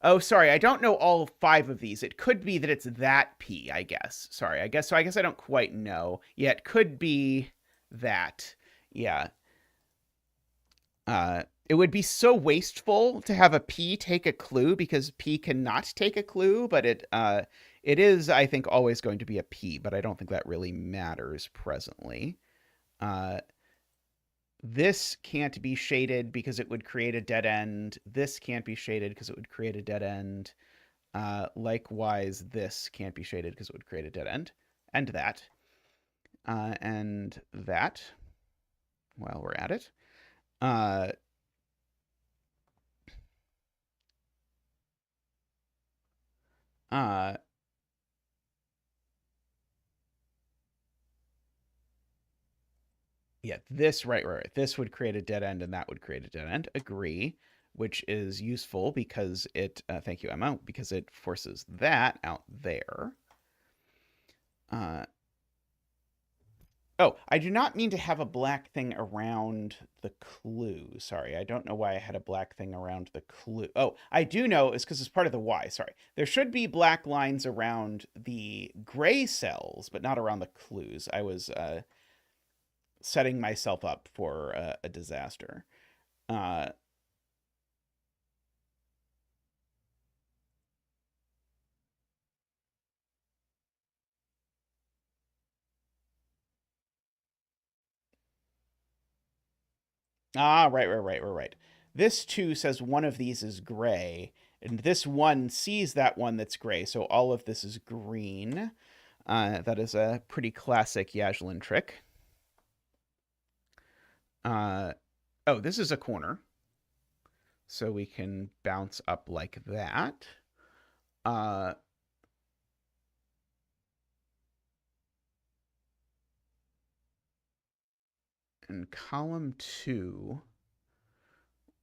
Oh, sorry, I don't know all 5 of these. It could be that it's that P, I guess. Sorry, I guess I don't quite know. Yeah, it could be that. Yeah. It would be so wasteful to have a P take a clue because P cannot take a clue, but it is, I think, always going to be a P, but I don't think that really matters presently. This can't be shaded because it would create a dead end. This can't be shaded because it would create a dead end. Likewise, this can't be shaded because it would create a dead end. And that. And that, while we're at it. Yeah, this, right. This would create a dead end and that would create a dead end. Agree, which is useful because it, thank you, Emma, because it forces that out there. Oh, I do not mean to have a black thing around the clue. Sorry, I don't know why I had a black thing around the clue. Oh, I do know it's because it's part of the Y. Sorry. There should be black lines around the gray cells, but not around the clues. I was setting myself up for a disaster. Right. This 2 says one of these is gray, and this 1 sees that one that's gray, so all of this is green. That is a pretty classic Yaslin trick. Oh, this is a corner. So we can bounce up like that. And column 2,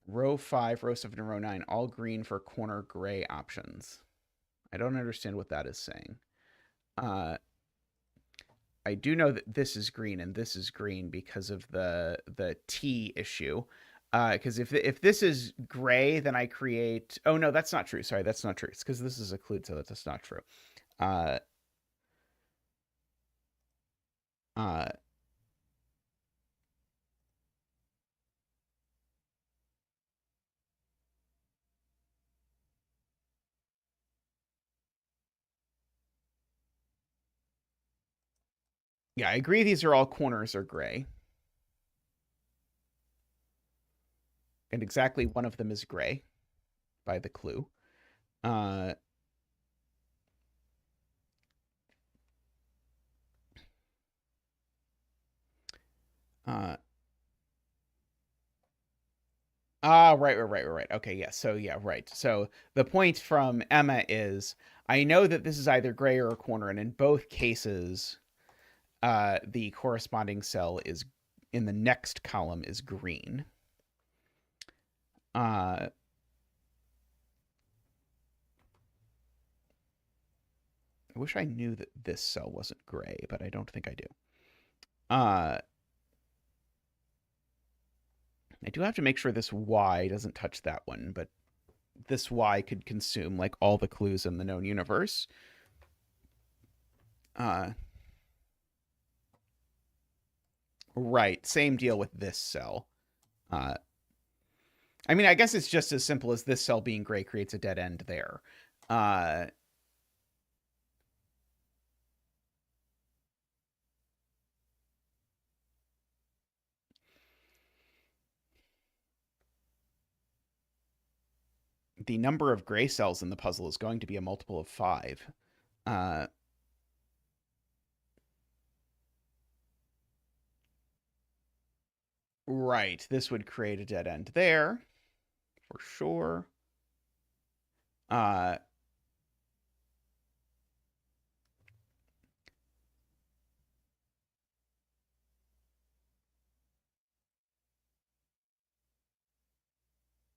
row 5, row 7, and row 9, all green for corner gray options. I don't understand what that is saying. I do know that this is green and this is green because of the T issue. Because if this is gray, then I create. Oh no, that's not true. Sorry, that's not true. It's because this is occlude, so that's not true. Uh, uh, yeah, I agree. These are all corners are gray, and exactly one of them is gray by the clue. Uh, uh, right. Okay, yeah. So yeah, right. So the point from Emma is I know that this is either gray or a corner, and in both cases, the corresponding cell is in the next column is green. I wish I knew that this cell wasn't gray, but I don't think I do. I do have to make sure this Y doesn't touch that one, but this Y could consume like all the clues in the known universe. Right, same deal with this cell. I mean, I guess it's just as simple as this cell being gray creates a dead end there. The number of gray cells in the puzzle is going to be a multiple of 5. Right, this would create a dead end there, for sure.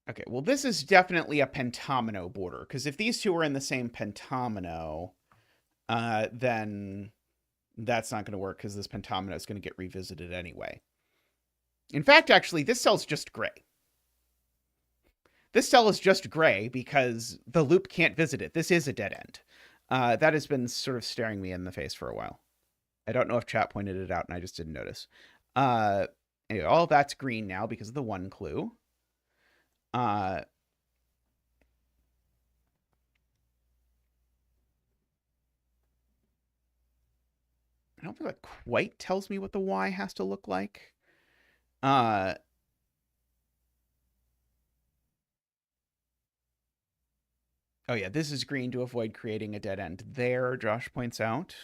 Okay, well, this is definitely a pentomino border, because if these two are in the same pentomino, then that's not going to work, because this pentomino is going to get revisited anyway. In fact, actually, this cell's just gray. This cell is just gray because the loop can't visit it. This is a dead end. That has been sort of staring me in the face for a while. I don't know if chat pointed it out and I just didn't notice. Anyway, all that's green now because of the one clue. I don't think that quite tells me what the Y has to look like. Oh yeah, this is green to avoid creating a dead end there, Josh points out.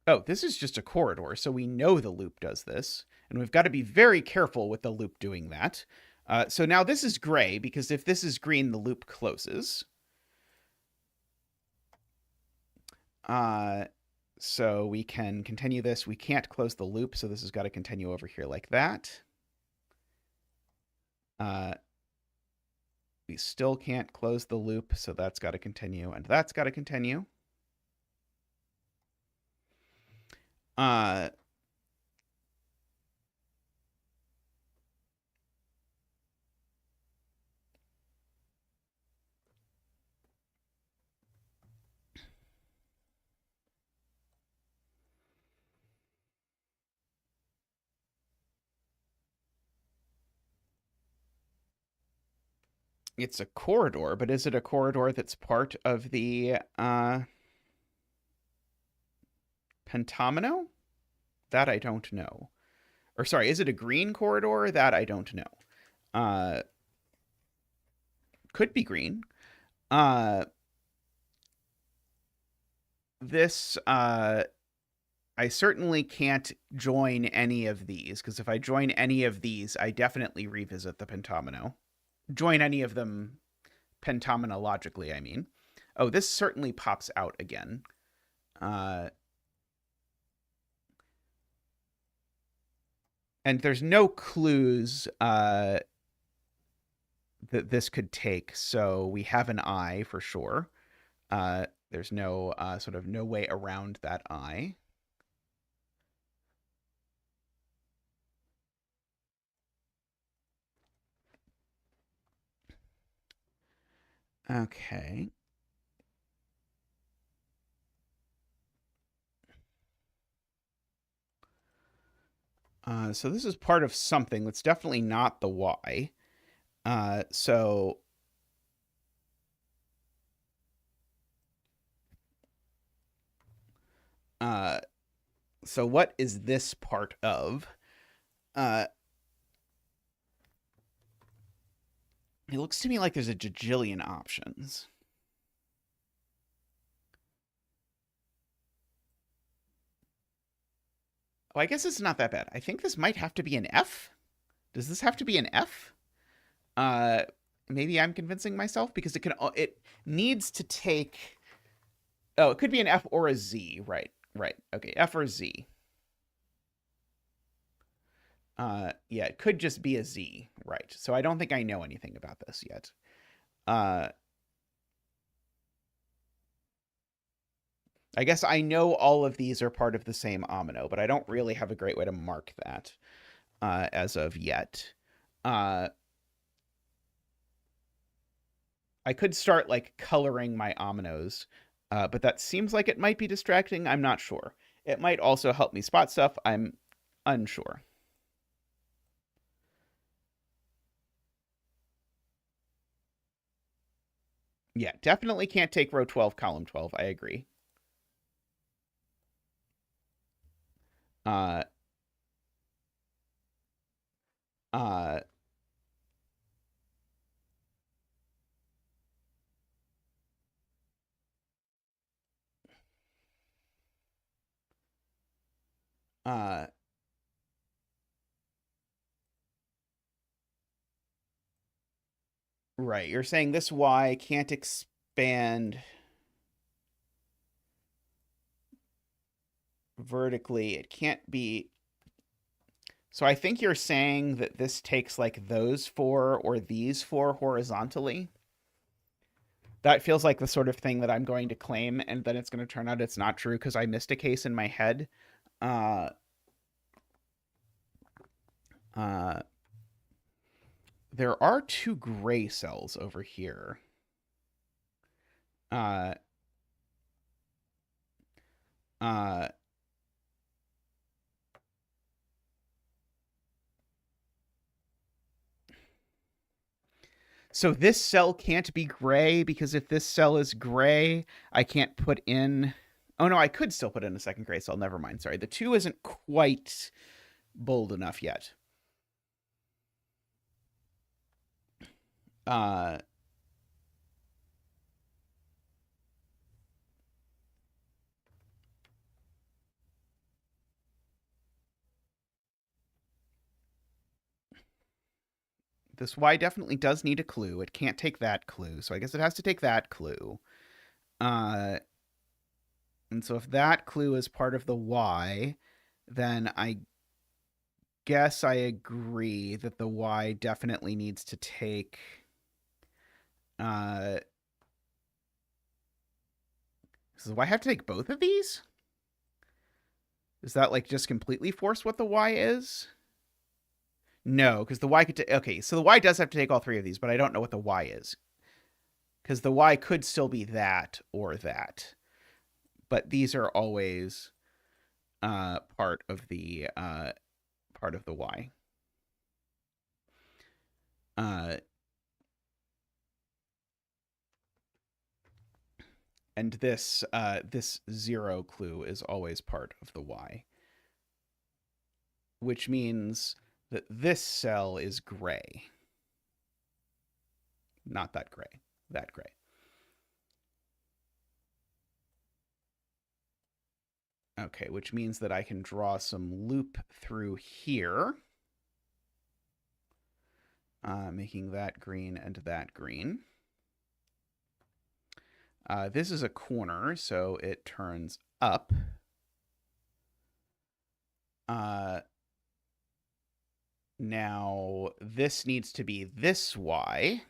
Oh, this is just a corridor, so we know the loop does this, and we've got to be very careful with the loop doing that. So now this is gray, because if this is green, the loop closes. So we can continue this. We can't close the loop, so this has got to continue over here like that. We still can't close the loop, so that's got to continue, and that's got to continue. It's a corridor, but is it a corridor that's part of the pentomino? That I don't know. Or sorry, is it a green corridor? That I don't know. Could be green. This I certainly can't join any of these, because if I join any of these, I definitely revisit the pentomino. Join any of them pentomologically, I mean. Oh, this certainly pops out again. And there's no clues that this could take. So we have an I for sure. There's no sort of no way around that I. Okay. So this is part of something that's definitely not the Y. So so what is this part of? It looks to me like there's a jajillion options. Oh, I guess it's not that bad. I think this might have to be an F. Does this have to be an F? Uh, Maybe I'm convincing myself because it needs to take. Oh, it could be an F or a Z. Right. Right. Okay. F or Z. Yeah, it could just be a Z. Right. So I don't think I know anything about this yet. I guess I know all of these are part of the same omino, but I don't really have a great way to mark that as of yet. I could start like coloring my ominoes, but that seems like it might be distracting. I'm not sure. It might also help me spot stuff. I'm unsure. Yeah, definitely can't take row 12, column 12. I agree. Uh, uh, uh, right. You're saying this Y can't expand vertically. It can't be. So I think you're saying that this takes like those four or these four horizontally. That feels like the sort of thing that I'm going to claim, and then it's going to turn out it's not true because I missed a case in my head. Uh, uh, there are two gray cells over here. Uh, uh, so this cell can't be gray because if this cell is gray, I can't put in. Oh no, I could still put in a second gray cell. Never mind. Sorry, the two isn't quite bold enough yet. Uh, this Y definitely does need a clue. It can't take that clue, so I guess it has to take that clue. Uh, and so if that clue is part of the Y, then I guess I agree that the Y definitely needs to take. Does the Y have to take both of these? Is that like just completely force what the Y is? No, because the Y could take. Okay, so the Y does have to take all three of these, but I don't know what the Y is. Because the Y could still be that or that. But these are always part of the Y. Uh, and this zero clue is always part of the Y, which means that this cell is gray, not that gray, that gray. Okay, which means that I can draw some loop through here, making that green and that green. This is a corner, so it turns up. Now, this needs to be this Y.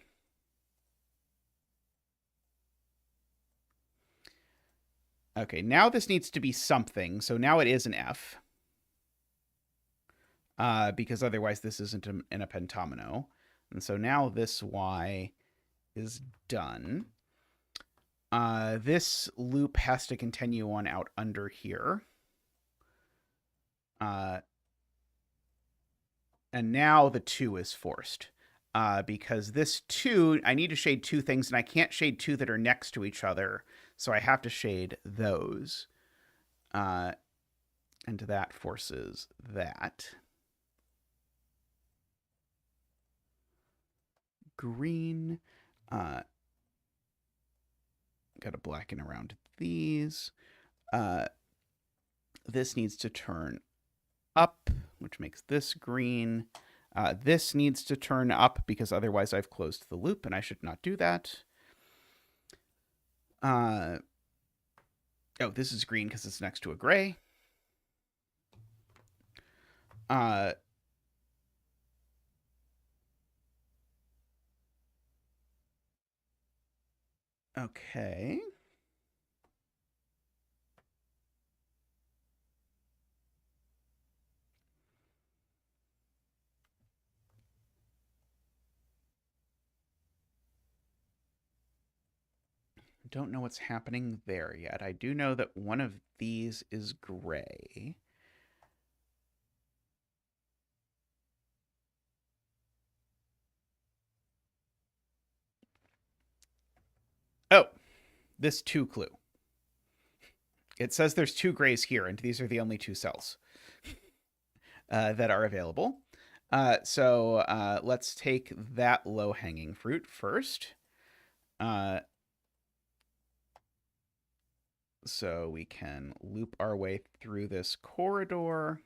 Okay, now this needs to be something. So now it is an F. Because otherwise this isn't in a pentomino. And so now this Y is done. This loop has to continue on out under here. And now the 2 is forced. Because this 2, I need to shade 2 things, and I can't shade 2 that are next to each other. So I have to shade those. And that forces that. Green. Got to blacken around these. This needs to turn up, which makes this green. This needs to turn up because otherwise I've closed the loop and I should not do that. Oh, this is green because it's next to a gray. Okay. Don't know what's happening there yet. I do know that one of these is gray. Oh, this 2 clue. It says there's 2 grays here, and these are the only 2 cells that are available. So let's take that low-hanging fruit first. So we can loop our way through this corridor.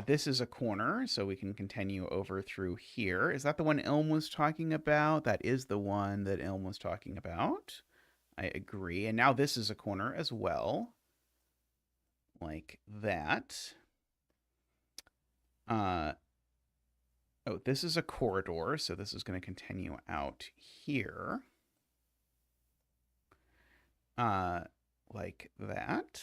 This is a corner, so we can continue over through here. Is that the one Ilm was talking about? That is the one that Ilm was talking about. I agree. And now this is a corner as well. Like that. Oh, this is a corridor, so this is going to continue out here. Like that.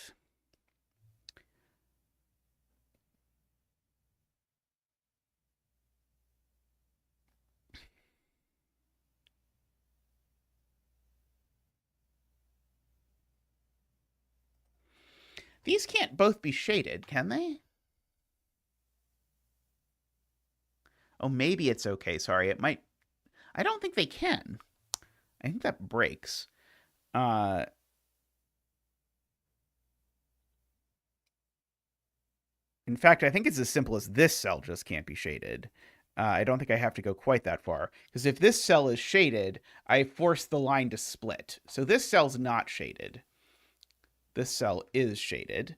These can't both be shaded, can they? Oh, maybe it's okay. Sorry, it might... I don't think they can. I think that breaks. In fact, I think it's as simple as this cell just can't be shaded. I don't think I have to go quite that far. Because if this cell is shaded, I force the line to split. So this cell's not shaded. This cell is shaded.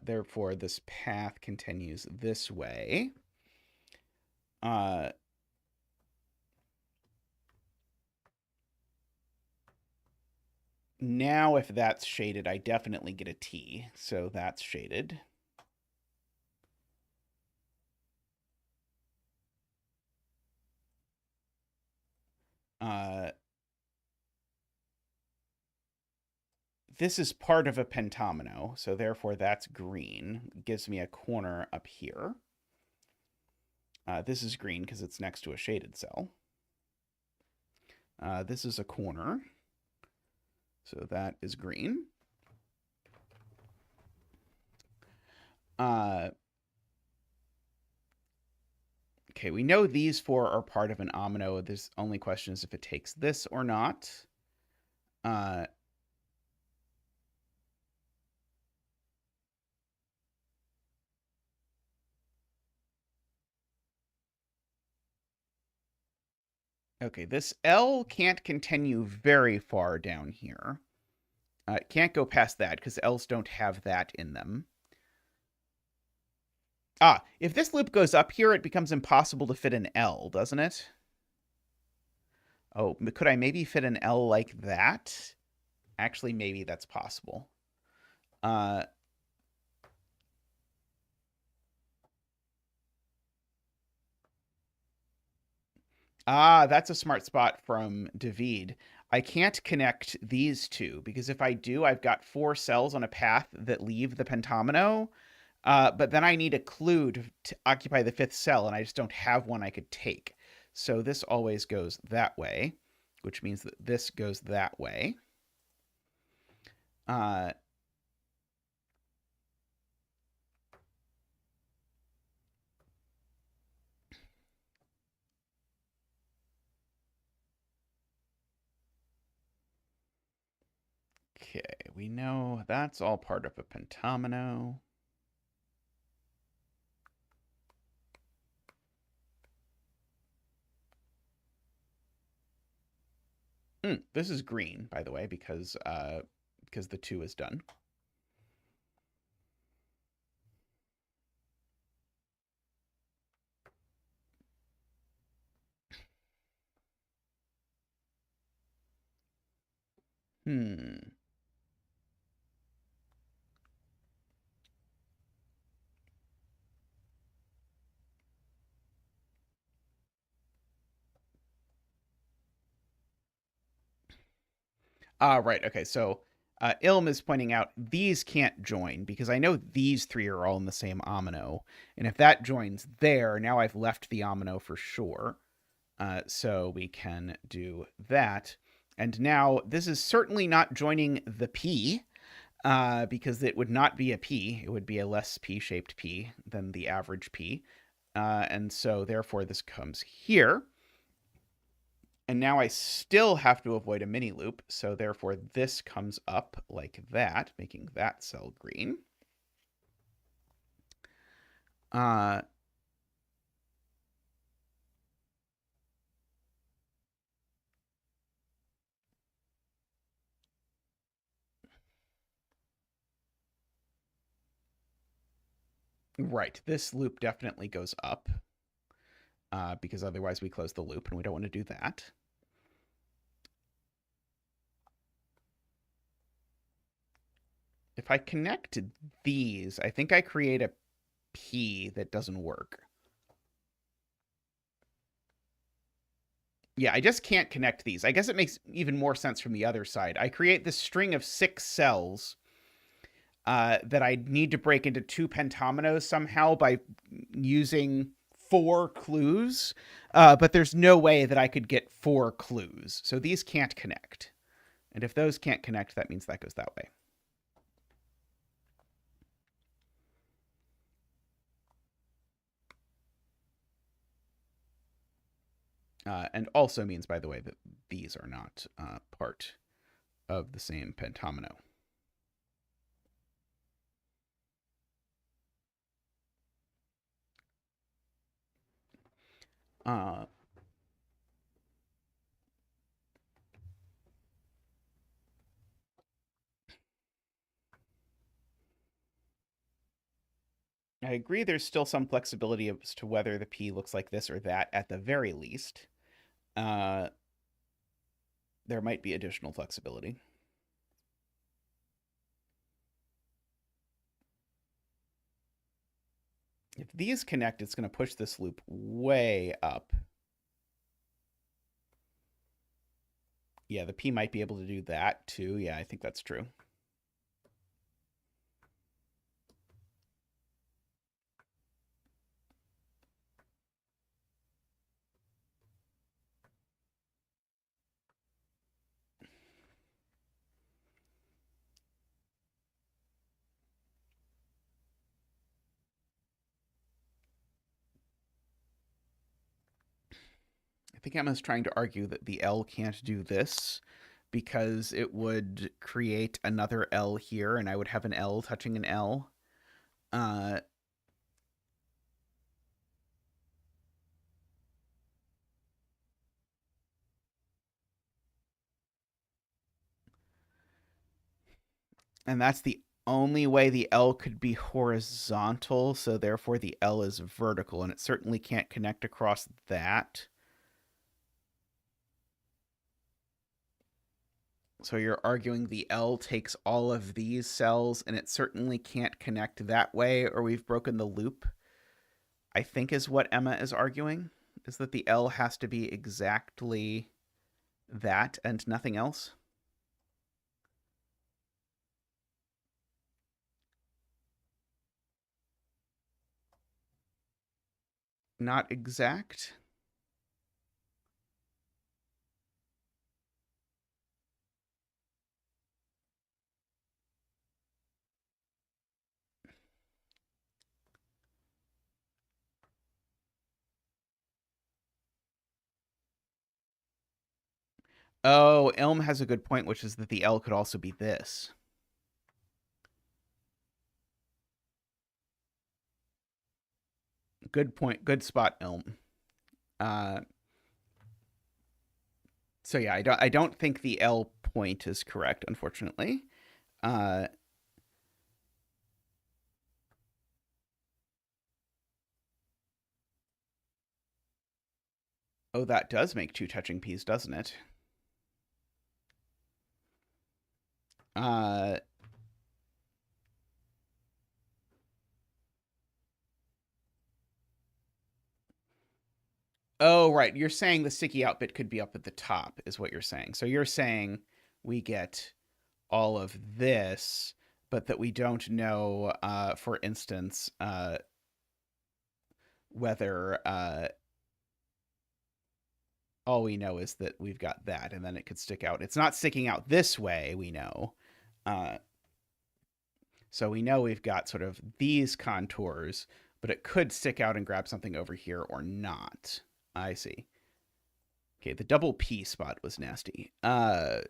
Therefore, this path continues this way. Now, if that's shaded, I definitely get a T. So that's shaded. This is part of a pentomino, so therefore that's green. It gives me a corner up here. This is green because it's next to a shaded cell. This is a corner, so that is green. Okay, we know these 4 are part of an omino. The only question is if it takes this or not. Okay, this L can't continue very far down here. It can't go past that because L's don't have that in them. If this loop goes up here, it becomes impossible to fit an L, doesn't it? Oh, could I maybe fit an L like that? Actually, maybe that's possible. Ah, that's a smart spot from David. I can't connect these two because if I do, I've got 4 cells on a path that leave the pentomino. But then I need a clue to occupy the 5th cell, and I just don't have one I could take. So this always goes that way, which means that this goes that way. Uh, okay, we know that's all part of a pentomino. This is green, by the way, because the 2 is done. Hmm. Right. Okay. So Ilm is pointing out these can't join because I know these 3 are all in the same omino. And if that joins there, now I've left the omino for sure. So we can do that. And now this is certainly not joining the P because it would not be a P. It would be a less P-shaped P than the average P. And so therefore this comes here. And now I still have to avoid a mini loop, so therefore this comes up like that, making that cell green. Uh, right, this loop definitely goes up because otherwise we close the loop and we don't want to do that. If I connect these, I think I create a P that doesn't work. Yeah, I just can't connect these. I guess it makes even more sense from the other side. I create this string of 6 cells that I need to break into 2 pentominoes somehow by using 4 clues. But there's no way that I could get 4 clues. So these can't connect. And if those can't connect, that means that goes that way. And also means, by the way, that these are not part of the same pentomino. I agree there's still some flexibility as to whether the P looks like this or that at the very least. There might be additional flexibility. If these connect, it's going to push this loop way up. Yeah, the P might be able to do that too. Yeah, I think that's true. I think Emma's trying to argue that the L can't do this because it would create another L here, and I would have an L touching an L. And that's the only way the L could be horizontal, so therefore the L is vertical, and it certainly can't connect across that. So you're arguing the L takes all of these cells, and it certainly can't connect that way, or we've broken the loop, I think is what Emma is arguing. is that the L has to be exactly that and nothing else. Not exact. Oh, Elm has a good point, which is that the L could also be this. Good point. Good spot, Elm. Uh, so yeah, I don't think the L point is correct, unfortunately. Uh, oh, that does make two touching P's, doesn't it? Uh, oh, right. You're saying the sticky out bit could be up at the top, is what you're saying. So you're saying we get all of this, but that we don't know, for instance, whether all we know is that we've got that, and then it could stick out. It's not sticking out this way, we know. Uh, so we know we've got sort of these contours, but it could stick out and grab something over here or not. I see. Okay, the double P spot was nasty. Okay,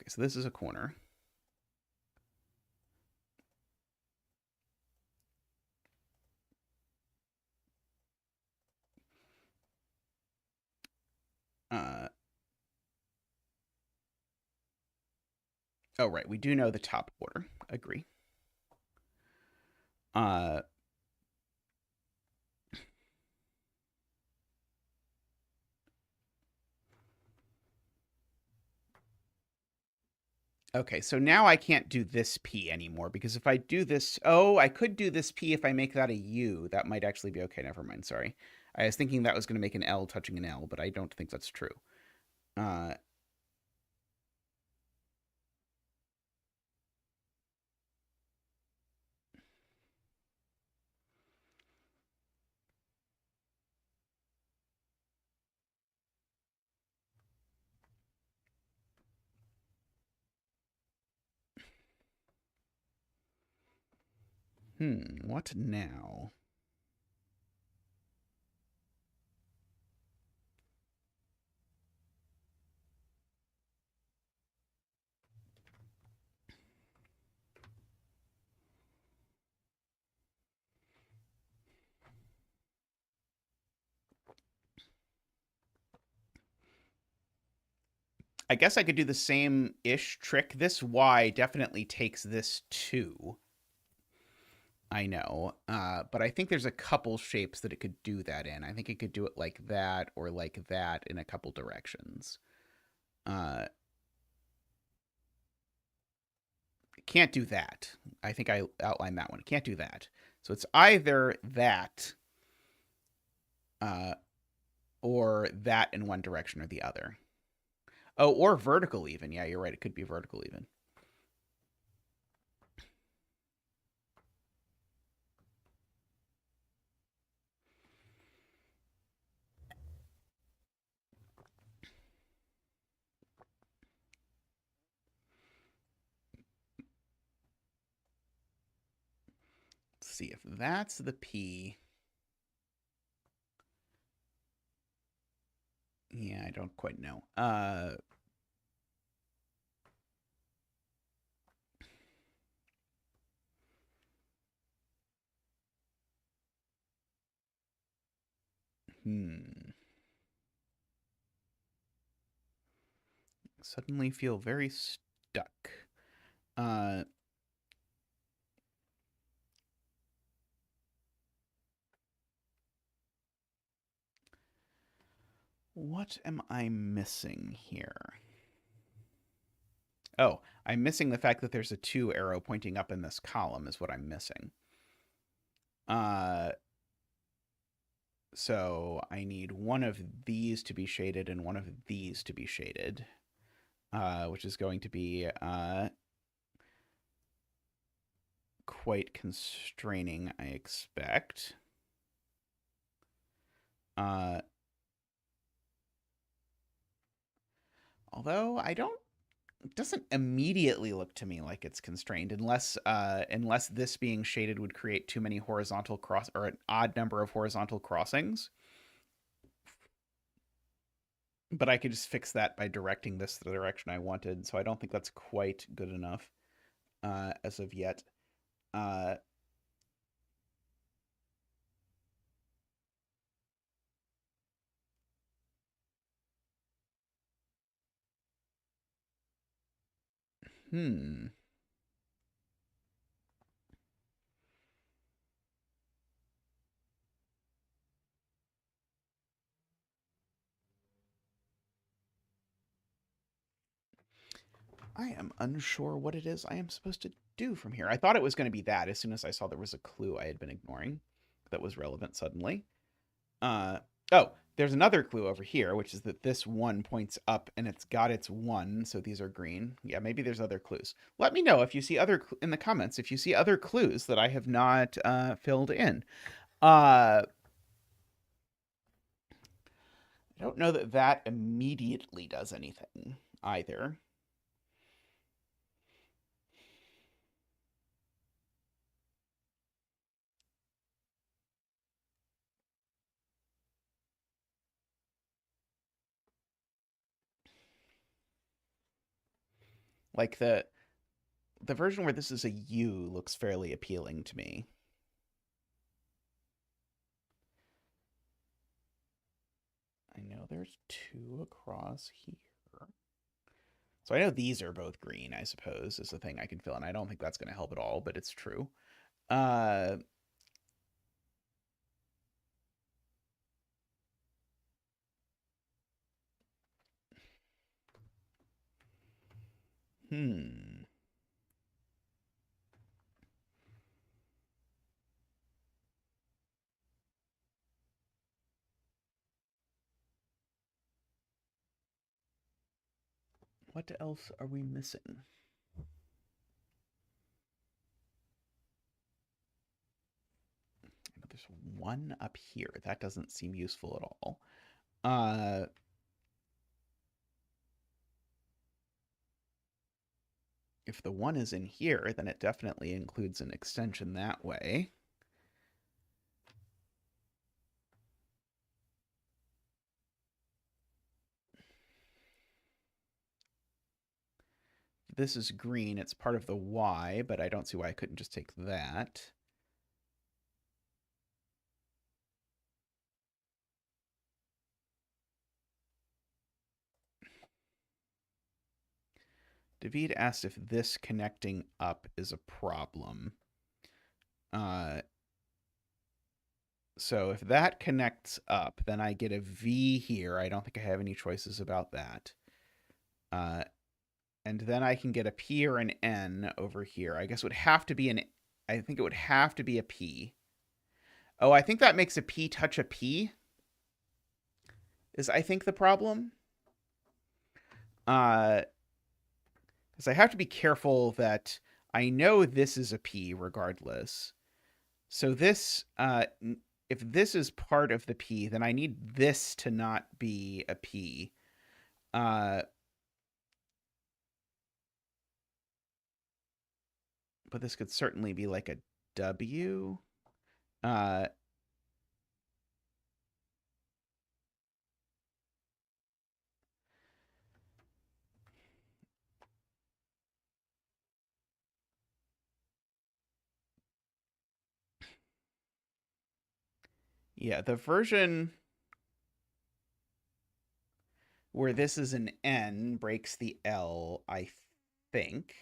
so this is a corner. Uh, oh, right, we do know the top border. Agree. Uh, okay, so now I can't do this P anymore, because if I do this, oh, I could do this P if I make that a U. That might actually be okay. Never mind, sorry. I was thinking that was going to make an L touching an L, but I don't think that's true. Uh, what now? I guess I could do the same-ish trick. This Y definitely takes this 2. I know. But I think there's a couple shapes that it could do that in. I think it could do it like that or like that in a couple directions. It can't do that. I think I outlined that one. It can't do that. So it's either that uh, or that in one direction or the other. Oh, or vertical even. Yeah, you're right. It could be vertical even. Let's see if that's the P. Yeah, I don't quite know. Hmm. Suddenly feel very stuck. Uh, what am I missing here? Oh, I'm missing the fact that there's a 2 arrow pointing up in this column is what I'm missing. Uh, So I need one of these to be shaded and one of these to be shaded, which is going to be quite constraining, I expect. Although I don't, it doesn't immediately look to me like it's constrained, unless this being shaded would create too many horizontal or an odd number of horizontal crossings. But I could just fix that by directing this the direction I wanted, so I don't think that's quite good enough as of yet. Uh, hmm. I am unsure what it is I am supposed to do from here. I thought it was going to be that as soon as I saw there was a clue I had been ignoring that was relevant suddenly. Uh, oh, there's another clue over here, which is that this one points up and it's got its one, so these are green. Yeah, maybe there's other clues. Let me know if you see in the comments if you see other clues that I have not filled in. I don't know that that immediately does anything either. Like the version where this is a U looks fairly appealing to me. I know there's two across here. So I know these are both green, I suppose, is the thing I can fill in. I don't think that's going to help at all, but it's true. Uh, hmm. What else are we missing? There's one up here. That doesn't seem useful at all. If the one is in here, then it definitely includes an extension that way. This is green. It's part of the Y, but I don't see why I couldn't just take that. David asked if this connecting up is a problem. So if that connects up, then I get a V here. I don't think I have any choices about that. And then I can get a P or an N over here. I guess it would have to be I think it would have to be a P. Oh, I think that makes a P touch a P. Is I think the problem. Because I have to be careful that I know this is a P regardless. So this, if this is part of the P, then I need this to not be a P. But this could certainly be like a W. Yeah, the version where this is an N breaks the L, I think.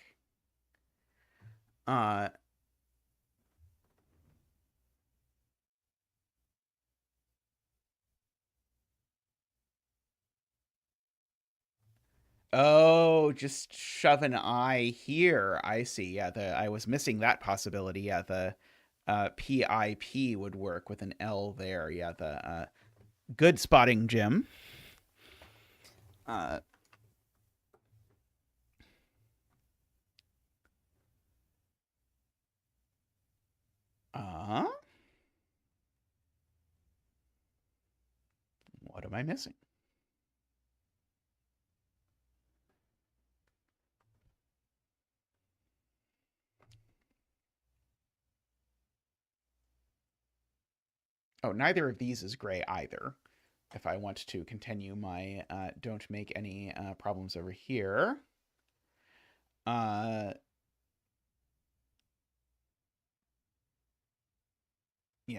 Oh, just shove an I here. I see. Yeah, I was missing that possibility. Yeah, PIP would work with an L there. Yeah, the good spotting, Jim. Uh, uh, what am I missing? Oh, neither of these is gray either. If I want to continue my don't make any problems over here. Yeah,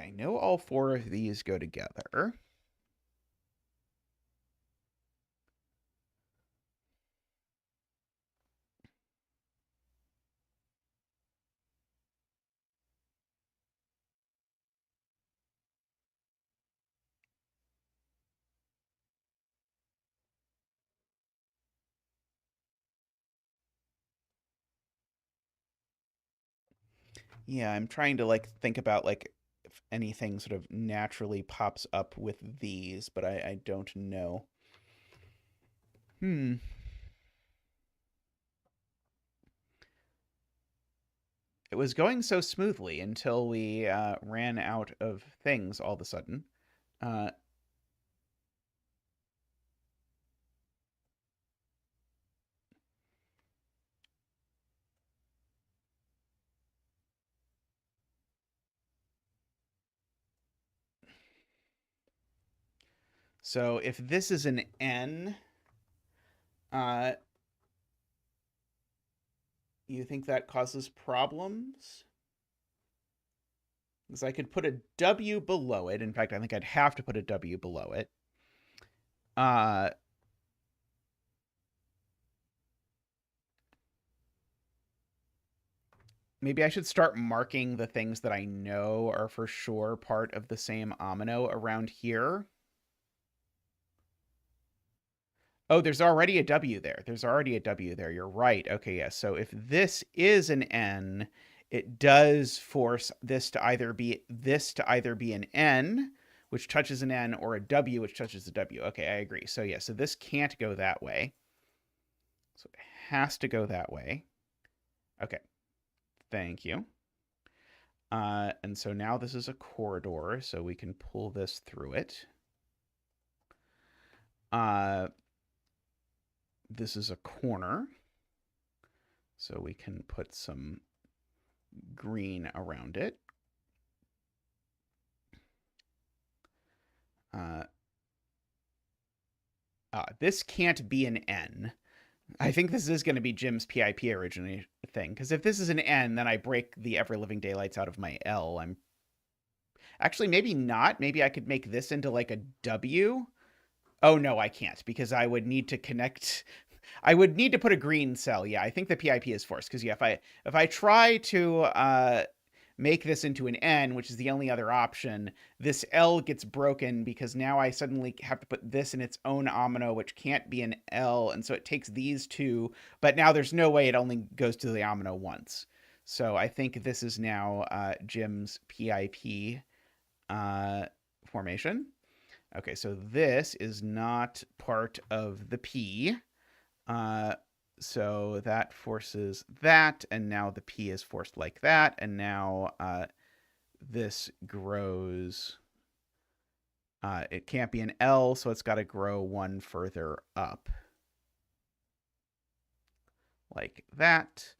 I know all four of these go together. Yeah, I'm trying to like think about like if anything sort of naturally pops up with these, but I don't know. Hmm. It was going so smoothly until we ran out of things all of a sudden. Uh, so if this is an N, uh, you think that causes problems? Because I could put a W below it. In fact, I think I'd have to put a W below it. Uh, maybe I should start marking the things that I know are for sure part of the same omino around here. Oh, there's already a W there. There's already a W there. You're right. Okay, yes. So if this is an N, it does force this to either be an N, which touches an N, or a W, which touches a W. Okay, I agree. So yeah, so this can't go that way. So it has to go that way. Okay, thank you. And so now this is a corridor, so we can pull this through it. This is a corner, so we can put some green around it. This can't be an N. I think this is going to be Jim's PIP originally thing, because if this is an N, then I break the ever-living daylights out of my L. I'm actually maybe not. Maybe I could make this into like a W. Oh no, I can't, because I would need to connect. I would need to put a green cell. Yeah, I think the PIP is forced, because yeah, if I try to make this into an N, which is the only other option, this L gets broken because now I suddenly have to put this in its own omino, which can't be an L, and so it takes these two, but now there's no way it only goes to the omino once. So I think this is now Jim's PIP formation. Okay, so this is not part of the P. So that forces that, and now the P is forced like that, and now this grows. It can't be an L, so it's got to grow one further up. Like that.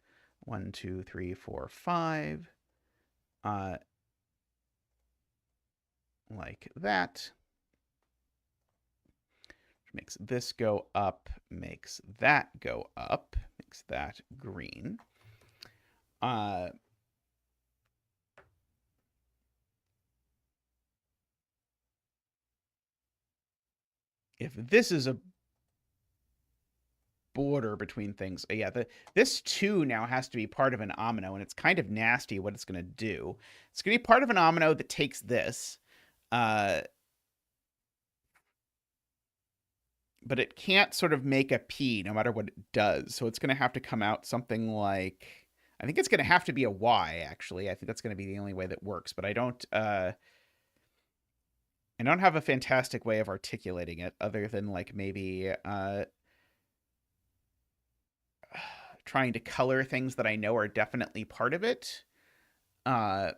1, 2, 3, 4, 5. Like that. Makes this go up, makes that go up, makes that green. If this is a border between things, yeah, this 2 now has to be part of an omino, and it's kind of nasty what it's going to do. It's going to be part of an omino that takes this, but it can't sort of make a P no matter what it does. So it's going to have to come out something like, I think it's going to have to be a Y, actually. I think that's going to be the only way that works, but I don't have a fantastic way of articulating it other than like maybe trying to color things that I know are definitely part of it. Oh,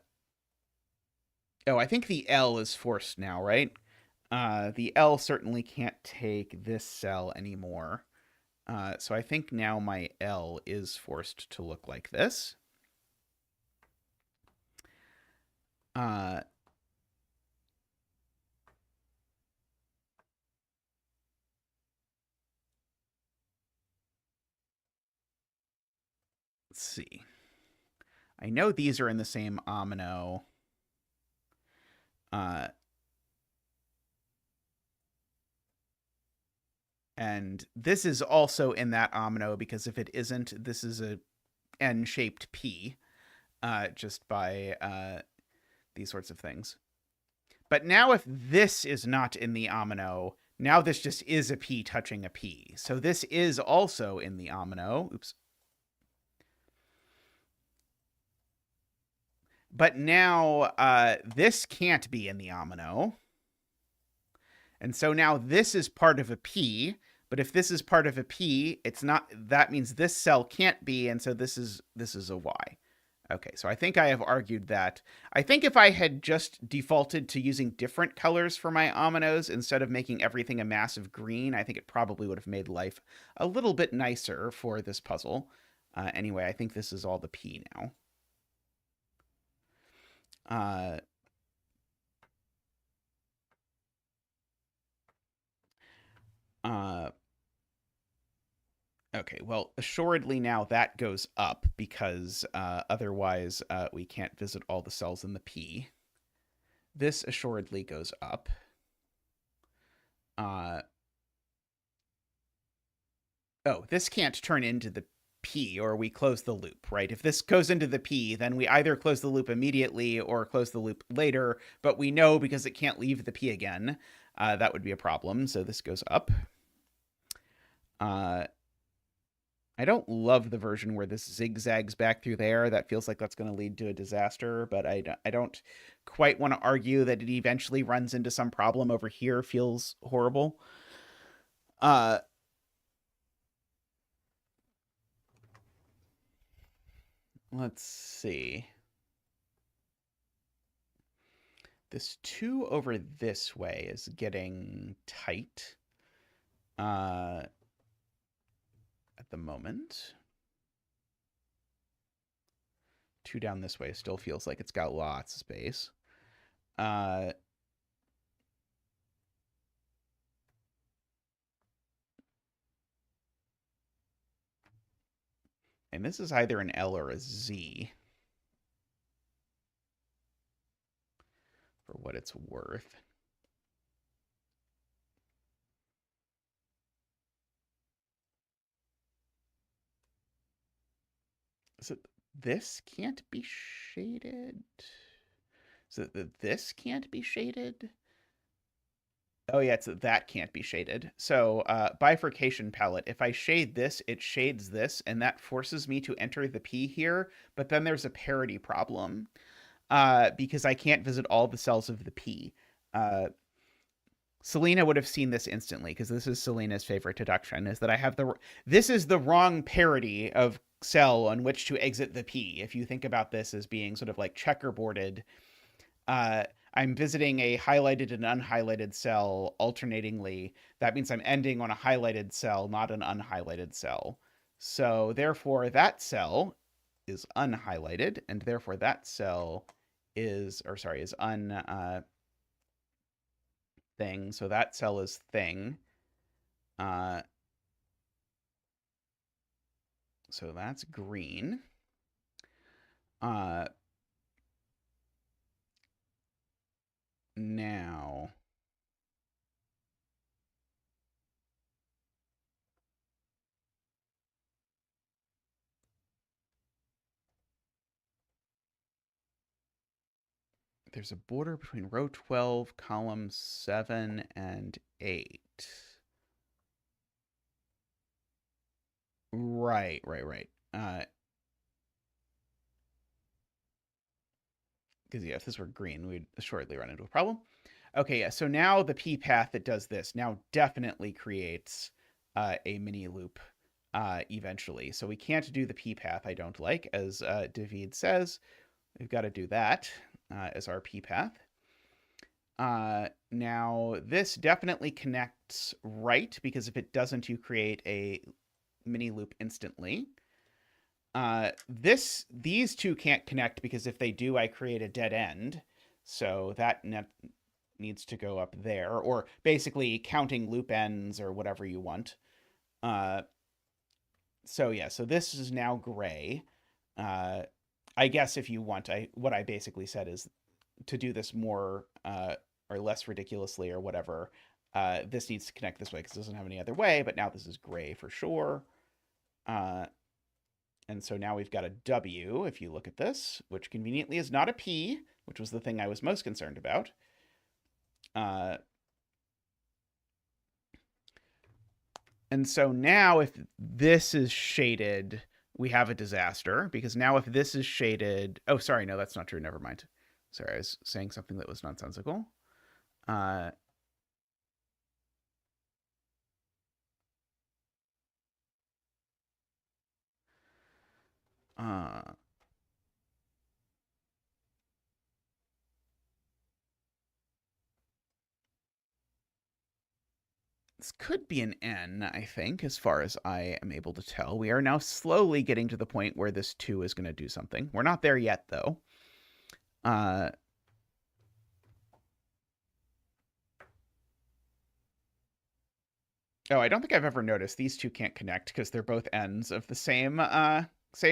I think the L is forced now, right? The L certainly can't take this cell anymore. So I think now my L is forced to look like this. Let's see. I know these are in the same omino. And this is also in that omino because if it isn't, this is a N-shaped P, just by these sorts of things. But now if this is not in the omino, now this just is a P touching a P. So this is also in the omino. Oops. But now this can't be in the omino. And so now this is part of a P, but if this is part of a P, it's not, that means this cell can't be, and so this is a Y. Okay, so I think I have argued that. I think if I had just defaulted to using different colors for my ominoes instead of making everything a massive green, I think it probably would have made life a little bit nicer for this puzzle. Anyway, I think this is all the P now. Okay, well, assuredly now that goes up because otherwise we can't visit all the cells in the P. This assuredly goes up. Oh, this can't turn into the P or we close the loop, right? If this goes into the P, then we either close the loop immediately or close the loop later, but we know because it can't leave the P again, that would be a problem, so this goes up. I don't love the version where this zigzags back through there. That feels like that's going to lead to a disaster, but I don't quite want to argue that it eventually runs into some problem over here. Feels horrible. Let's see. This 2 over this way is getting tight at the moment. 2 down this way still feels like it's got lots of space. And this is either an L or a Z. For what it's worth. So this can't be shaded? So this can't be shaded? Oh yeah, it's that can't be shaded. So bifurcation palette. If I shade this, it shades this, and that forces me to enter the P here. But then there's a parity problem because I can't visit all the cells of the P. Selena would have seen this instantly because this is Selena's favorite deduction, is that I have this is the wrong parity of cell on which to exit the P. If you think about this as being sort of like checkerboarded, I'm visiting a highlighted and unhighlighted cell alternatingly. That means I'm ending on a highlighted cell, not an unhighlighted cell. So therefore that cell is unhighlighted, and therefore that cell is thing. So that cell is thing. So that's green. Now there's a border between row 12, column 7, and 8. Right. Because, yeah, if this were green, we'd assuredly run into a problem. Okay, yeah, so now the p path that does this now definitely creates a mini loop eventually. So we can't do the p path I don't like, as David says. We've got to do that as our p path. Now, this definitely connects right, because if it doesn't, you create a mini loop instantly. These two can't connect, because if they do, I create a dead end. So that needs to go up there, or basically counting loop ends or whatever you want. So yeah, so this is now gray. I guess if you want, what I basically said is to do this more or less ridiculously or whatever. This needs to connect this way because it doesn't have any other way. But now this is gray for sure. And so now we've got a W, if you look at this, which conveniently is not a P, which was the thing I was most concerned about. And so now if this is shaded, we have a disaster, because now if this is shaded... Oh, sorry, no, that's not true. Never mind. Sorry, I was saying something that was nonsensical. This could be an N, I think, as far as I am able to tell. We are now slowly getting to the point where this 2 is going to do something. We're not there yet, though. Oh, I don't think I've ever noticed these two can't connect because they're both ends of the same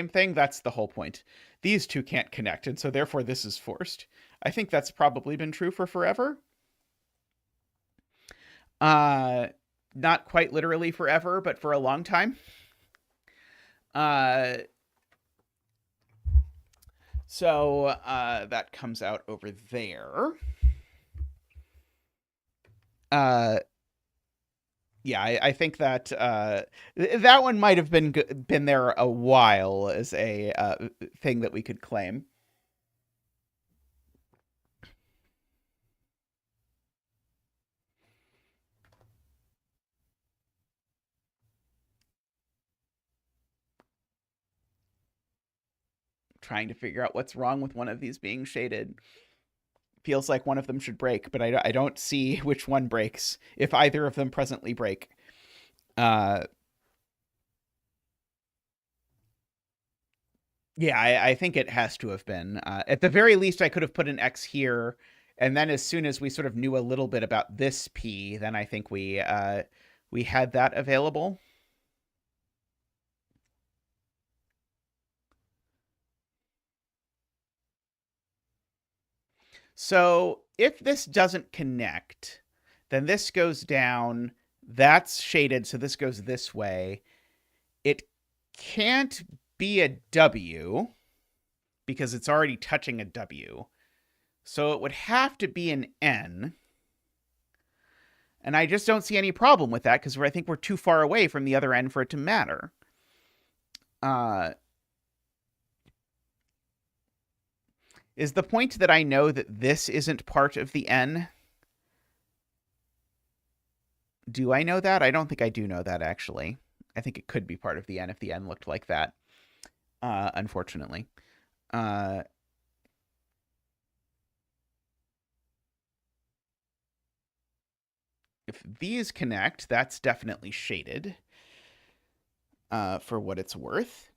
thing. That's the whole point. These two can't connect, and so therefore this is forced. I think that's probably been true for forever. Not quite literally forever, but for a long time. So that comes out over there. Yeah, I think that that one might have been there a while as a thing that we could claim. Trying to figure out what's wrong with one of these being shaded. Feels like one of them should break, but I don't see which one breaks, if either of them presently break. Yeah, I think it has to have been. At the very least, I could have put an X here, and then as soon as we sort of knew a little bit about this P, then I think we had that available. So if this doesn't connect, then this goes down. That's shaded, so this goes this way. It can't be a W because it's already touching a W. So it would have to be an N. And I just don't see any problem with that because I think we're too far away from the other end for it to matter. Is the point that I know that this isn't part of the N? Do I know that? I don't think I do know that, actually. I think it could be part of the N if the N looked like that, unfortunately. If these connect, that's definitely shaded, for what it's worth.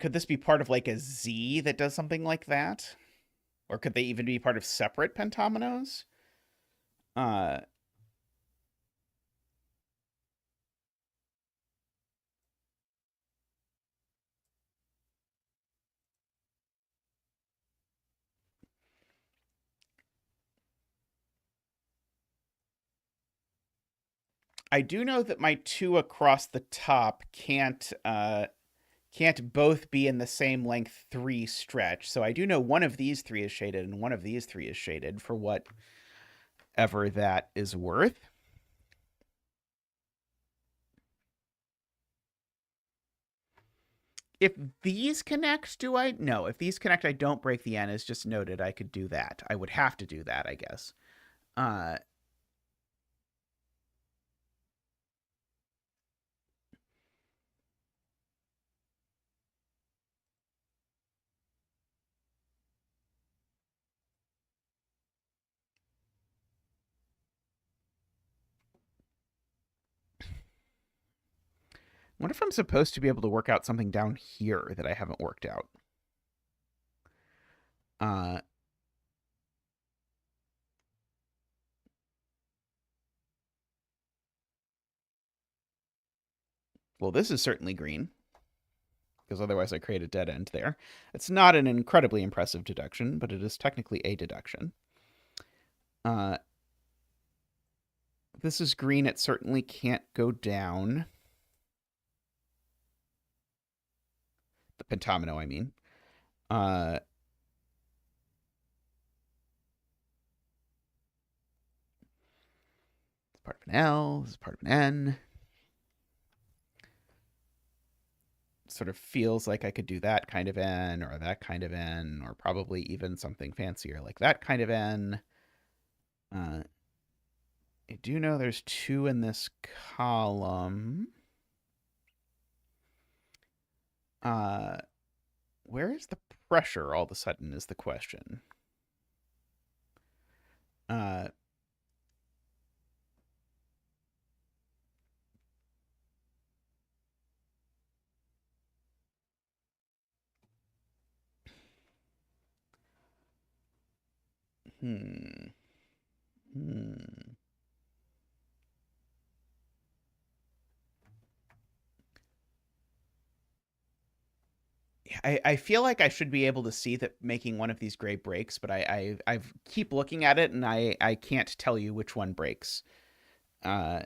Could this be part of like a Z that does something like that? Or could they even be part of separate pentominoes? I do know that my 2 across the top can't can't both be in the same length 3 stretch. So I do know one of these 3 is shaded and one of these 3 is shaded for whatever that is worth. If these connect, do I? No, if these connect, I don't break the N, as just noted. I could do that. I would have to do that, I guess. Uh, what if I'm supposed to be able to work out something down here that I haven't worked out? Uh, well, this is certainly green, because otherwise I create a dead end there. It's not an incredibly impressive deduction, but it is technically a deduction. This is green. It certainly can't go down. The pentomino, I mean. It's part of an L. This is part of an N. Sort of feels like I could do that kind of N or that kind of N, or probably even something fancier like that kind of N. I do know there's 2 in this column. Where is the pressure all of a sudden is the question. Hmm. I feel like I should be able to see that making one of these gray breaks, but I keep looking at it and I can't tell you which one breaks. I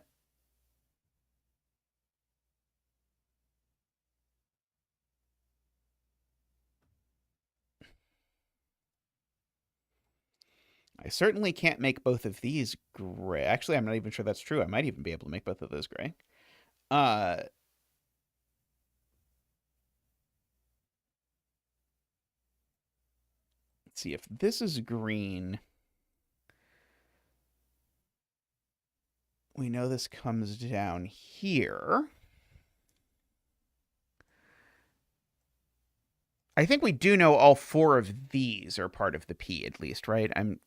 certainly can't make both of these gray. Actually, I'm not even sure that's true. I might even be able to make both of those gray. Let's see if this is green. We know this comes down here. I think we do know all 4 of these are part of the P at least, right? I'm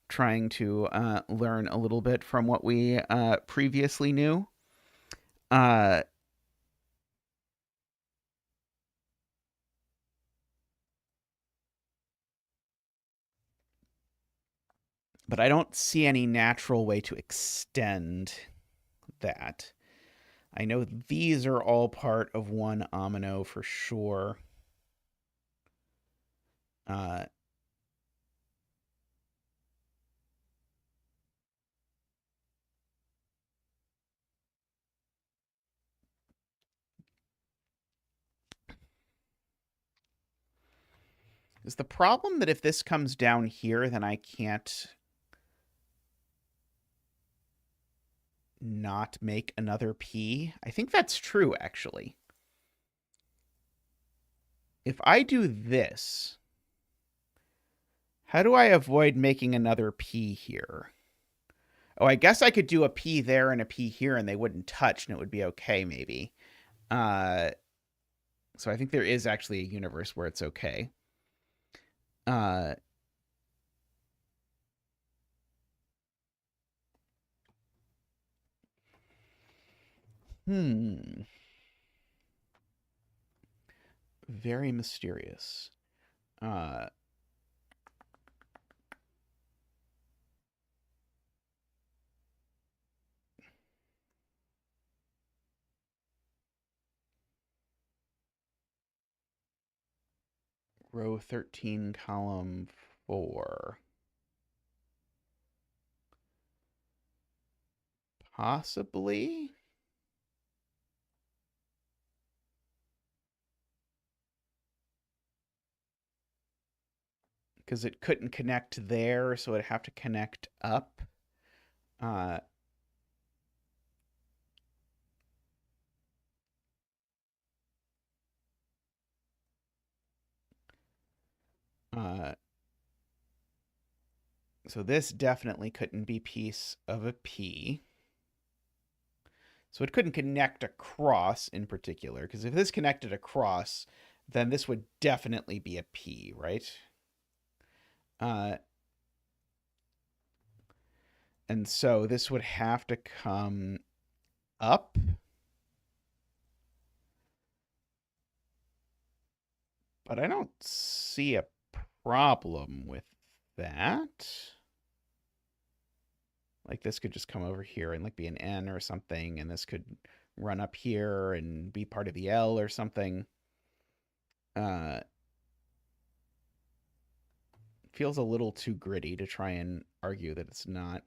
trying to learn a little bit from what we previously knew. But I don't see any natural way to extend that. I know these are all part of one omino for sure. Is the problem that if this comes down here, then I can't not make another P? I think that's true, actually. If I do this, how do I avoid making another P here? Oh, I guess I could do a P there and a P here and they wouldn't touch and it would be okay, maybe. So I think there is actually a universe where it's okay. Very mysterious. Row 13, column 4. Possibly. because it couldn't connect there, so it'd have to connect up. Uh, uh, so this definitely couldn't be piece of a P. So it couldn't connect across in particular, because if this connected across, then this would definitely be a P, right? And so this would have to come up. But I don't see a problem with that. Like this could just come over here and like be an N or something, and this could run up here and be part of the L or something. Feels a little too gritty to try and argue that it's not.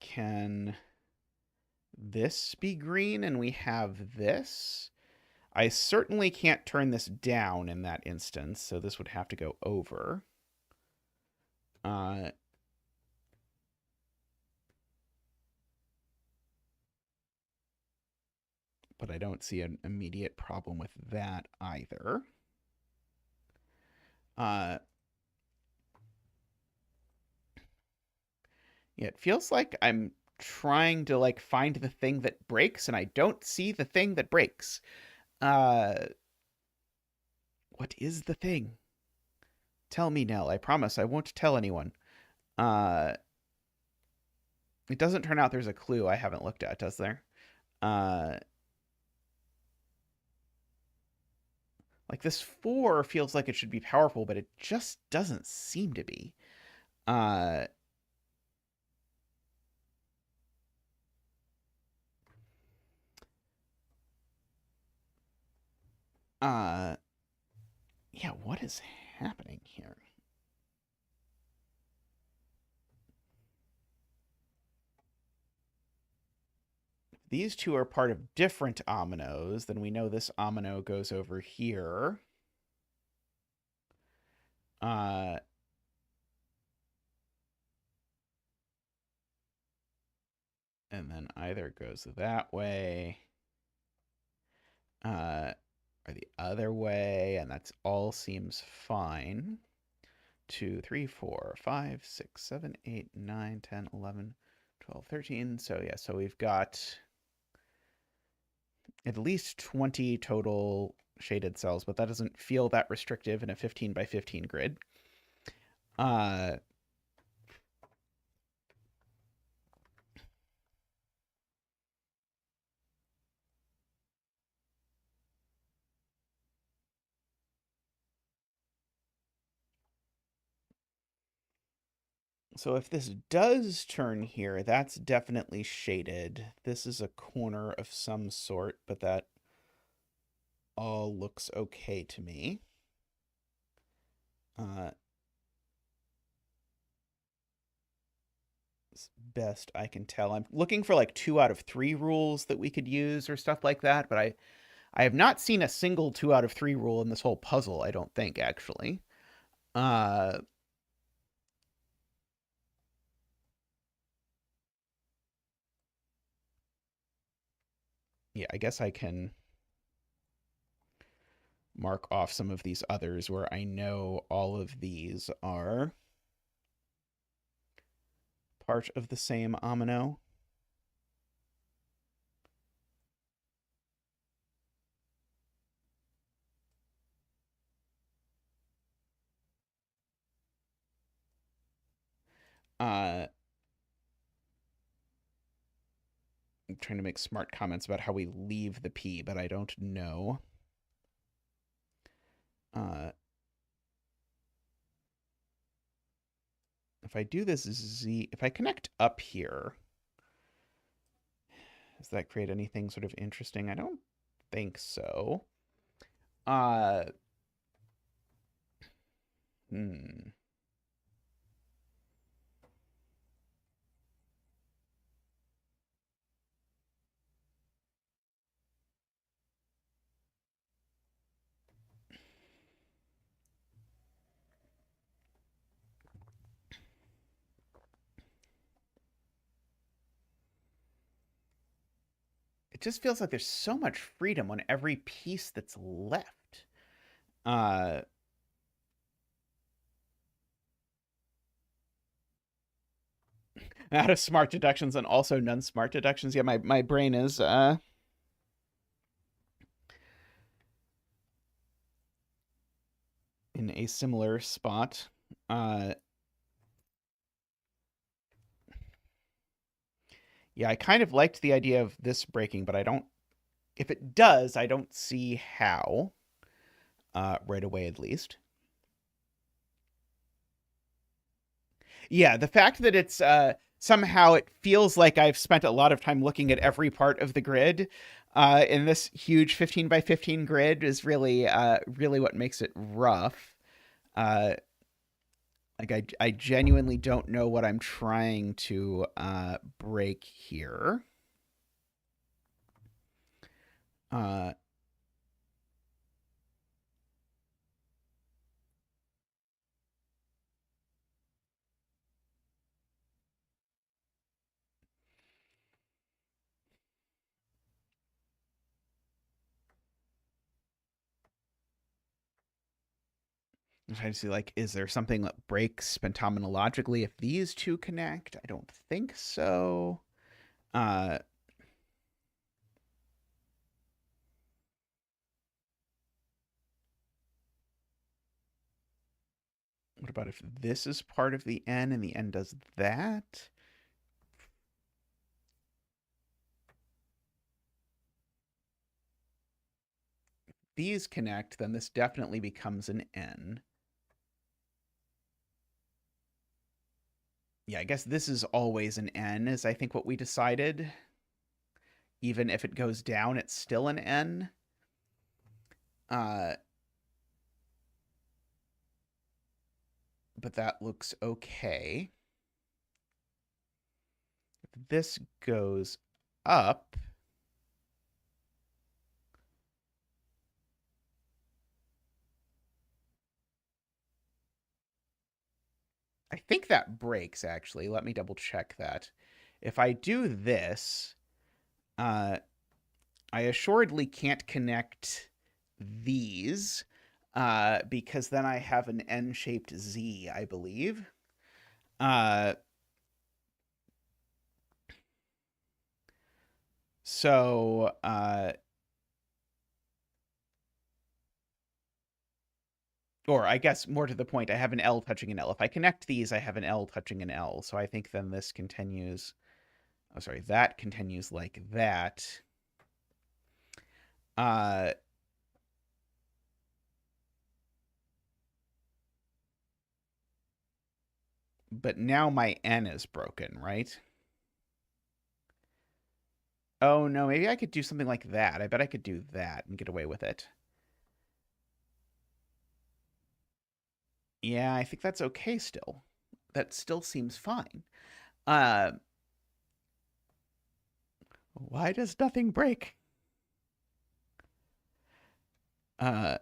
Can this be green and we have this? I certainly can't turn this down in that instance, so this would have to go over. But I don't see an immediate problem with that either. Yeah, it feels like I'm trying to like find the thing that breaks, and I don't see the thing that breaks. What is the thing? Tell me, Nell. I promise I won't tell anyone. Uh, it doesn't turn out there's a clue I haven't looked at, does there? Uh, like this 4 feels like it should be powerful, but it just doesn't seem to be. Uh, uh, yeah, what is happening here? These two are part of different ominoes, then we know this omino goes over here. And then either goes that way or the other way, and that's all seems fine. 2, 3, 4, 5, 6, 7, 8, 9, 10, 11, 12, 13. So yeah, so we've got at least 20 total shaded cells, but that doesn't feel that restrictive in a 15 by 15 grid. So if this does turn here, that's definitely shaded. This is a corner of some sort, but that all looks okay to me. As best I can tell. I'm looking for like 2 out of 3 rules that we could use or stuff like that, but I have not seen a single 2 out of 3 rule in this whole puzzle, I don't think, actually. Yeah, I guess I can mark off some of these others where I know all of these are part of the same omino. I'm trying to make smart comments about how we leave the P, but I don't know. If I do this Z, if I connect up here, does that create anything sort of interesting? I don't think so. Uh, hmm. it just feels like there's so much freedom on every piece that's left. Uh, Out of smart deductions and also non-smart deductions. Yeah, my brain is in a similar spot. Yeah, I kind of liked the idea of this breaking, but I don't. If it does, I don't see how. Right away, at least. Yeah, the fact that it's somehow it feels like I've spent a lot of time looking at every part of the grid in this huge 15 by 15 grid is really what makes it rough. Uh, I genuinely don't know what I'm trying to break here. Uh, I'm trying to see, like, is there something that breaks pentamenologically if these two connect? I don't think so. Uh, what about if this is part of the N and the N does that? These connect, then this definitely becomes an N. Yeah, I guess this is always an N, is I think what we decided. Even if it goes down, it's still an N. But that looks okay. If this goes up, I think that breaks, actually. Let me double check that. If I do this, I assuredly can't connect these because then I have an N-shaped Z, I believe. So, or I guess more to the point, I have an L touching an L. If I connect these, I have an L touching an L. So I think then this continues. Oh, sorry, that continues like that. Uh, but now my N is broken, right? Oh no, maybe I could do something like that. I bet I could do that and get away with it. Yeah, I think that's okay still. That still seems fine. Uh, why does nothing break? Uh,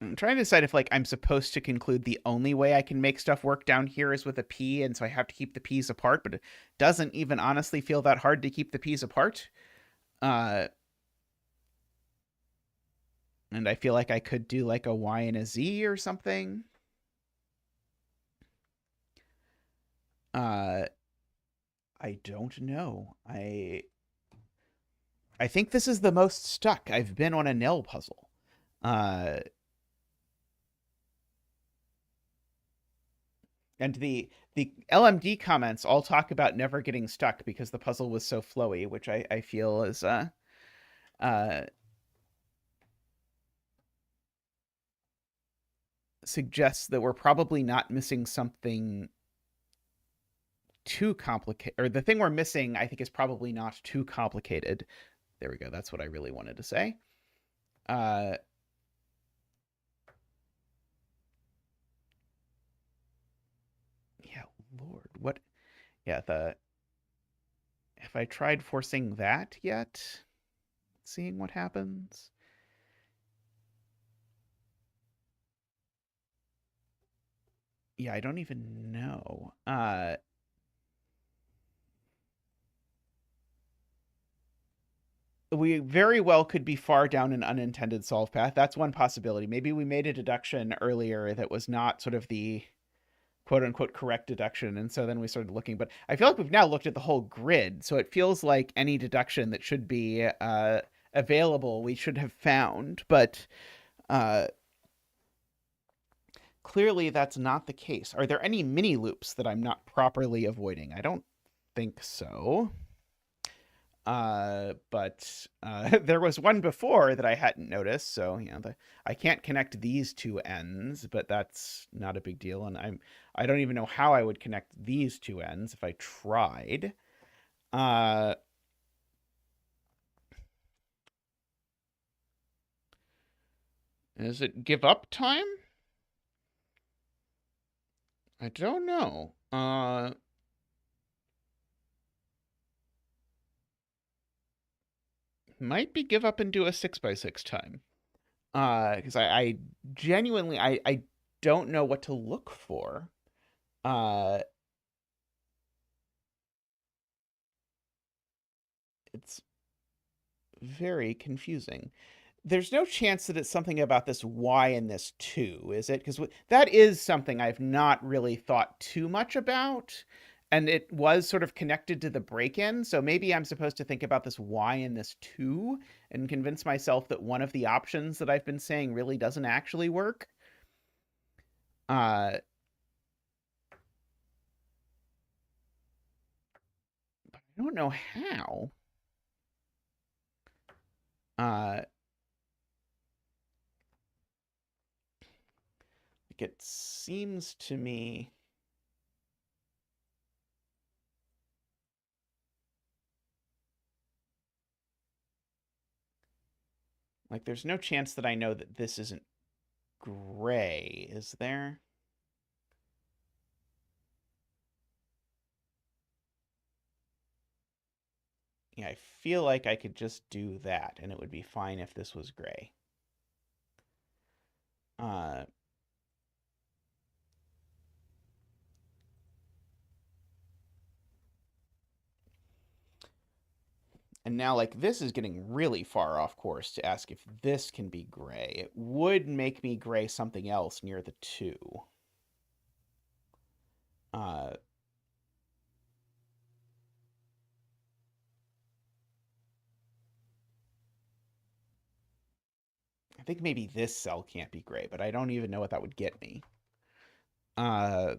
I'm trying to decide if like I'm supposed to conclude the only way I can make stuff work down here is with a P, and so I have to keep the P's apart, but it doesn't even honestly feel that hard to keep the P's apart. Uh, and I feel like I could do like a Y and a Z or something. Uh, I don't know. I think this is the most stuck I've been on a Nell puzzle. Uh, and the LMD comments all talk about never getting stuck because the puzzle was so flowy, which I feel is uh, suggests that we're probably not missing something too complicated, or the thing we're missing, I think, is probably not too complicated. There we go. That's what I really wanted to say. Uh, yeah, Lord, what? Yeah, the have I tried forcing that yet? Seeing what happens. Yeah, I don't even know. We very well could be far down an unintended solve path. That's one possibility. Maybe we made a deduction earlier that was not sort of the quote unquote correct deduction. And so then we started looking. But I feel like we've now looked at the whole grid. So it feels like any deduction that should be available, we should have found. But uh, clearly that's not the case. Are there any mini loops that I'm not properly avoiding? I don't think so. But there was one before that I hadn't noticed, so I can't connect these two ends, but that's not a big deal. And I don't even know how I would connect these two ends if I tried. Uh, is it give up time? I don't know. Might be give up and do a 6x6 time. Because I genuinely I don't know what to look for. Uh, it's very confusing. There's no chance that it's something about this y and this 2, is it? Because that is something I've not really thought too much about. And it was sort of connected to the break-in. So maybe I'm supposed to think about this y and this 2 and convince myself that one of the options that I've been saying really doesn't actually work. But I don't know how. Uh, it seems to me like there's no chance that I know that this isn't gray, is there? Yeah, I feel like I could just do that and it would be fine if this was gray. Uh, and now, like, this is getting really far off course to ask if this can be gray. It would make me gray something else near the 2. Uh, I think maybe this cell can't be gray, but I don't even know what that would get me. Uh,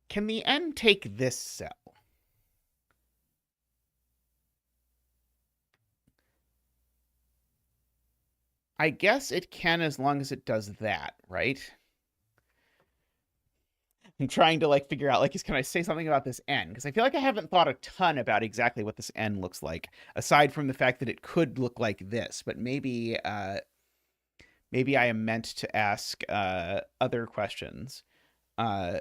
can the N take this cell? I guess it can as long as it does that, right? I'm trying to like figure out like can I say something about this N? Because I feel like I haven't thought a ton about exactly what this N looks like, aside from the fact that it could look like this. But maybe I am meant to ask other questions. Uh,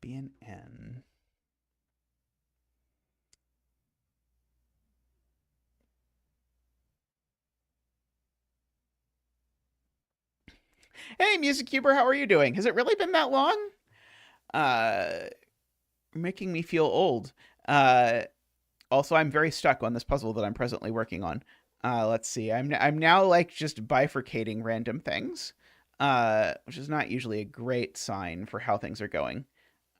be an N. Hey, Music Cuber, how are you doing? Has it really been that long? Uh, making me feel old. Uh, Also, I'm very stuck on this puzzle that I'm presently working on. Let's see. I'm now like just bifurcating random things, which is not usually a great sign for how things are going.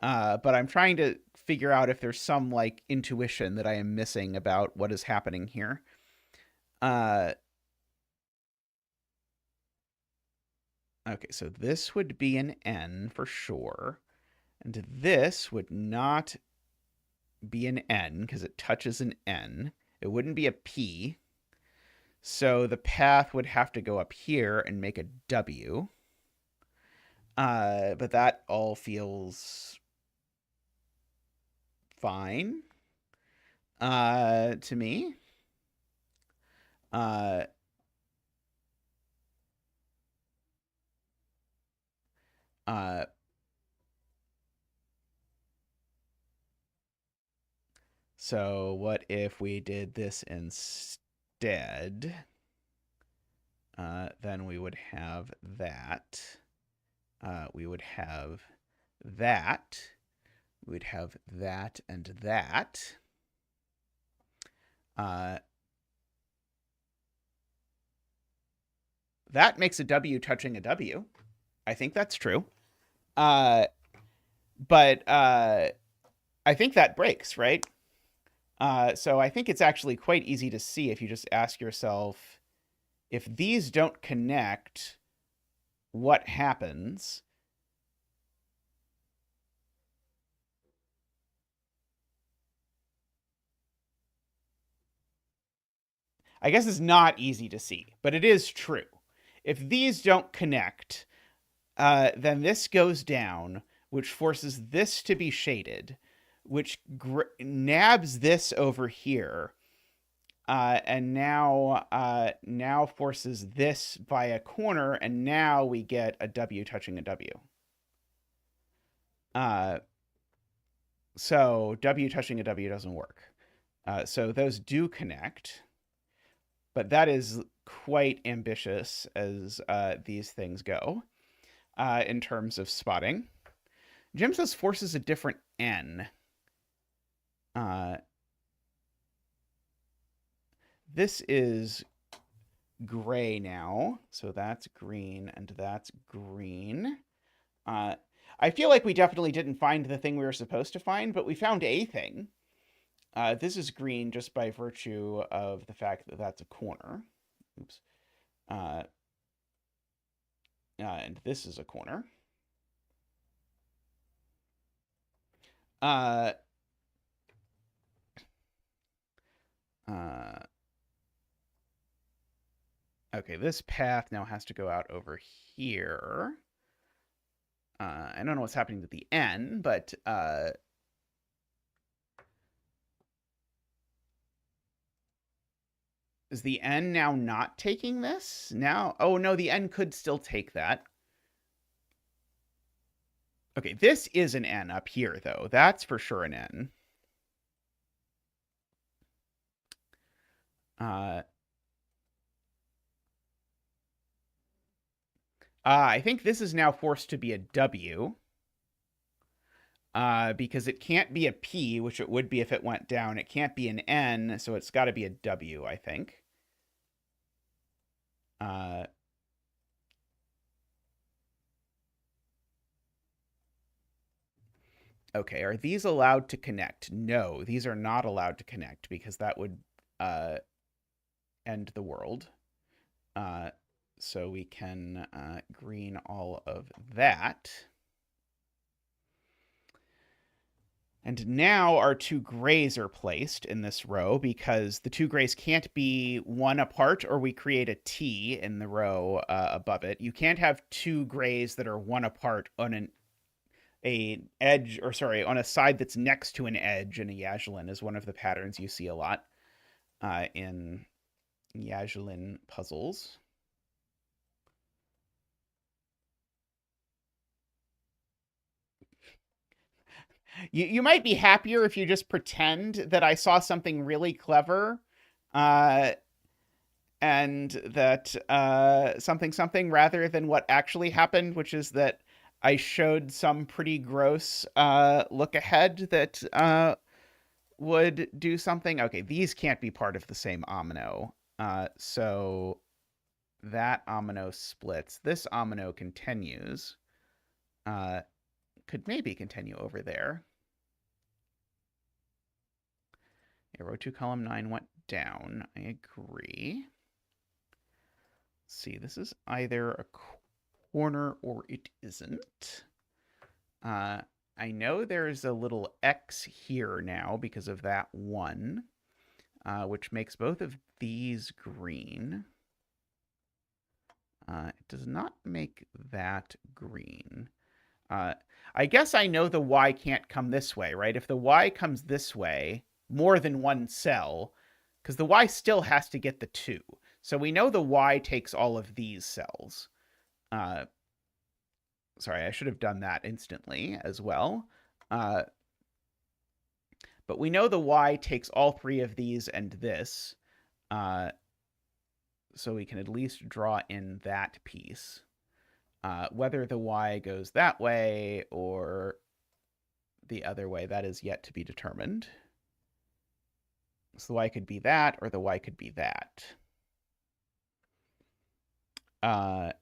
But I'm trying to figure out if there's some like intuition that I am missing about what is happening here. Uh, okay, so this would be an N for sure, and this would not be an N because it touches an N. It wouldn't be a P. So the path would have to go up here and make a W. But that all feels fine. To me. Uh, uh, so what if we did this instead? Then we would have that. We would have that. We would have that and that. That makes a W touching a W. I think that's true. But I think that breaks, right? So I think it's actually quite easy to see if you just ask yourself, if these don't connect, what happens? I guess it's not easy to see, but it is true. If these don't connect, then this goes down, which forces this to be shaded, which nabs this over here, and now forces this by a corner, and now we get a W touching a W. So W touching a W doesn't work. So those do connect, but that is quite ambitious as these things go in terms of spotting. Jim says forces a different N. This is gray now, so that's green and that's green. I feel like we definitely didn't find the thing we were supposed to find, but we found a thing. This is green just by virtue of the fact that that's a corner. Oops. And this is a corner. Okay, this path now has to go out over here. I don't know what's happening with the N, but is the N now not taking this? Now, oh no, the N could still take that. Okay, this is an N up here, though. That's for sure an N. I think this is now forced to be a W. Because it can't be a P, which it would be if it went down. It can't be an N, so it's got to be a W, I think. Okay, are these allowed to connect? No, these are not allowed to connect because that would end the world. So we can green all of that. And now our two grays are placed in this row because the two grays can't be one apart, or we create a T in the row above it. You can't have two grays that are one apart on an edge, or sorry, on a side that's next to an edge in a Yaslin is one of the patterns you see a lot in Yaslin puzzles. You might be happier if you just pretend that I saw something really clever, and that something rather than what actually happened, which is that I showed some pretty gross look ahead that would do something. Okay, these can't be part of the same omino. So that omino splits. This omino continues. Could maybe continue over there. Yeah, row 2, column 9 went down. I agree. Let's see, this is either a corner or it isn't. I know there's a little X here now because of that one, which makes both of these green. It does not make that green. I guess I know the Y can't come this way, right? If the Y comes this way, more than one cell, because the y still has to get the 2. So we know the y takes all of these cells. Sorry, I should have done that instantly as well. But we know the y takes all 3 of these and this. So we can at least draw in that piece. Whether the y goes that way or the other way, that is yet to be determined. So the y could be that, or the y could be that. I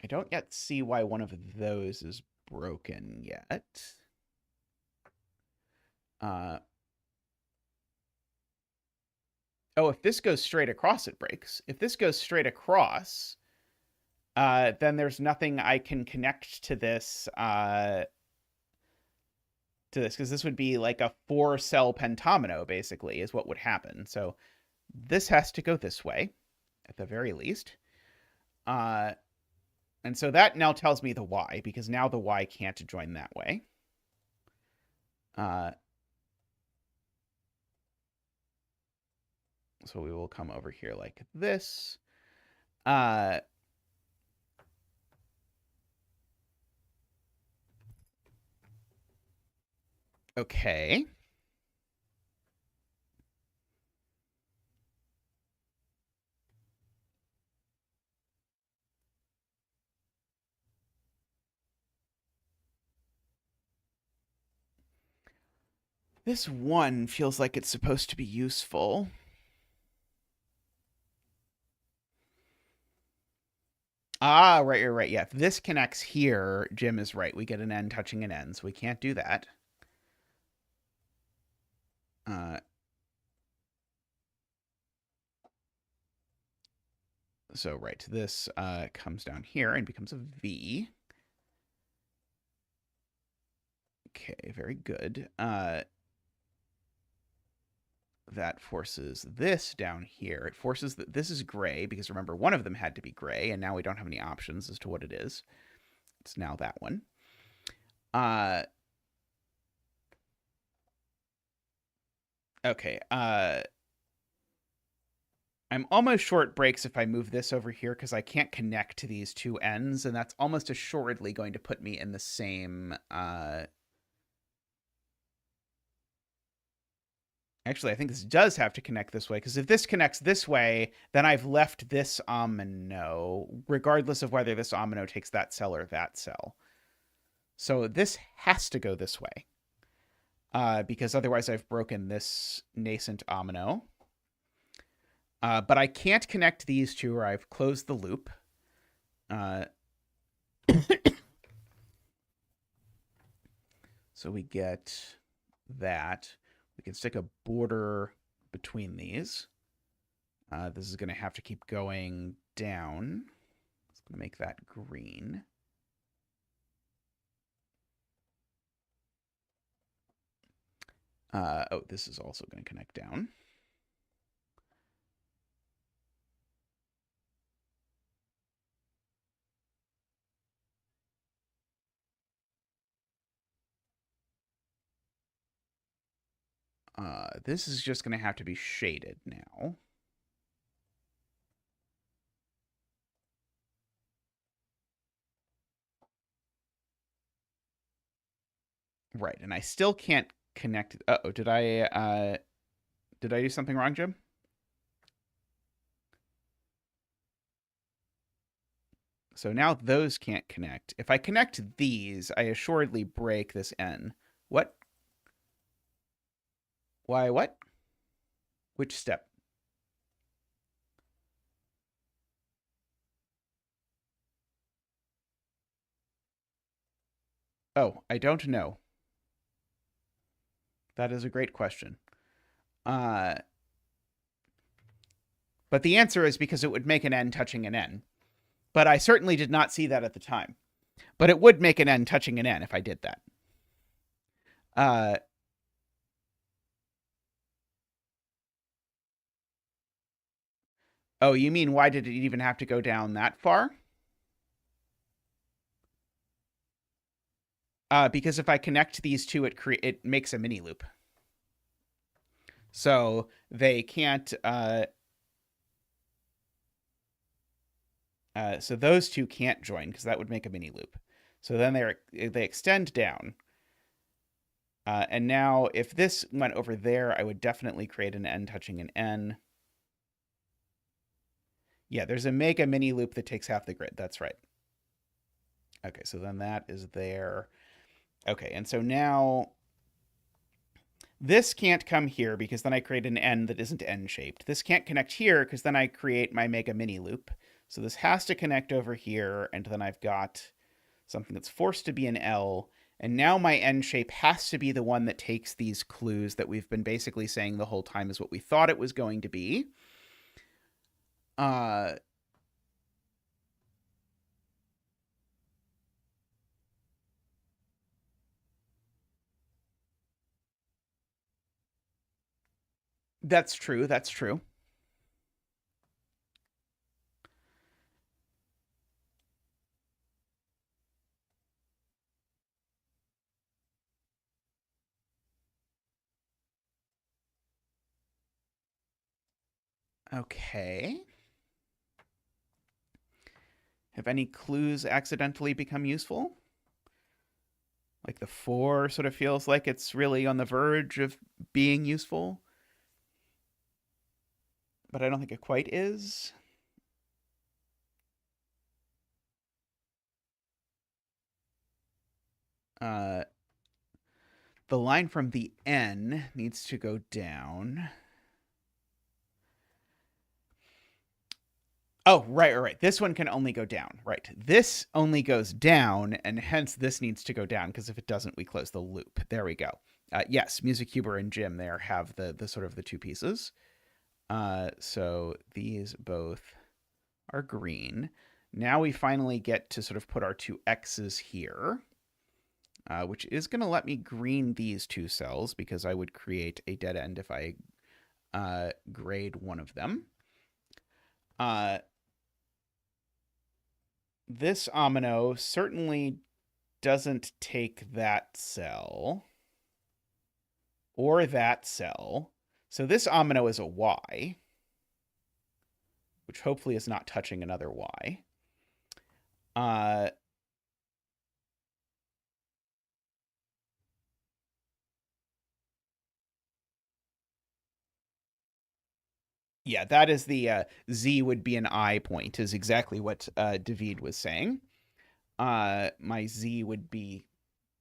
don't yet see why one of those is broken yet. Oh, if this goes straight across, it breaks. If this goes straight across, then there's nothing I can connect to this, because this would be like a 4-cell pentomino, basically, is what would happen. So this has to go this way, at the very least. And so that now tells me the y, because now the y can't join that way. So we will come over here like this. Okay. This one feels like it's supposed to be useful. Ah, right. Yeah, if this connects here, Jim is right. We get an N touching an N, so we can't do that. So, right, this comes down here and becomes a V. Okay, very good. That forces this down here. It forces that this is gray, because remember, one of them had to be gray, and now we don't have any options as to what it is. It's now that one. Okay. I'm almost sure it breaks if I move this over here, because I can't connect to these two ends, and that's almost assuredly going to put me in the same... Actually, I think this does have to connect this way, because if this connects this way, then I've left this omino, regardless of whether this omino takes that cell or that cell. So this has to go this way, because otherwise I've broken this nascent omino. But I can't connect these two, or I've closed the loop. So we get that. We can stick a border between these. This is going to have to keep going down. It's going to make that green. Oh, this is also going to connect down. This is just going to have to be shaded now. Right, and I still can't connect. Uh-oh, did I do something wrong, Jim? So now those can't connect. If I connect these, I assuredly break this N. What? Why, what? Which step? Oh, I don't know. That is a great question. But the answer is because it would make an N touching an N. But I certainly did not see that at the time. But it would make an N touching an N if I did that. Oh, you mean why did it even have to go down that far? Because if I connect these two, it makes a mini loop. So they can't. So those two can't join because that would make a mini loop. So then they extend down. And now if this went over there, I would definitely create an N touching an N. Yeah, there's a mega mini loop that takes half the grid. That's right. Okay, so then that is there. Okay, and so now this can't come here because then I create an N that isn't N-shaped. This can't connect here because then I create my mega mini loop. So this has to connect over here, and then I've got something that's forced to be an L. And now my N shape has to be the one that takes these clues that we've been basically saying the whole time is what we thought it was going to be. That's true. That's true. Okay. Have any clues accidentally become useful? Like the 4 sort of feels like it's really on the verge of being useful, but I don't think it quite is. The line from the N needs to go down. Oh, right. This one can only go down. Right. This only goes down, and hence this needs to go down, because if it doesn't, we close the loop. There we go. Yes, MusicHuber and Jim there have the sort of the two pieces. So these both are green. Now we finally get to sort of put our two X's here, which is going to let me green these two cells because I would create a dead end if I grade one of them. This omino certainly doesn't take that cell or that cell. So this omino is a Y, which hopefully is not touching another Y. Yeah, that is the Z would be an I point, is exactly what David was saying. My Z would be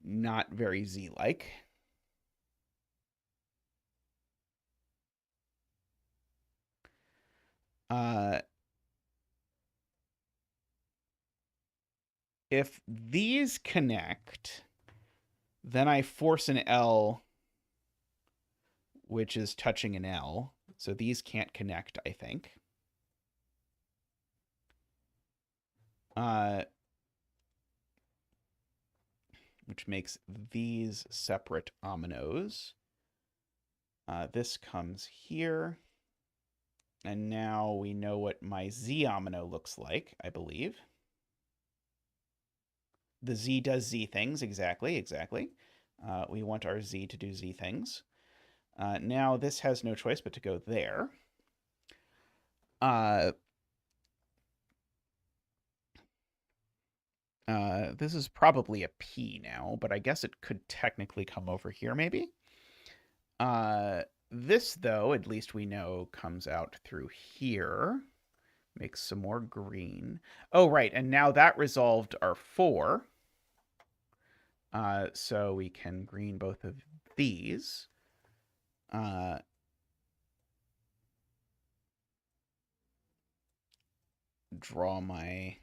not very Z-like. If these connect, then I force an L, which is touching an L. So these can't connect, I think. Which makes these separate ominoes. This comes here. And now we know what my Z omino looks like, I believe. The Z does Z things, exactly. We want our Z to do Z things. Now this has no choice but to go there. This is probably a P now, but I guess it could technically come over here, maybe. This, though, at least we know, comes out through here. Makes some more green. Oh, right, and now that resolved our 4. So we can green both of these. Draw my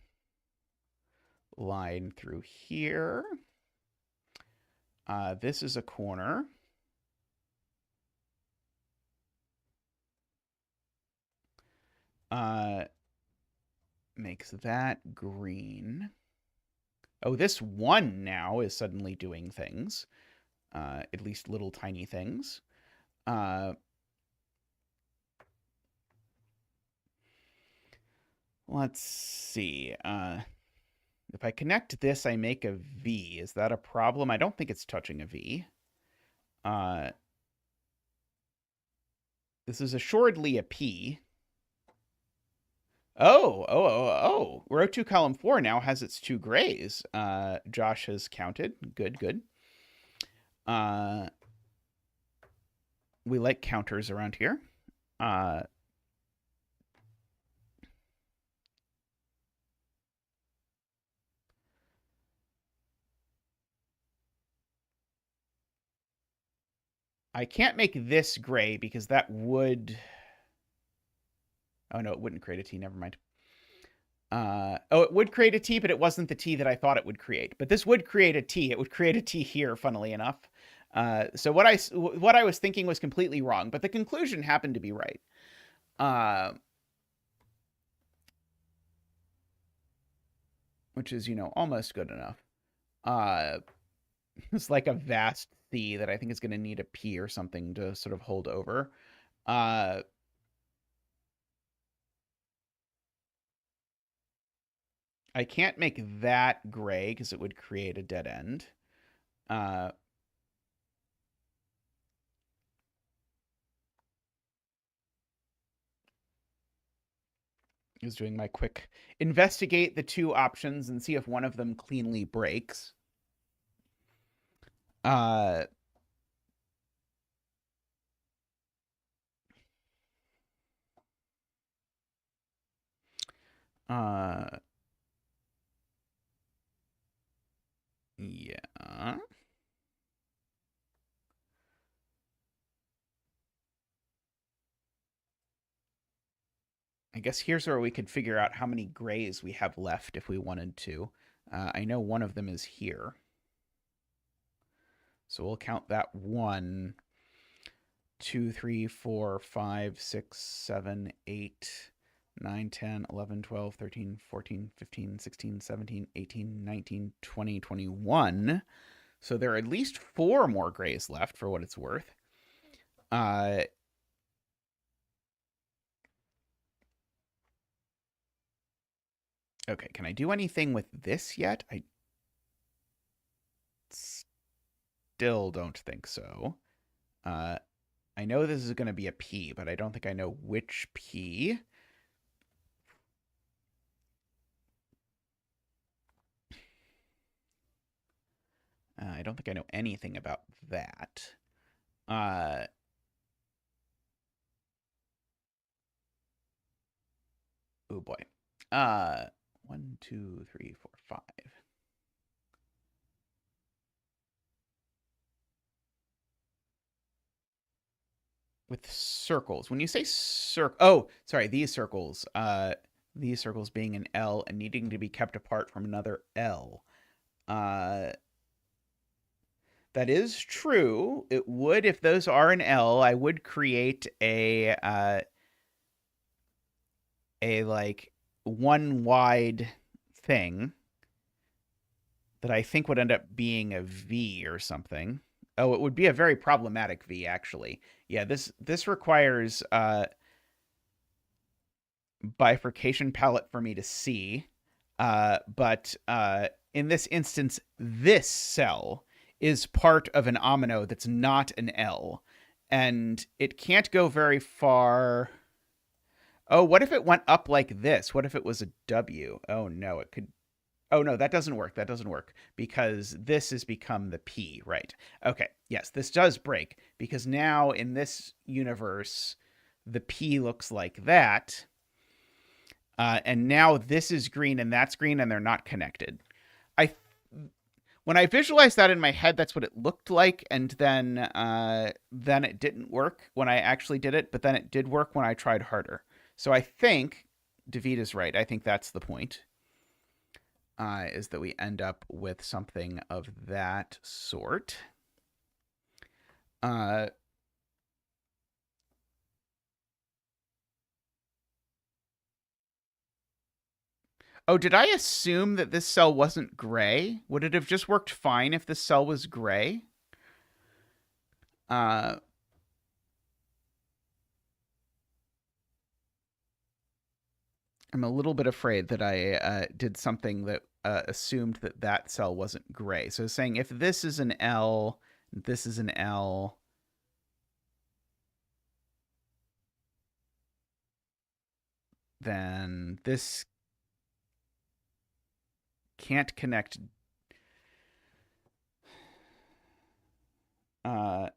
line through here. This is a corner. Makes that green. Oh, this 1 now is suddenly doing things. At least little tiny things. Let's see. If I connect this, I make a V. Is that a problem? I don't think it's touching a V. This is assuredly a P. Oh. Row 2, column 4 now has its 2 grays. Josh has counted. Good. We like counters around here. I can't make this gray because that would... Oh, no, it wouldn't create a T. Never mind. It would create a T, but it wasn't the T that I thought it would create. But this would create a T. It would create a T here, funnily enough. So what I was thinking was completely wrong, but the conclusion happened to be right. Which is, almost good enough. It's like a vast C that I think is going to need a P or something to sort of hold over. I can't make that gray because it would create a dead end. Is doing my quick investigate the 2 options and see if one of them cleanly breaks. Yeah. I guess here's where we could figure out how many grays we have left if we wanted to. I know one of them is here. So we'll count that 1, 2, 3, 4, 5, 6, 7, 8, 9, 10, 11, 12, 13, 14, 15, 16, 17, 18, 19, 20, 21. So there are at least 4 more grays left for what it's worth. Okay, can I do anything with this yet? I still don't think so. I know this is going to be a P, but I don't think I know which P. I don't think I know anything about that. Oh boy. 1, 2, 3, 4, 5. With circles. When you say sorry, these circles. These circles being an L and needing to be kept apart from another L. That is true. It would, if those are an L, I would create a like one wide thing that I think would end up being a V or something. Oh, it would be a very problematic V, actually. Yeah, this requires bifurcation palette for me to see. But in this instance, this cell is part of an omino that's not an L. And it can't go very far. Oh, what if it went up like this? What if it was a W? Oh, no, it could... Oh, no, that doesn't work. That doesn't work because this has become the P, right? Okay, yes, this does break because now in this universe, the P looks like that. And now this is green and that's green and they're not connected. When I visualized that in my head, that's what it looked like. And then it didn't work when I actually did it, but then it did work when I tried harder. So I think David is right. I think that's the point. Is that we end up with something of that sort. Oh, did I assume that this cell wasn't gray? Would it have just worked fine if this cell was gray? Oh, I'm a little bit afraid that I did something that assumed that that cell wasn't gray. So saying if this is an L, this is an L, then this can't connect. Uh,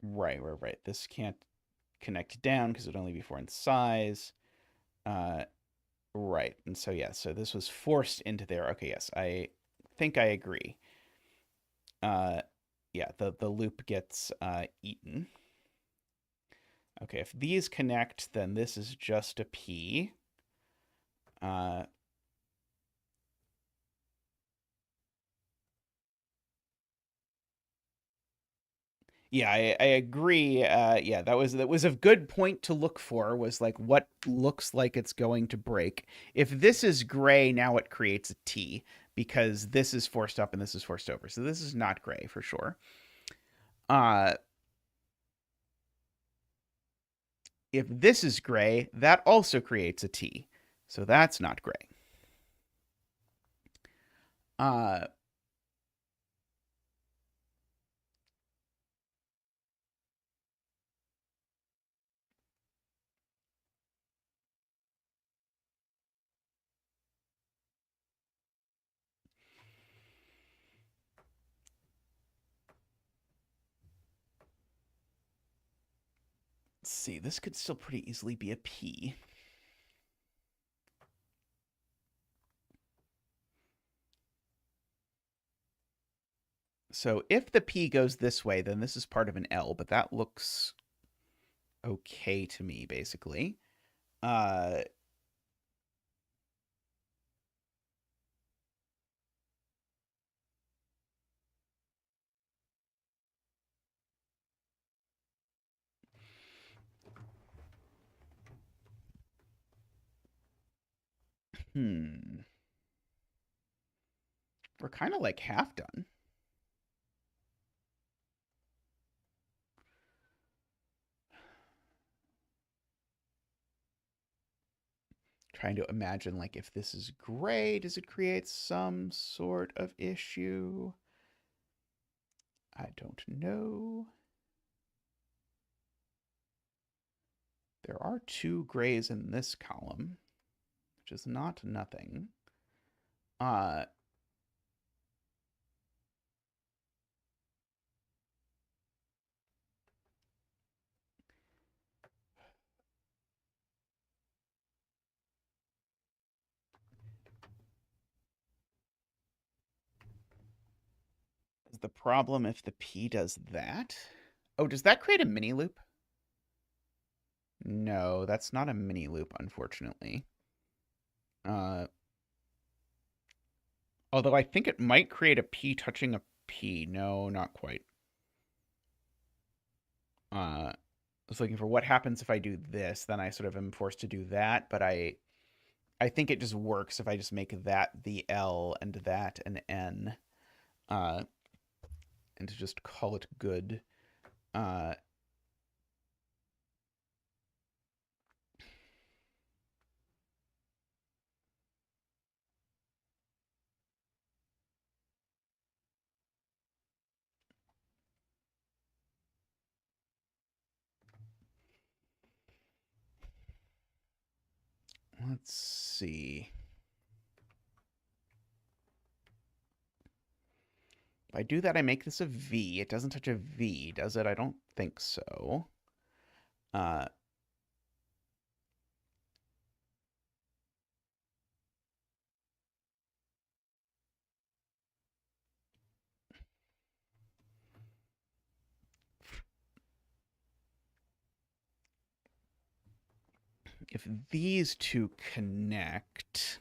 right. This can't connect down because it would only be 4 in size. Right. And so, yeah, so this was forced into there. Okay, yes, I think I agree. Yeah, the loop gets eaten. Okay, if these connect, then this is just a P. Yeah, I agree. Yeah, that was a good point to look for. Was like what looks like it's going to break. If this is gray, now it creates a T because this is forced up and this is forced over. So this is not gray for sure. Uh, if this is gray, that also creates a T. So that's not gray. Uh, let's see, this could still pretty easily be a P. So if the P goes this way, then this is part of an L, but that looks okay to me, basically. Uh, hmm. We're kind of like half done. Trying to imagine, like, if this is gray, does it create some sort of issue? I don't know. There are 2 grays in this column, which is not nothing. Uh, is the problem if the P does that? Oh, does that create a mini loop? No, that's not a mini loop, unfortunately. Uh, although I think it might create a P touching a P. No, not quite. I was looking for what happens if I do this. Then I sort of am forced to do that, but I think it just works if I just make that the L and that an N, uh, and to just call it good. Uh, let's see. If I do that, I make this a V. It doesn't touch a V, does it? I don't think so. Uh, if these two connect,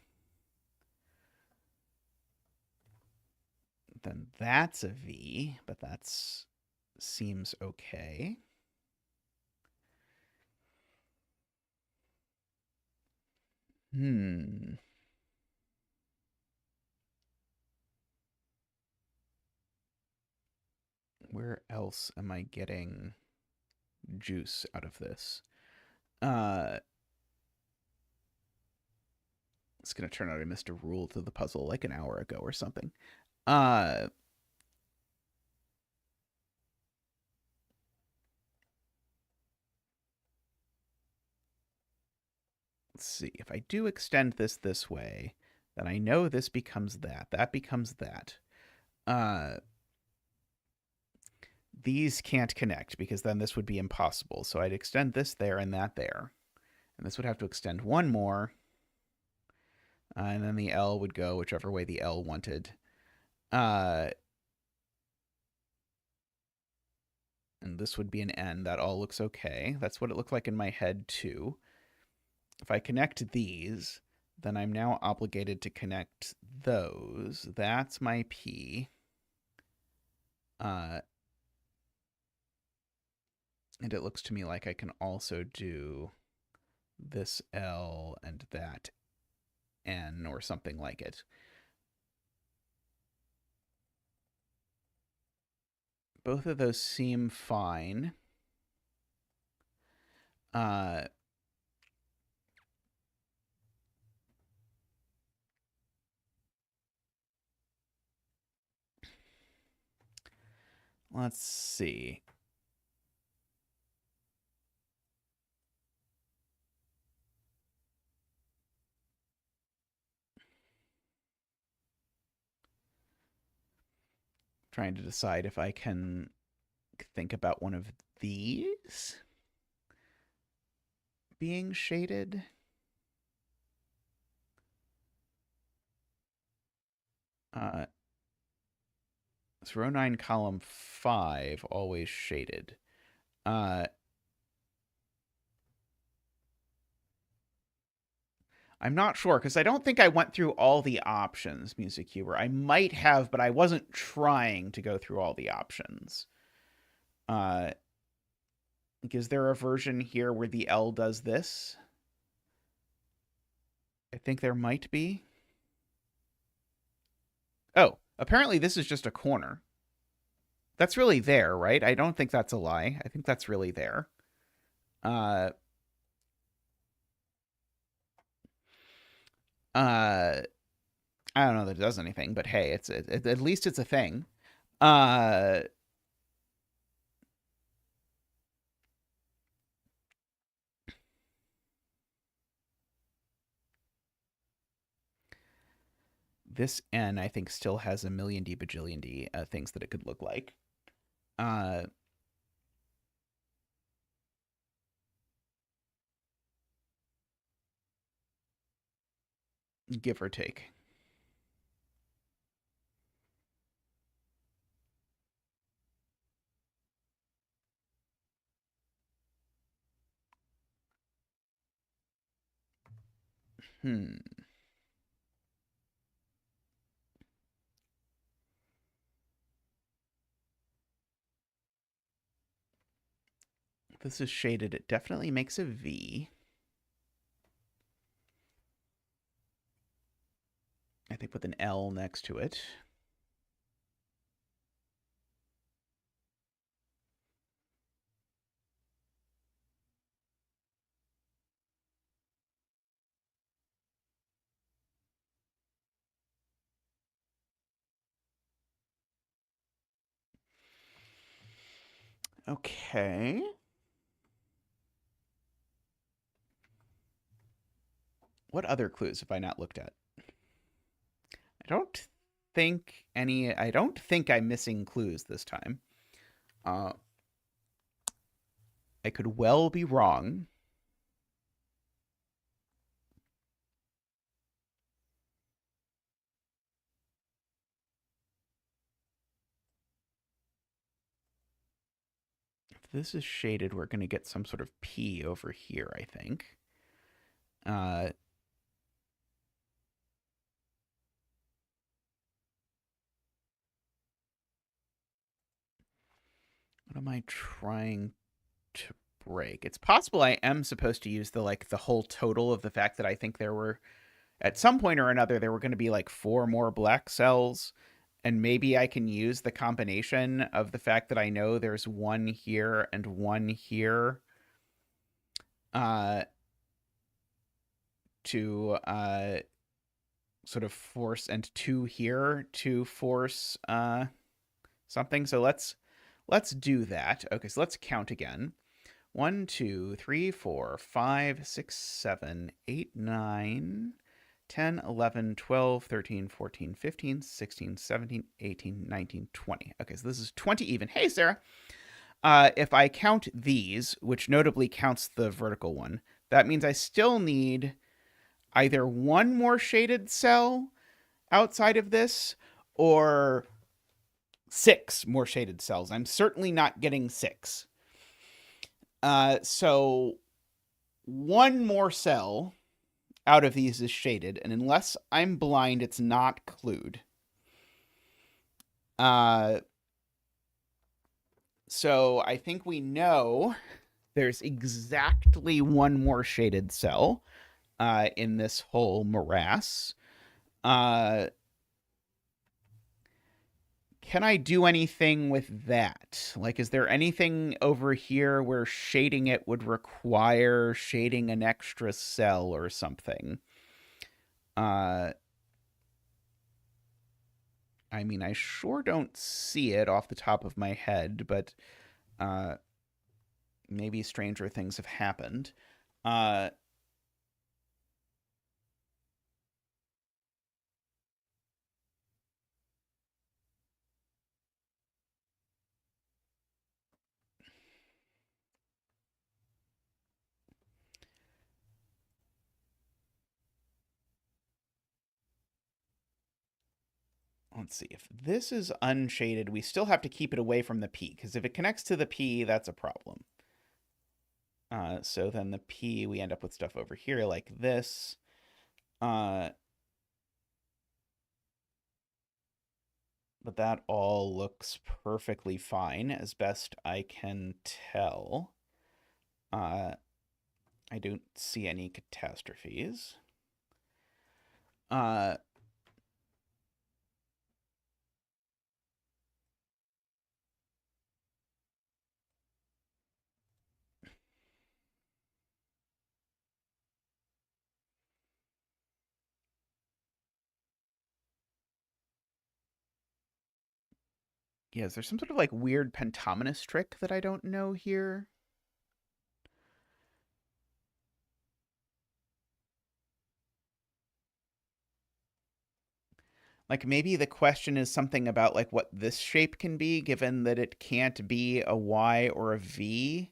then that's a V, but that's seems okay. Hmm. Where else am I getting juice out of this. It's going to turn out I missed a rule to the puzzle like an hour ago or something. Let's see. If I do extend this way, then I know this becomes that. That becomes that. These can't connect because then this would be impossible. So I'd extend this there and that there. And this would have to extend one more. And then the L would go whichever way the L wanted. And this would be an N. That all looks okay. That's what it looked like in my head, too. If I connect these, then I'm now obligated to connect those. That's my P. And it looks to me like I can also do this L and that N or something like it. Both of those seem fine. Let's see. Trying to decide if I can think about one of these being shaded. It's row 9, column 5, always shaded. I'm not sure, because I don't think I went through all the options, MusicCuber. I might have, but I wasn't trying to go through all the options. Is there a version here where the L does this? I think there might be. Oh, apparently this is just a corner. That's really there, right? I don't think that's a lie. I think that's really there. I don't know that it does anything, but hey, at least it's a thing. This N, I think, still has a million D bajillion D things that it could look like. Give or take. This is shaded. It definitely makes a V. I think with an L next to it. Okay. What other clues have I not looked at? I don't think I'm missing clues this time. I could well be wrong. If this is shaded, we're going to get some sort of P over here, I think. What am I trying to break? It's possible I am supposed to use the whole total of the fact that I think there were, at some point or another, there were going to be like 4 more black cells, And maybe I can use the combination of the fact that I know there's one here and one here to sort of force, and two here to force something. So let's do that. Okay, so let's count again. 1, 2, 3, 4, 5, 6, 7, 8, 9, 10, 11, 12, 13, 14, 15, 16, 17, 18, 19, 20. Okay, so this is 20 even. Hey, Sarah. If I count these, which notably counts the vertical one, that means I still need either one more shaded cell outside of this or 6 more shaded cells. I'm certainly not getting 6. So one more cell out of these is shaded, and unless I'm blind, it's not clued. So I think we know there's exactly one more shaded cell in this whole morass. Can I do anything with that? Like, is there anything over here where shading it would require shading an extra cell or something? I mean, I sure don't see it off the top of my head, but maybe stranger things have happened. Let's see. If this is unshaded, we still have to keep it away from the P, because if it connects to the P, that's a problem. So then the P, we end up with stuff over here like this. But that all looks perfectly fine, as best I can tell. I don't see any catastrophes. Yeah, is there some sort of like weird pentominus trick that I don't know here? Like maybe the question is something about like what this shape can be, given that it can't be a Y or a V,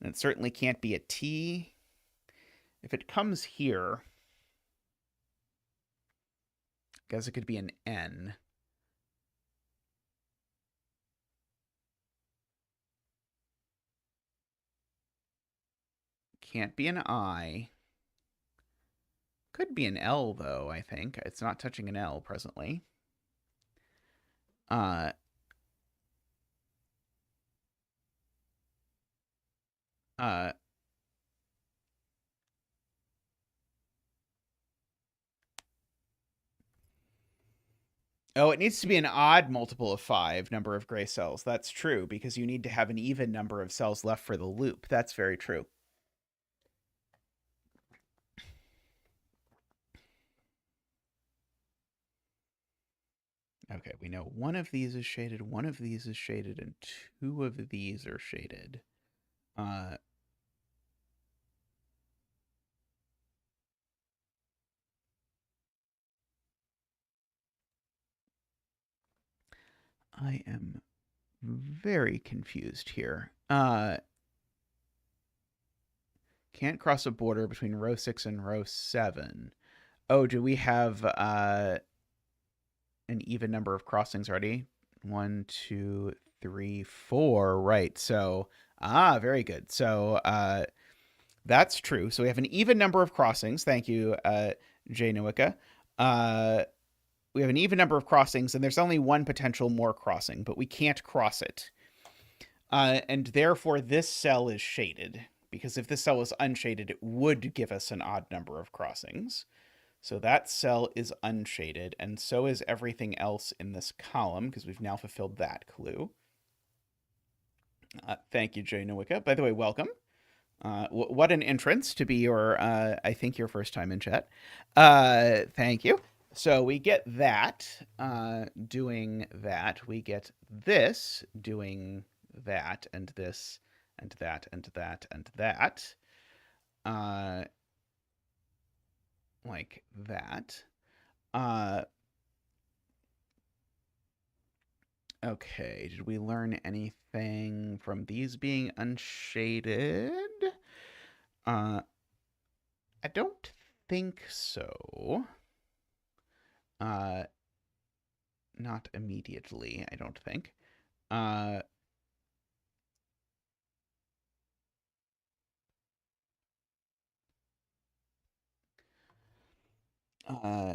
and it certainly can't be a T. If it comes here, I guess it could be an N. Can't be an I. Could be an L, though, I think. It's not touching an L presently. Oh, it needs to be an odd multiple of 5 number of gray cells. That's true, because you need to have an even number of cells left for the loop. That's very true. Okay, we know one of these is shaded, one of these is shaded, and 2 of these are shaded. I am very confused here. Can't cross a border between row 6 and row 7. Oh, do we have an even number of crossings already? 1, 2, 3, 4. Right. So, very good. So, that's true. So we have an even number of crossings. Thank you, Jay Nowicka. We have an even number of crossings, and there's only one potential more crossing, but we can't cross it. And therefore, this cell is shaded, because if this cell was unshaded, it would give us an odd number of crossings. So that cell is unshaded, and so is everything else in this column, because we've now fulfilled that clue. Thank you, Jay Nowicka. By the way, welcome. What an entrance to be your, I think, your first time in chat. Thank you. So we get that doing that. We get this doing that, and this, and that, and that, and that. Like that. Okay, did we learn anything from these being unshaded? I don't think so. Not immediately, I don't think. Uh, uh,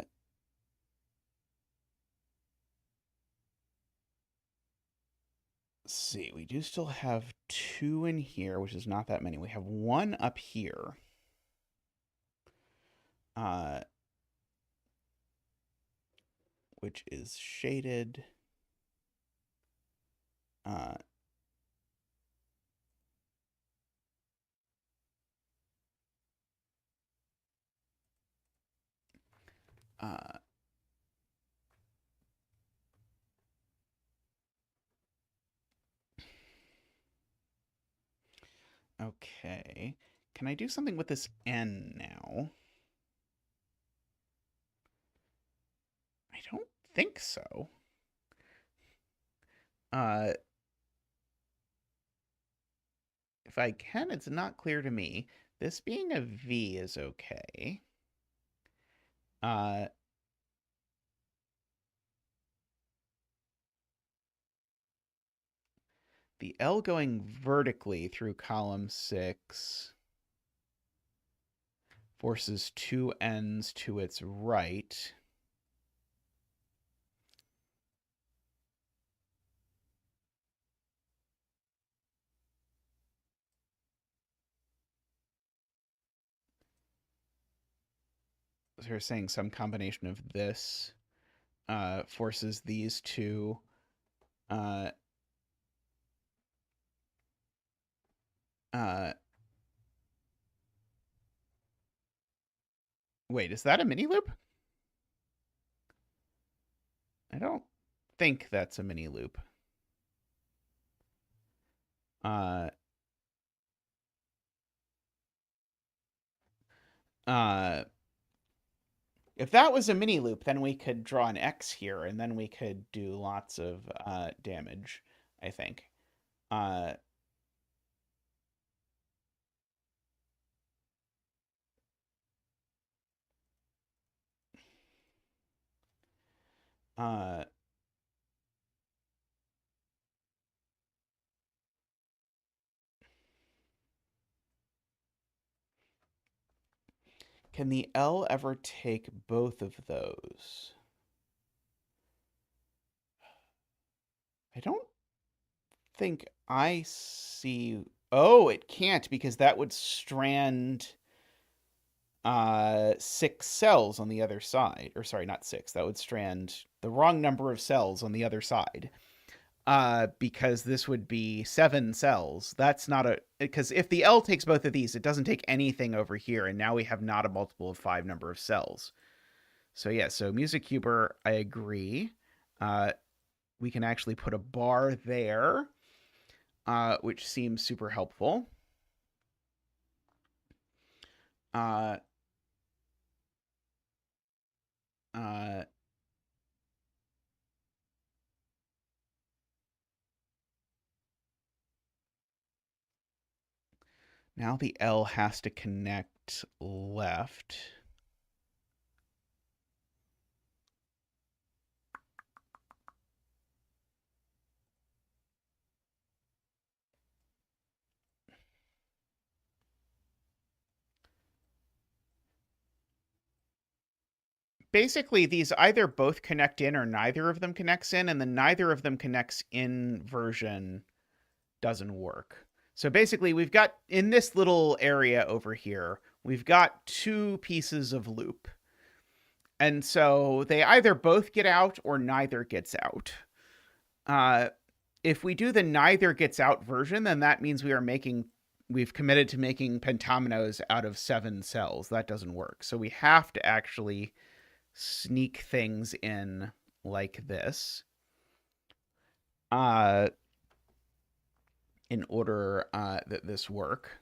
let's see, we do still have 2 in here, which is not that many. We have 1 up here. Which is shaded. Okay. Can I do something with this N now? I don't think so. If I can, it's not clear to me. This being a V is okay. The L going vertically through column 6 forces 2 N's to its right. So you're saying some combination of this forces these two wait, is that a mini loop? I don't think that's a mini loop. If that was a mini loop, then we could draw an X here, and then we could do lots of damage, I think. Can the L ever take both of those? I don't think I see... Oh, it can't, because that would strand 6 cells on the other side. Or sorry, not 6. That would strand the wrong number of cells on the other side. Because this would be 7 cells. That's not a... Because if the L takes both of these, it doesn't take anything over here, and now we have not a multiple of 5 number of cells. So yeah, so Music Cuber, I agree. We can actually put a bar there, which seems super helpful. Now the L has to connect left. Basically, these either both connect in or neither of them connects in, and the neither of them connects in version doesn't work. So basically, we've got, in this little area over here, we've got 2 pieces of loop. And so they either both get out or neither gets out. If we do the neither gets out version, then that means we've committed to making pentominoes out of 7 cells. That doesn't work. So we have to actually sneak things in like this in order that this work.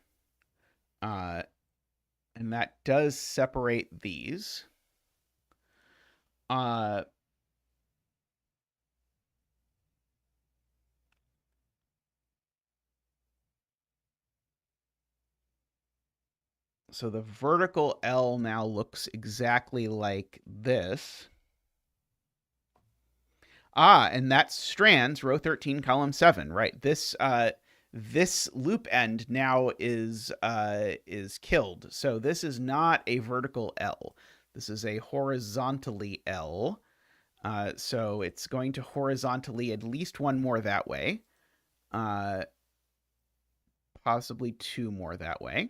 And that does separate these. So the vertical L now looks exactly like this. And that's strands, row 13, column 7, right? This loop end now is killed. So this is not a vertical L. This is a horizontally L. So it's going to horizontally at least one more that way. Possibly 2 more that way.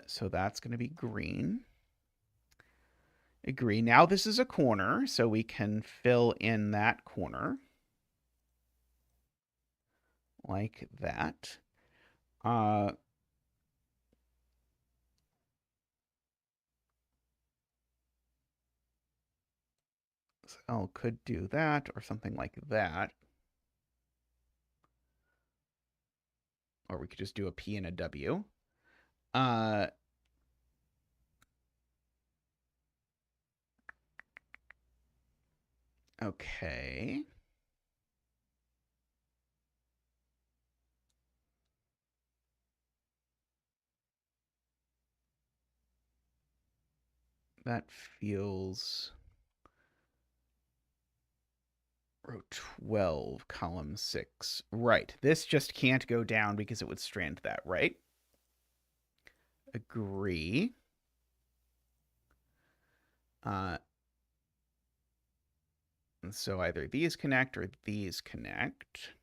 So that's going to be green. Agree. Now this is a corner, so we can fill in that corner. Like that. So could do that or something like that. Or we could just do a P and a W. Okay. That feels row 12, column 6. Right. This just can't go down because it would strand that, right? Agree. And so either these connect or these connect.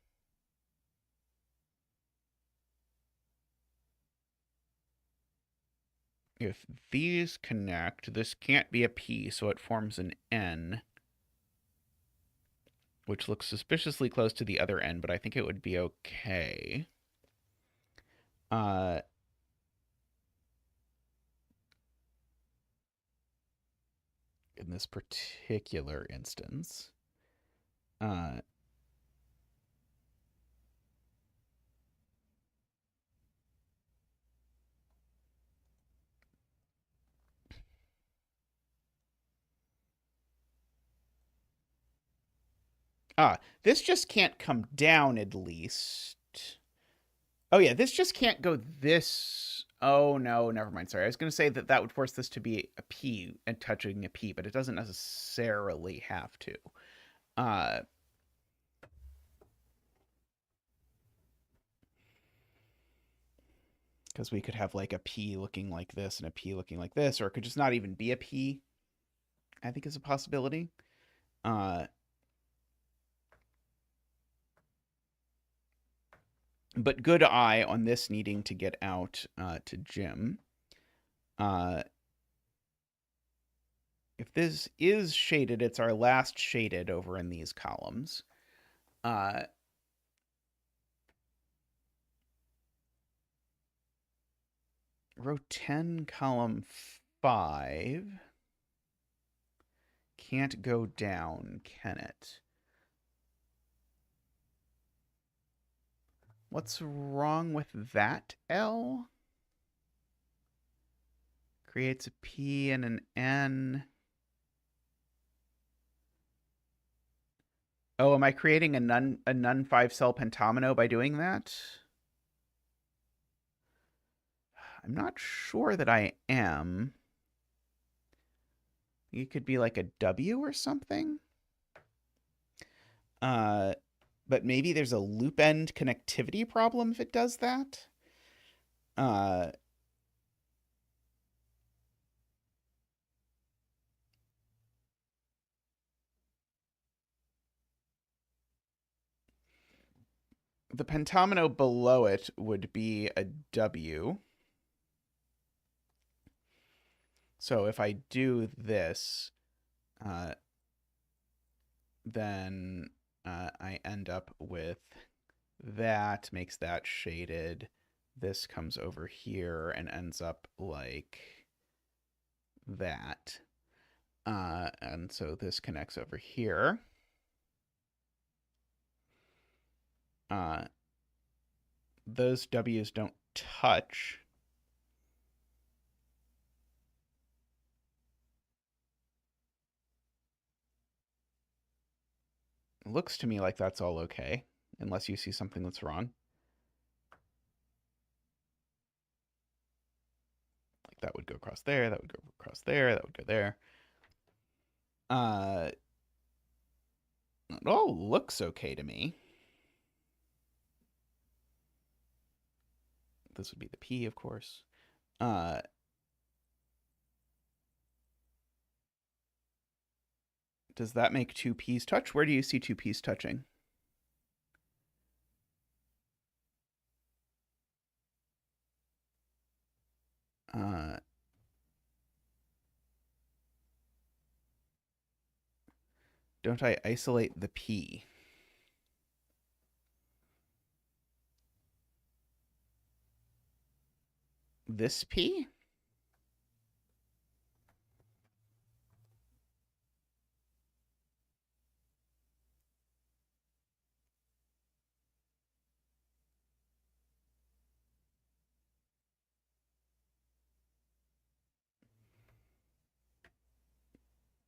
If these connect, this can't be a P, so it forms an N, which looks suspiciously close to the other N, but I think it would be okay. In this particular instance. This just can't come down at least. Oh, yeah, this just can't go this. Oh, no, never mind. Sorry. I was going to say that that would force this to be a P and touching a P, but it doesn't necessarily have to. Because we could have like a P looking like this and a P looking like this, or it could just not even be a P, I think is a possibility. But good eye on this needing to get out to Jim. If this is shaded, it's our last shaded over in these columns. Row 10, column 5. Can't go down, can it? What's wrong with that L? Creates a P and an N. Oh, am I creating a non 5-cell pentomino by doing that? I'm not sure that I am. It could be like a W or something. But maybe there's a loop end connectivity problem if it does that. The pentomino below it would be a W. So if I do this, then I end up with that, makes that shaded. This comes over here and ends up like that. And so this connects over here. Those W's don't touch. It looks to me like that's all okay, unless you see something that's wrong. Like that would go across there, that would go across there, that would go there. It all looks okay to me. This would be the P, of course. Does that make two P's touch? Where do you see two P's touching? Don't I isolate the P? This P?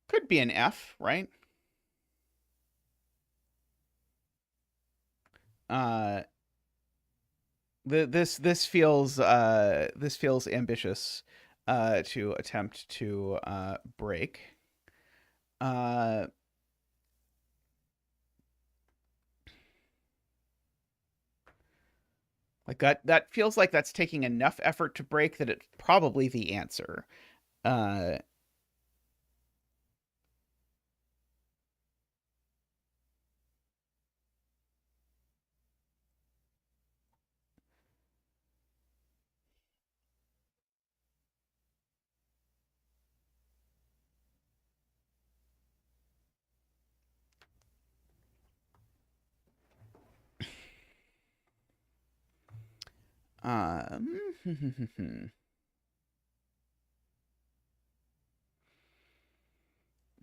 Could be an F, right? This feels ambitious to attempt to break. Like that feels like that's taking enough effort to break that it's probably the answer.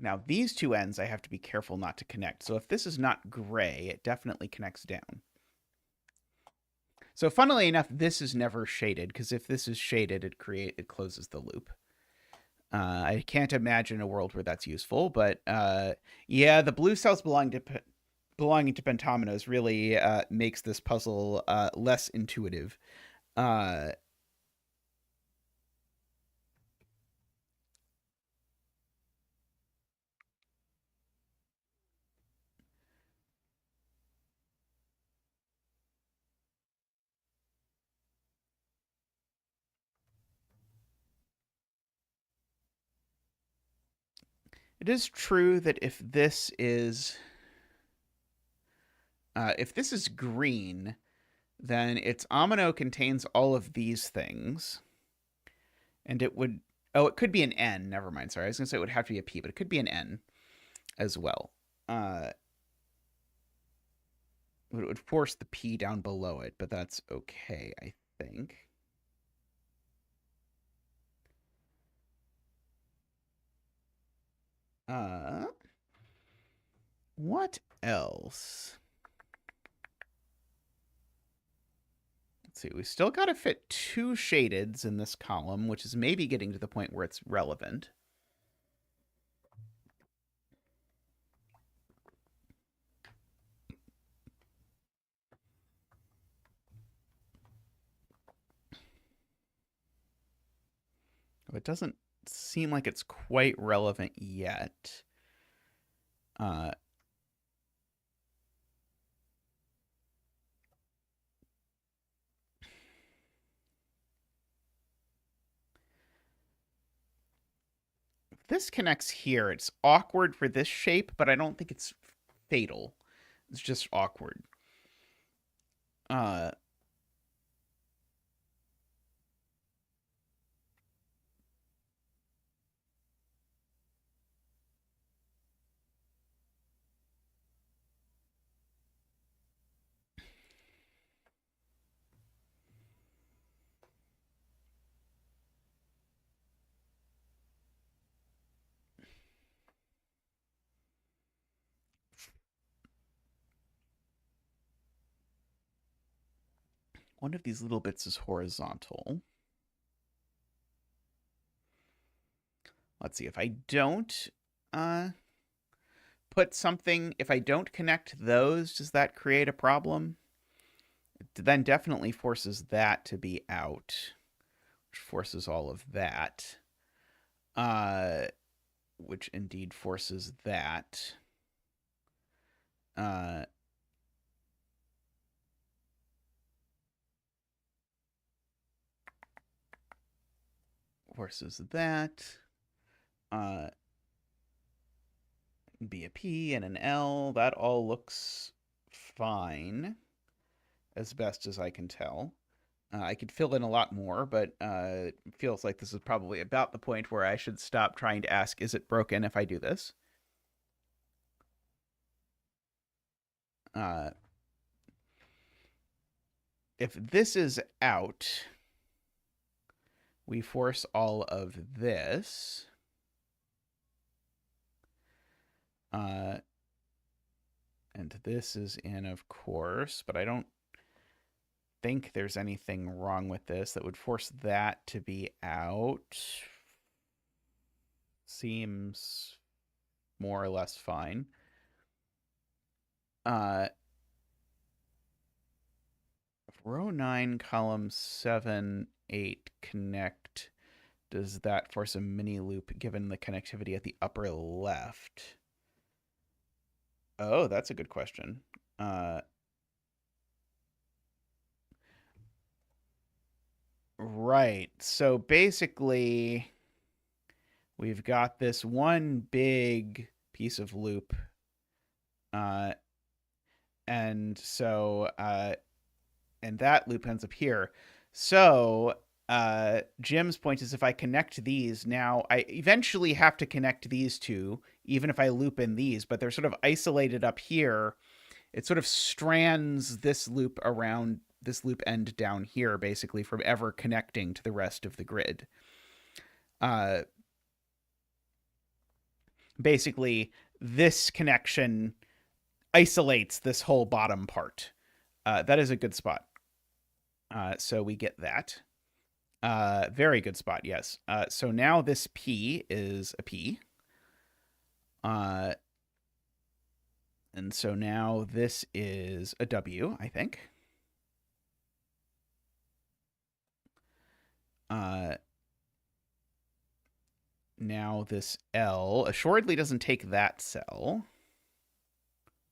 Now, these two ends I have to be careful not to connect. So if this is not gray, it definitely connects down. So funnily enough, this is never shaded, because if this is shaded, it closes the loop. I can't imagine a world where that's useful, but yeah, the blue cells belonging to pentominoes really makes this puzzle less intuitive. It is true that if this is green, then its omino contains all of these things, and it would. Oh, it could be an N. Never mind. Sorry, I was gonna say it would have to be a P, but it could be an N as well. It would force the P down below it, but that's okay, I think. What else? Let's see. We still got to fit two shadeds in this column, which is maybe getting to the point where it's relevant. It doesn't seem like it's quite relevant yet. If this connects here, it's awkward for this shape, but I don't think it's fatal. It's just awkward. one of these little bits is horizontal. Let's see, if I don't put something, if I don't connect those, does that create a problem? It then definitely forces that to be out, which forces all of that, which indeed forces that. Forces that. Be a P and an L. That all looks fine, as best as I can tell. I could fill in a lot more, but it feels like this is probably about the point where I should stop trying to ask, is it broken if I do this? If this is out, we force all of this. And this is in, of course, but I don't think there's anything wrong with this that would force that to be out. Seems more or less fine. Row 9, column 7, 8 connect. Does that force a mini loop given the connectivity at the upper left? Oh, that's a good question. Right. So basically, we've got this one big piece of loop. And so, and that loop ends up here. So, Jim's point is if I connect these, now I eventually have to connect these two, even if I loop in these, but they're sort of isolated up here. It sort of strands this loop around this loop end down here, basically, from ever connecting to the rest of the grid. Basically, this connection isolates this whole bottom part. That is a good spot. So we get that. Very good spot, yes. So now this P is a P. And so now this is a W, I think. Now this L assuredly doesn't take that cell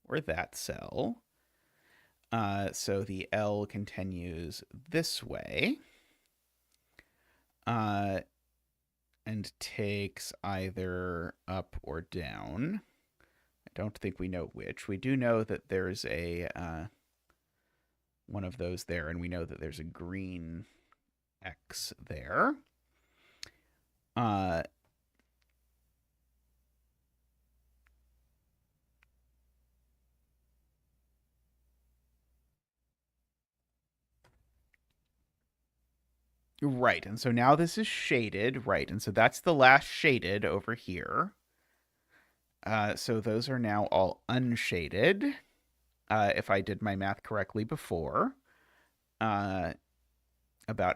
or that cell. So the L continues this way. And takes either up or down. I don't think we know which. We do know that there's a one of those there, and we know that there's a green X there. Right, and so now this is shaded, right, and so that's the last shaded over here. So those are now all unshaded, if I did my math correctly before, about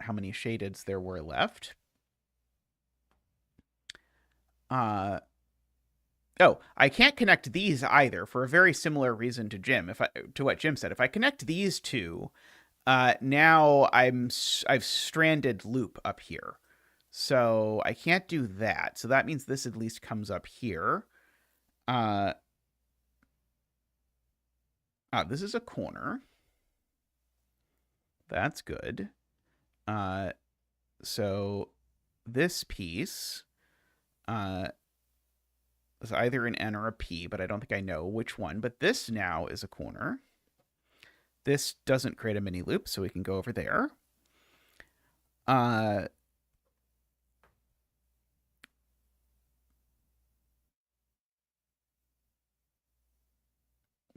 how many shadeds there were left. Oh, I can't connect these either for a very similar reason to Jim. To what Jim said, if I connect these two, now I've stranded loop up here, so I can't do that. So that means this at least comes up here. This is a corner. That's good. So this piece is either an N or a P, but I don't think I know which one. But this now is a corner. This doesn't create a mini loop, so we can go over there. Let's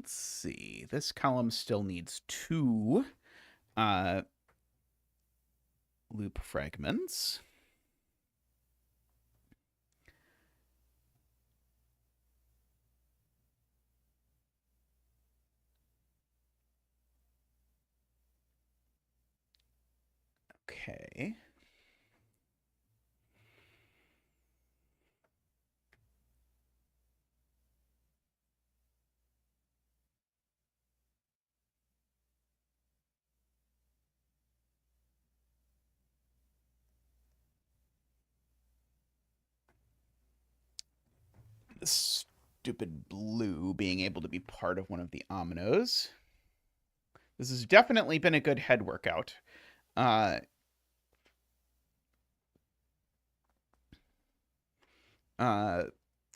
see. This column still needs two loop fragments. Okay. This stupid blue being able to be part of one of the ominoes. This has definitely been a good head workout. Uh, uh,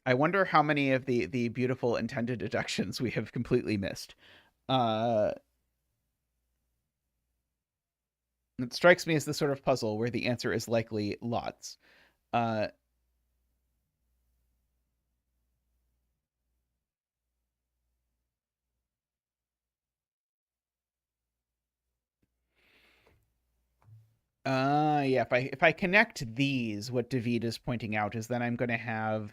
I wonder how many of the beautiful intended deductions we have completely missed. It strikes me as the sort of puzzle where the answer is likely lots. Uh, yeah. If I connect these, what David is pointing out is then I'm going to have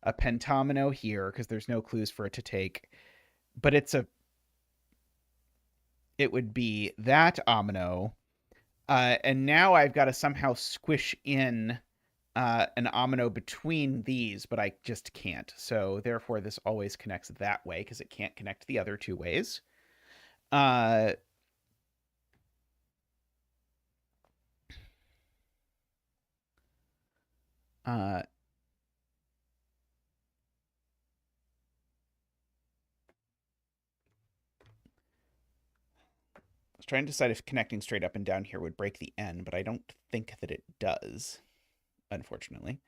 a pentomino here because there's no clues for it to take, but it would be that omino, and now I've got to somehow squish in an omino between these, but I just can't. So therefore, this always connects that way because it can't connect the other two ways. Uh, uh, I was trying to decide if connecting straight up and down here would break the N, but I don't think that it does, unfortunately.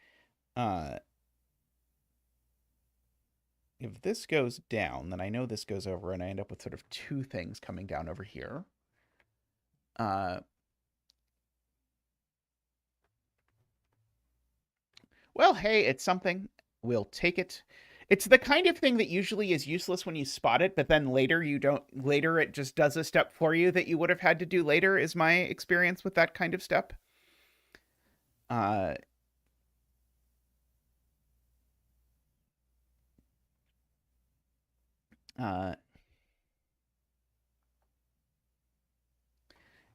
If this goes down, then I know this goes over, and I end up with sort of two things coming down over here. Well, hey, it's something. We'll take it. It's the kind of thing that usually is useless when you spot it, but then later you don't. Later it just does a step for you that you would have had to do later. Is my experience with that kind of step. Uh, uh,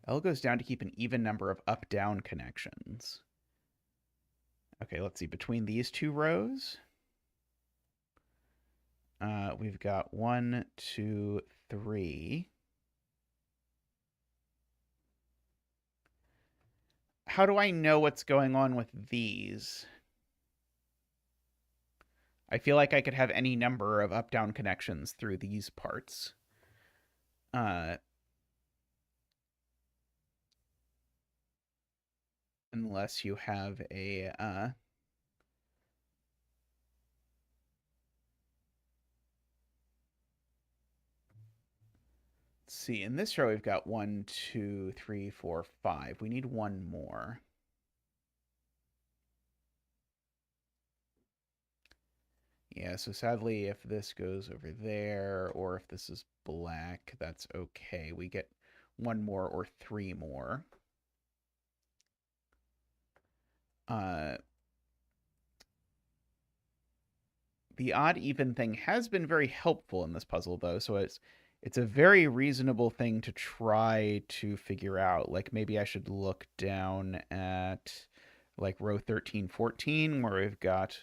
L goes down to keep an even number of up-down connections. Okay, let's see. Between these two rows, we've got 1, 2, 3. How do I know what's going on with these? I feel like I could have any number of up-down connections through these parts. Unless you have a let's see, in this row we've got 1, 2, 3, 4, 5. We need one more. Yeah, so sadly, if this goes over there, or if this is black, that's okay. We get one more or three more. The odd even thing has been very helpful in this puzzle, though, so it's a very reasonable thing to try to figure out. Like, maybe I should look down at, like, row 13, 14, where we've got...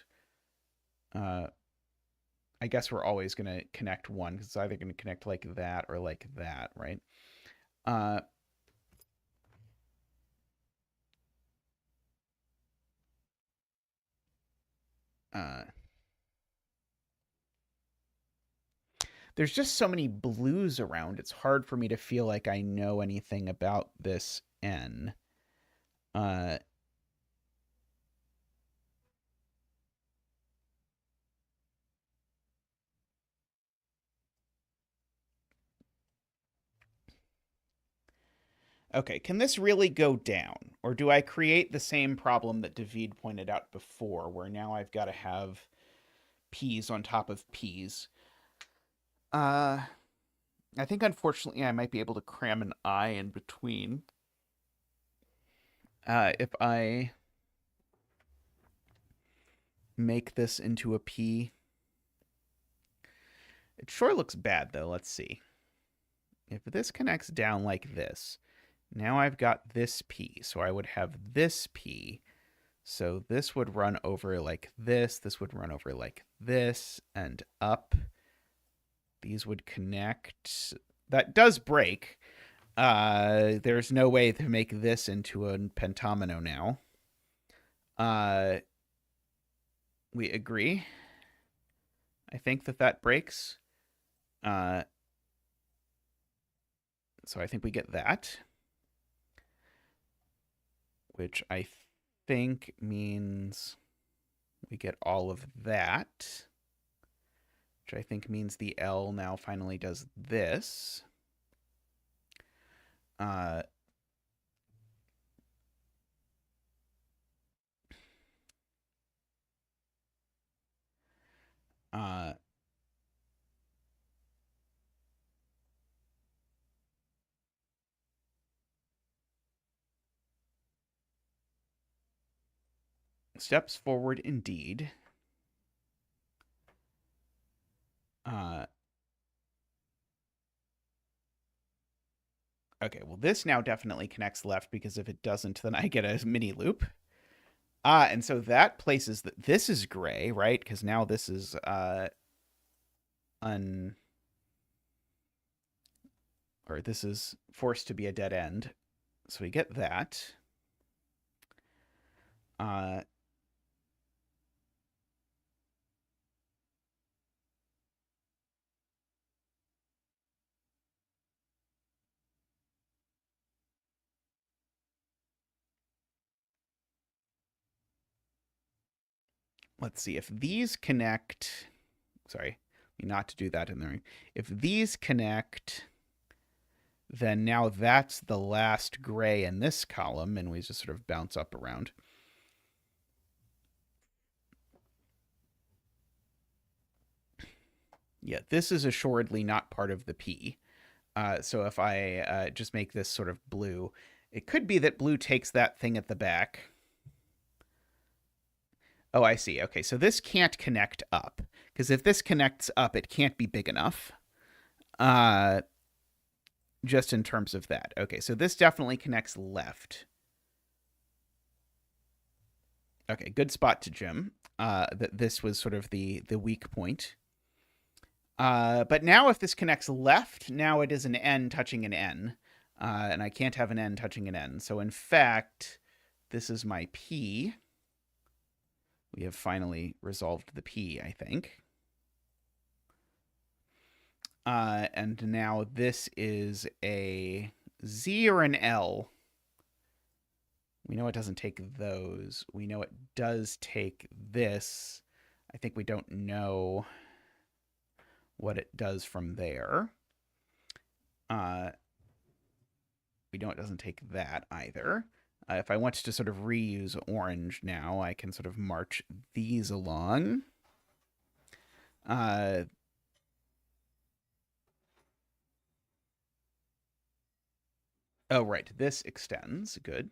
I guess we're always going to connect one, because it's either going to connect like that or like that, right? There's just so many blues around. It's hard for me to feel like I know anything about this N. Uh, okay, can this really go down? Or do I create the same problem that David pointed out before, where now I've got to have P's on top of P's? I think unfortunately I might be able to cram an I in between. If I make this into a P. It sure looks bad, though. Let's see. If this connects down like this, Now I've got this P, so I would have this P. So this would run over like this would run over like this, and up. These would connect. That does break. There's no way to make this into a pentamino now. We agree. I think that breaks. So I think we get that, which I think means we get all of that, which I think means the L now finally does this. Steps forward indeed. Okay, well, this now definitely connects left, because if it doesn't, then I get a mini loop. And so that places that this is gray, right? Because now this is or this is forced to be a dead end. So we get that. Let's see if these connect. Sorry, not to do that in there. If these connect, then now that's the last gray in this column, and we just sort of bounce up around. Yeah, this is assuredly not part of the P. So if I just make this sort of blue, it could be that blue takes that thing at the back. Oh, I see. Okay, so this can't connect up, because if this connects up, it can't be big enough. Just in terms of that. Okay, so this definitely connects left. Okay, good spot to Jim. That this was sort of the weak point. But now if this connects left, now it is an N touching an N. And I can't have an N touching an N. So in fact, this is my P. We have finally resolved the P, I think. And now this is a Z or an L. We know it doesn't take those. We know it does take this. I think we don't know what it does from there. We know it doesn't take that either. If I want to sort of reuse orange now, I can sort of march these along. Oh, right. This extends. Good.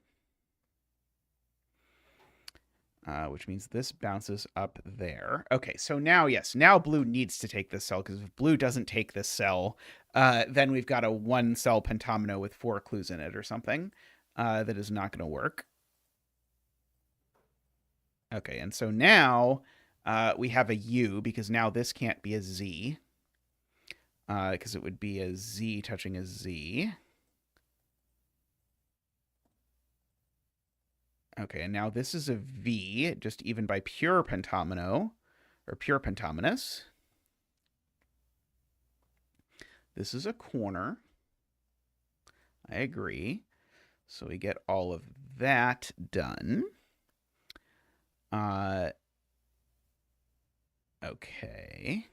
Which means this bounces up there. Okay, so now, yes, now blue needs to take this cell, because if blue doesn't take this cell, then we've got a one-cell pentamino with 4 clues in it or something. That is not going to work. Okay, and so now we have a U, because now this can't be a Z, because it would be a Z touching a Z. Okay, and now this is a V, just even by pure pentamino, or pure pentaminous. This is a corner. I agree. So we get all of that done. Okay.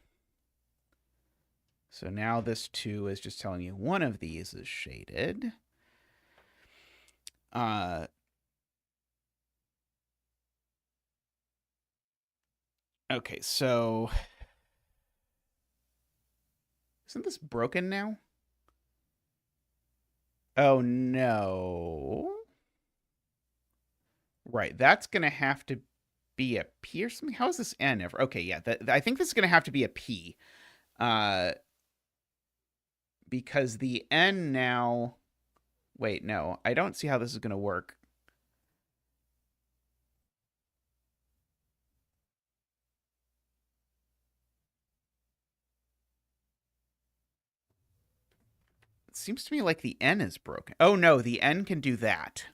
So now this 2 is just telling you one of these is shaded. Okay, so isn't this broken now? Oh, no. Right, that's going to have to be a P or something. How is this N ever? Okay, yeah, I think this is going to have to be a P. Because the N now Wait, no. I don't see how this is going to work. It seems to me like the N is broken. Oh, no. The N can do that.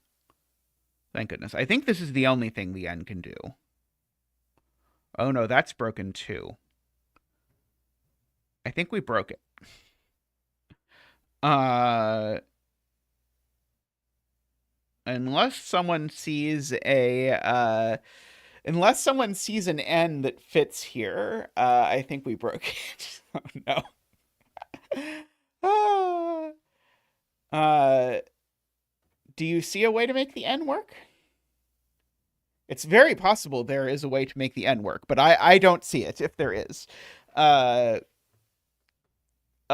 Thank goodness. I think this is the only thing the N can do. Oh, no. That's broken, too. I think we broke it. Unless someone sees unless someone sees an N that fits here, I think we broke it. Oh no. Do you see a way to make the N work? It's very possible there is a way to make the N work, but I don't see it if there is.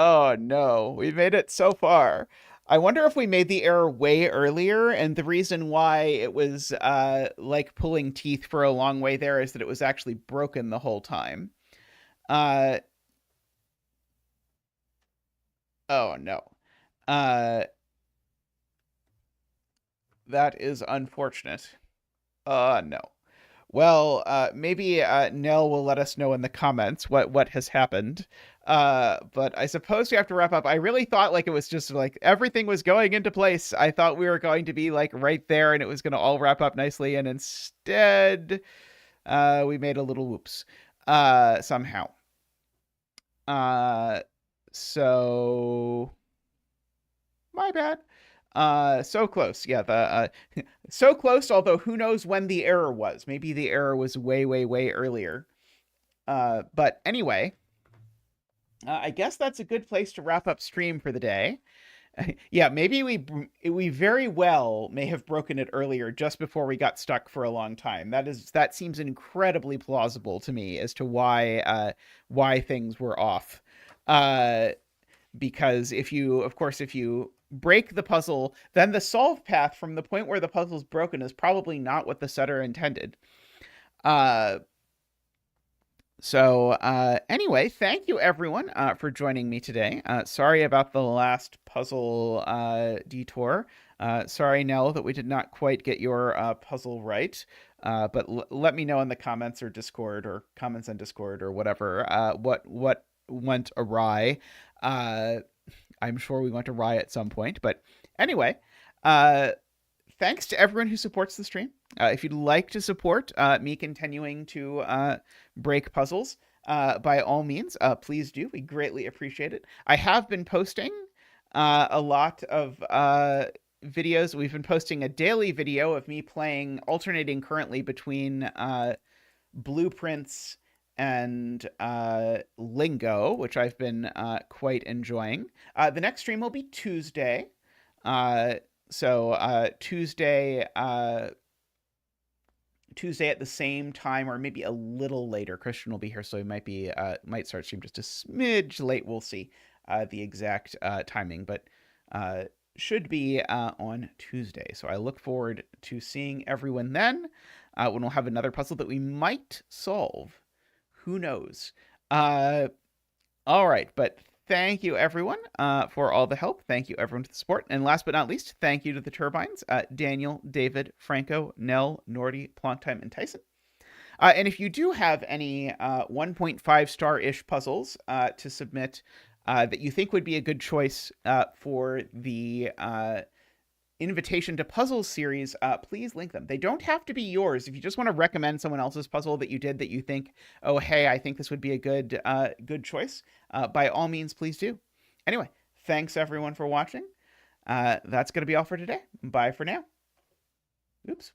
Oh no, we made it so far. I wonder if we made the error way earlier, and the reason why it was like pulling teeth for a long way there is that it was actually broken the whole time. Oh no. That is unfortunate. No. Well, maybe Nell will let us know in the comments what has happened. But I suppose we have to wrap up. I really thought like it was just like everything was going into place. I thought we were going to be like right there and it was going to all wrap up nicely. And instead, we made a little whoops somehow. So my bad. So close. Yeah, the so close, although who knows when the error was. Maybe the error was way, way, way earlier. But anyway, I guess that's a good place to wrap up stream for the day. Yeah, maybe we very well may have broken it earlier just before we got stuck for a long time. That seems incredibly plausible to me as to why things were off. Because if you break the puzzle, then the solve path from the point where the puzzle's broken is probably not what the setter intended. So anyway, thank you everyone for joining me today. Sorry about the last puzzle detour. Sorry, Nell, that we did not quite get your puzzle right. But let me know in the comments or Discord or comments on Discord or whatever what went awry. I'm sure we went awry at some point. But anyway, thanks to everyone who supports the stream. If you'd like to support me continuing to break puzzles, by all means, please do. We greatly appreciate it. I have been posting a lot of videos. We've been posting a daily video of me alternating currently between blueprints and lingo, which I've been quite enjoying. The next stream will be Tuesday. So Tuesday at the same time, or maybe a little later. Christian will be here, so he might start stream just a smidge late. We'll see the exact timing, but should be on Tuesday. So I look forward to seeing everyone then, when we'll have another puzzle that we might solve. Who knows? All right, but thank you, everyone, for all the help. Thank you, everyone, for the support. And last but not least, thank you to the Turbines, Daniel, David, Franco, Nell, Nordy, Plonktime, and Tyson. And if you do have any 1.5 star-ish puzzles to submit that you think would be a good choice for the Invitation to Puzzles series, please link them. They don't have to be yours. If you just want to recommend someone else's puzzle that you did that you think, oh, hey, I think this would be a good choice, by all means, please do. Anyway, thanks everyone for watching. That's going to be all for today. Bye for now. Oops.